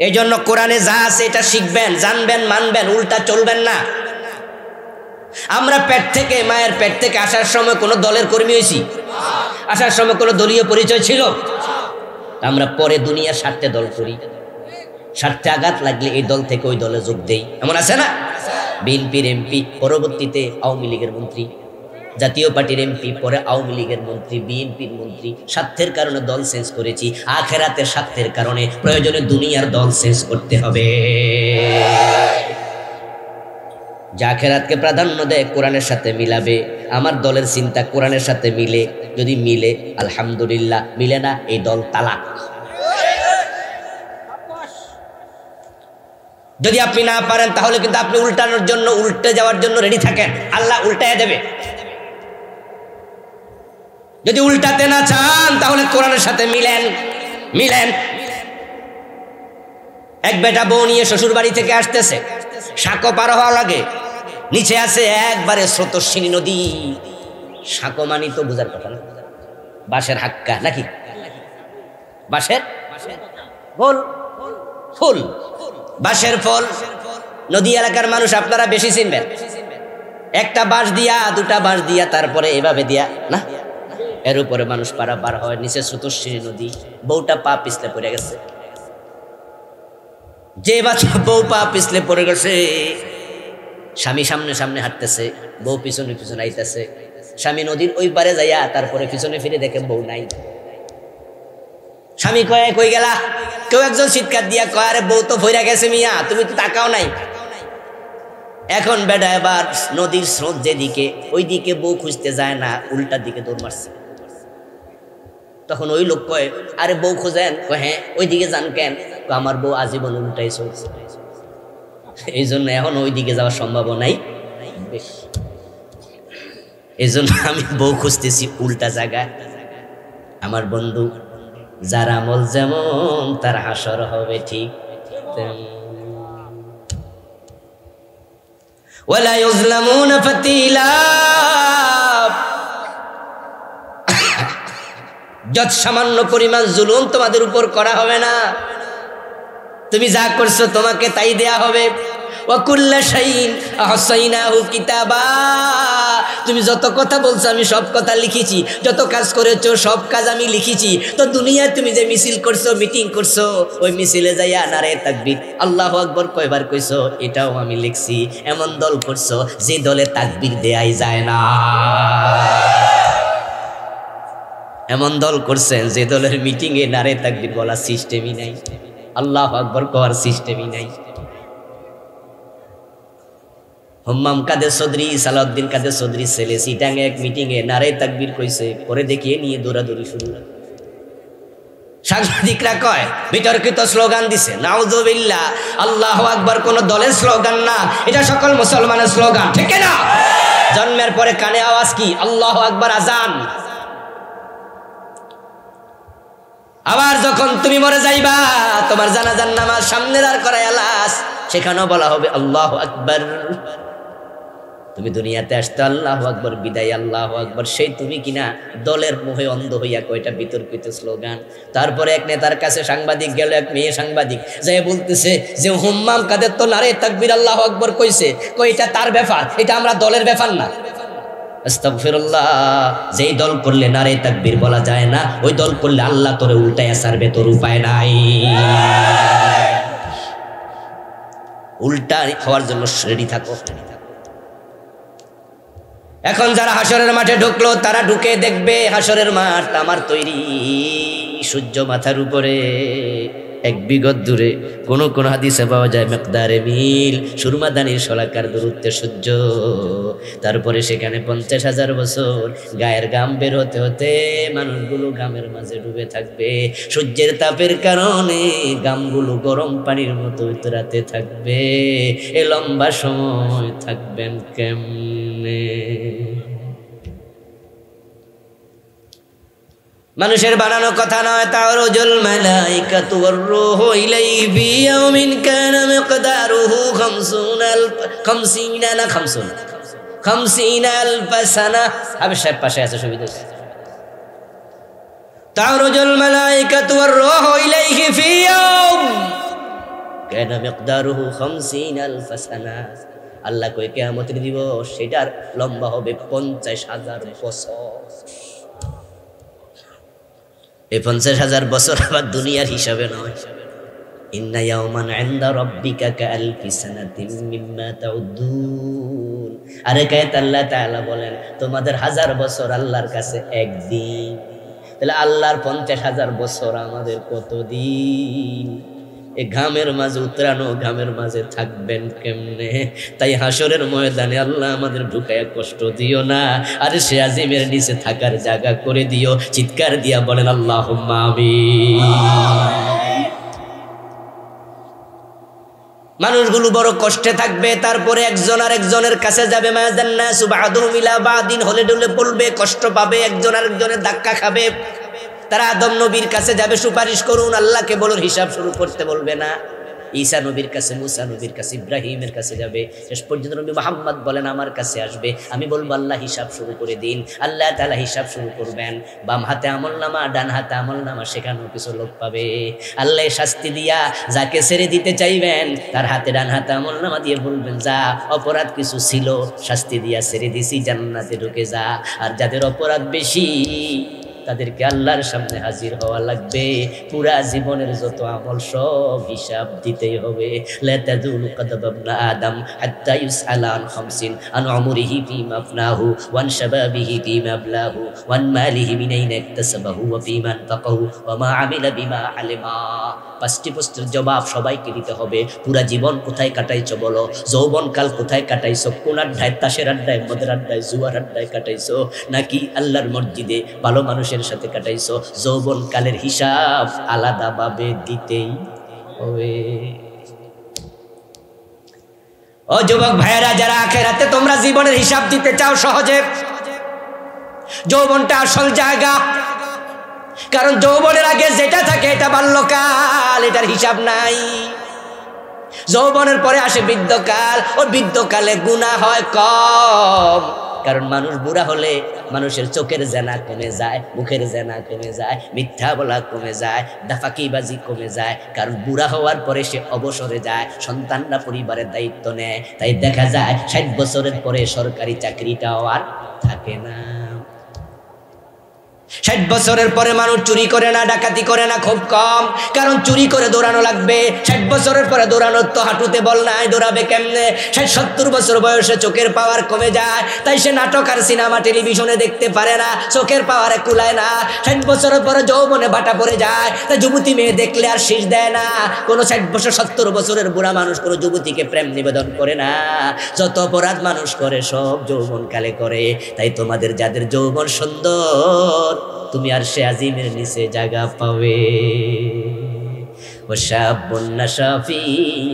এই জন্য কোরআনে যা আছে এটা শিখবেন জানবেন মানবেন উল্টা চলবেন না আমরা পেট থেকে মায়ের পেট থেকে আসার সময় কোনো দলের কর্মী হয়েছি আসার সময় কোনো দলীয় পরিচয় ছিল আমরা পরে দুনিয়ার স্বার্থে দল করি স্বার্থে আঘাত লাগলে এই দল থেকে ওই দলে যোগ দেই এমন আছে না বিএনপির এমপি পরবর্তীতে আওয়ামী লীগের মন্ত্রী জাতীয় পার্টির এমপি পরে আওয়ামী লীগের মন্ত্রী বিএনপির মন্ত্রী স্বার্থের কারণে দল চেঞ্জ করেছি আখেরাতের স্বার্থের কারণে প্রয়োজনে দুনিয়ার দল চেঞ্জ করতে হবে যা আখেরাতকে প্রাধান্য দেয় কোরআনের সাথে মিলাবে আমার দলের চিন্তা কোরআনের সাথে মিলে যদি মিলে আলহামদুলিল্লাহ মিলে না এই দল তালাক যদি আপনি না পারেন তাহলে কিন্তু আপনি উল্টানোর জন্য উল্টে যাওয়ার জন্য রেডি থাকেন আল্লাহ উল্টায় দেবে যদি উল্টাতে না চান তাহলে কোরআনের সাথে মিলেন এক বেটা বউ নিয়ে শ্বশুর বাড়ি থেকে আসতেছে সাঁকো পার হওয়া লাগে নিচে আছে একবারে স্রোতস্বিনী নদী সাঁকো মানি তো বুঝার কথা না বাঁশের হাক্কা নাকি বাঁশের ফুল বাঁশের ফল নদী এলাকার মানুষ আপনারা বেশি চিনবেন একটা বাঁশ দিয়া দুটা বাঁশ দিয়া তারপরে এভাবে দিয়া না এর উপরে মানুষ পারাপার হয় নিচে স্রোতস্বিনী নদী বউটা পা পিছলে পড়ে গেছে যে বাচ্চা বউ পা পিছলে পড়ে গেছে স্বামী সামনে সামনে হাঁটতেছে বউ পিছনে পিছনে আইতেছে স্বামী নদীর ওই পারে যাইয়া তারপরে পিছনে ফিরে দেখে বউ নাই স্বামী কই গেলা কেউ একজন চিৎকার দিয়া কয় আরে বউ তো ভইরা গেছে মিয়া তুমি তো তাকাও নাই এখন বেটা এবার নদীর স্রোত যেদিকে ওই দিকে বউ খুঁজতে যায় না উল্টার দিকে দৌড় মারছে তখন ওই লোক কয় আরে বউ খোঁজেন হ্যাঁ ওই দিকে যান কেন আমার বউ আজীবন উল্টাই চলছে এই জন্য এখন ওই দিকে যাওয়ার সম্ভাবনাই বেশি এই জন্য আমি বউ খুঁজতেছি উল্টা জায়গায় আমার বন্ধু যার আমল যেমন তার হাসর হবে ঠিক ওয়ালা ইউজলামুনা ফাতিলা যত সামান্য পরিমাণ জুলুম তোমাদের উপর করা হবে না তুমি যা করছো তোমাকে তাই দেয়া হবে ওয়াকুল্লা শাইইন আহসাইনাহু কিতাবা তুমি যত কথা বলছো আমি সব কথা লিখেছি যত কাজ করেছো সব কাজ আমি লিখেছি তো দুনিয়ায় তুমি যে মিছিল করছো মিটিং করছো ওই মিছিলে যাইয়া নারে তাকবীর আল্লাহু আকবার কয়বার কইছো এটাও আমি লিখছি এমন দল করছো যে দলে তাকবীর দেয়াই যায় না এমন দল করছেন যে দলের মিটিং এ নারে তাকবীর বলার সিস্টেমই নাই আল্লাহু আকবার কওয়ার সিস্টেমই নাই হম্মাম কাদের চৌধুরী সালাউদ্দিন কাদের চৌধুরী ছেলে সিটাঙ্গে এক মিটিং এ নারে তাকবীর কইছে পরে দেখিয়ে নিয়ে দৌড়াদৌড়ি শুরু সাংবাদিকরা কয় বিতর্কিত স্লোগান দিছে নাউযুবিল্লাহ আল্লাহু আকবার কোন দলের স্লোগান না এটা সকল মুসলমানের স্লোগান ঠিক না জন্মের পরে কানে আওয়াজ কি আল্লাহু আকবার আজান আবার যখন তুমি মরে যাইবা তোমার জানাজার নামাজ সামনে দাঁড় করায় আলাস সেখানেও বলা হবে আল্লাহু আকবার তুমি দুনিয়াতে আসতে আল্লাহু আকবার বিদায় আল্লাহু আকবার, সেই তুমি কিনা দলের মোহে অন্ধ হইয়া কয়টা বিতর্কিত স্লোগান। তারপরে এক নেতার কাছে সাংবাদিক গেল, এক মেয়ে সাংবাদিক যে বলতেছে যে হুম্মাম কাদের তো নারে তাকবীর আল্লাহু আকবার কইছে, কইটা তার ব্যাপার, এটা আমরা দলের ব্যাপার না। আস্তাগফিরুল্লাহ, যেই দল করলে নারে তাকবীর বলা যায় না, ওই দল করলে আল্লাহ তোরে উল্টায়া ছাড়বে, তোর উপায় নাই। উল্টা হওয়ার জন্য রেডি থাকো। এখন যারা হাসরের মাঠে ঢুকলো তারা ঢুকে দেখবে হাসরের মাঠ আমার তৈরি, সূর্য মাথার উপরে, এক বিগত দূরে কোন কোন হাদিসে পাওয়া যায় মিকদারে মিল, সুরমাদানির শলাকার দূরত্বে সূর্য। তারপরে সেখানে 50,000 বছর গায়ের গাম বের হতে হতে মানুষগুলো গামের মাঝে ডুবে থাকবে। সূর্যের তাপের কারণে গামগুলো গরম পানির মতো উতরাতে থাকবে। এ লম্বা সময় থাকবেন কেমনে? মানুষের বানানো কথা নয়। তারুজুল মালাইকাতু ওয়ার রূহু ইলাইহি ফি ইয়াউমিন কানা মিকদারুহু 50,000 সানা। আবে সাহেব পাশে আছে, সুবিধা। তারুজুল মালাইকাতু ওয়ার রূহু ইলাইহি ফি ইয়াউম কানা মিকদারুহু 50,000 সানা। আল্লাহ কই কিয়ামতের দিবস সেটার লম্বা হবে 50,000 বছর। এই 50,000 বছর আবার দুনিয়ার হিসাবে নয়। ইন্না ইয়াওমান ইনদা রাব্বিকা কাআলফি সানাতিন মিম্মা তাউদ্দুন। আরে কায়েত আল্লাহ তাআলা বলেন তোমাদের 1000 বছর আল্লাহর কাছে একদিন। তাহলে আল্লাহর 50,000 বছর আমাদের কতদিন? এই ঘামের মাঝে উতরানো ঘামের মাঝে থাকবেন কেমনে? তাই হাসরের ময়দানে আল্লাহ আমাদের ঢুকায়া কষ্ট দিও না, আর সে আজিমের নিচে থাকার জায়গা করে দিও। চিৎকার দিয়া বলেন আল্লাহুম্মা আমিন। মানুষগুলো বড় কষ্টে থাকবে, তারপরে একজন আর একজনের কাছে যাবে। মাযান্নাসু বা'দুহুম ইলা বা'দিন, হলে ডলে পড়বে, কষ্ট পাবে, একজন আর একজনের ধাক্কা খাবে। তারা আদম নবীর কাছে যাবে, সুপারিশ করুন, আল্লাহকে বলুন, হিসাব শুরু করতে বলবে না। ঈসা নবীর কাছে, মুসা নবীর কাছে, ইব্রাহিমের কাছে যাবে। শেষ পর্যন্ত নবী মুহাম্মদ বলেন আমার কাছে আসবে, আমি বলবো আল্লাহ হিসাব শুরু করে দিন। আল্লাহ তাআলা হিসাব শুরু করবেন। বাম হাতে আমলনামা, ডান হাতে আমলনামা, সেখানেও কিছু লোক পাবে। আল্লাহ শাস্তি দিয়া যাকে ছেড়ে দিতে চাইবেন তার হাতে ডান হাতে আমলনামা দিয়ে বলবেন যা অপরাধ কিছু ছিল শাস্তি দিয়া ছেড়ে দিছি, জান্নাতে ঢুকে যা। আর যাদের অপরাধ বেশি তাদেরকে আল্লাহর সামনে হাজির হওয়া লাগবে। পুরা জীবনের যত আমল সব হিসাব দিতেই হবে। লা তাযুলু কদবাবনা আদম হাত্তা ইউসআলা আন খামসিন, আন উমরিহি ফীমা আফনাহু, ওয়ান শাবাবিহি ফীমা আবলাহু, ওয়ান মালিহি মিন আইনা ইকতাসাবাহু, ওয়া ফীমা আনফাকাহু, ওয়া মা আমিলা বিমা আলিমা। 5টি প্রশ্নের জবাব সবাইকে দিতে হবে। পুরা জীবন কোথায় কাটাইছো বলো? যৌবনকাল কোথায় কাটাইছো? কোন আড্ডায়, তাসের আড্ডায়, মদের আড্ডায়, জুয়ার আড্ডায় কাটাইছো, নাকি আল্লাহর মসজিদে ভালো মানুষের সাথে কাটাইছো? যৌবনকালের হিসাব আলাদাভাবে দিতেই হবে। ও যুবক ভাইয়েরা, যারা আখিরাতে তোমরা জীবনের হিসাব দিতে চাও সহজে, যৌবনটা আসল জায়গা। কারণ যৌবনের আগে যেটা থাকে এটা বাল্যকাল, এটার হিসাব নাই। যৌবনের পরে আসে বৃদ্ধকাল, ও বৃদ্ধকালে গুনাহ হয় কম। কারণ মানুষ বুড়া হলে মানুষের চোখের জেনা কমে যায়, মুখের জেনা কমে যায়, মিথ্যা বলা কমে যায়, দাফাকিবাজি কমে যায়। কারণ বুড়া হওয়ার পরে সে অবসরে যায়, সন্তানরা পরিবারের দায়িত্ব নেয়। তাই দেখা যায় 60 বছরের পরে সরকারি চাকরিটাও আর থাকে না। 60 বছরের পরে মানুষ চুরি করে না, ডাকাতি করে না, খুব কম। কারণ চুরি করে দৌড়ানো লাগবে। 60 বছরের পরে দৌড়ানোর তো হাঁটুতে বল নাই, দৌড়াবে কেমনে? 60-70 বছর বয়সে চোখের পাওয়ার কমে যায়, তাই সে নাটক আর সিনেমা টেলিভিশনে দেখতে পারে না, চোখের পাওয়ারে কুলায় না। 60 বছরের পরে যৌবনে ভাটা পড়ে যায়, তাই যুবতী মেয়ে দেখলে আর শীষ দেয় না। কোনো 60 বছর 70 বছরের বুড়া মানুষ কোনো যুবতীকে প্রেম নিবেদন করে না। যত অপরাধ মানুষ করে সব যৌবনকালে করে। তাই তোমাদের যাদের যৌবন সুন্দর, তুমি আর সে আজিমের নিচে জায়গা পাবে। ওয়াশাবুন নাশা ফি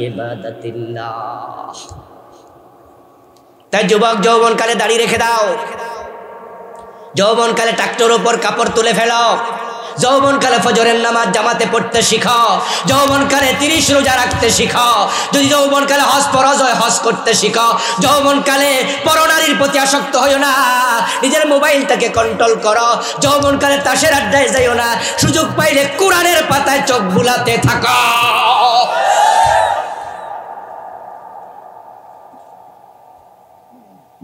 ইবাদাতিল্লাহ। তাই যুবক যৌবনকালে দাড়ি রেখে দাও, যৌবনকালে ট্রাক্টর উপর কাপড় তুলে ফেলো, যৌবনকালে ফজরের নামাজ জামাতে পড়তে শিখো, যৌবনকালে 30 রোজা রাখতে শিখো, যদি যৌবনকালে হজ ফরজ হয় হজ করতে শিখো, যৌবনকালে পরনারীর প্রতি আসক্ত হইও না, নিজের মোবাইলটাকে কন্ট্রোল করো, যৌবনকালে তাসের আড্ডায় যাইও না, সুযোগ পাইলে কোরআনের পাতায় চোখ বুলাতে থাকো।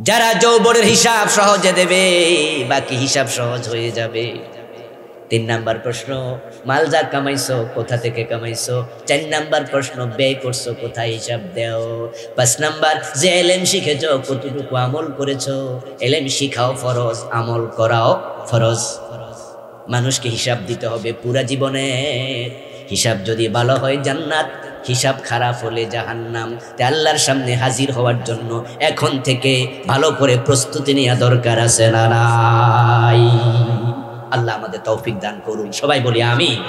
যারা যৌবনের হিসাব সহজে দেবে বাকি হিসাব সহজ হয়ে যাবে। 3 নাম্বার প্রশ্ন, মাল যা কামাইছো কোথা থেকে কামাইছো? 4 নাম্বার প্রশ্ন, ব্যয় করছো কোথায়? হিসাব দাও। 5 নাম্বার, যে এলেম শিখেছো কতটুকু আমল করেছো? এলেম শিখাও ফরজ, আমল করাও ফরজ। মানুষকে হিসাব দিতে হবে পুরা জীবনে। হিসাব যদি ভালো হয় জান্নাত, হিসাব খারাপ হলে জাহান্নাম। তাই আল্লাহর সামনে হাজির হওয়ার জন্য এখন থেকে ভালো করে প্রস্তুতি নেওয়া দরকার আছে না নাই? আল্লাহ আমাদের তৌফিক দান করুন, সবাই বলি আমিন।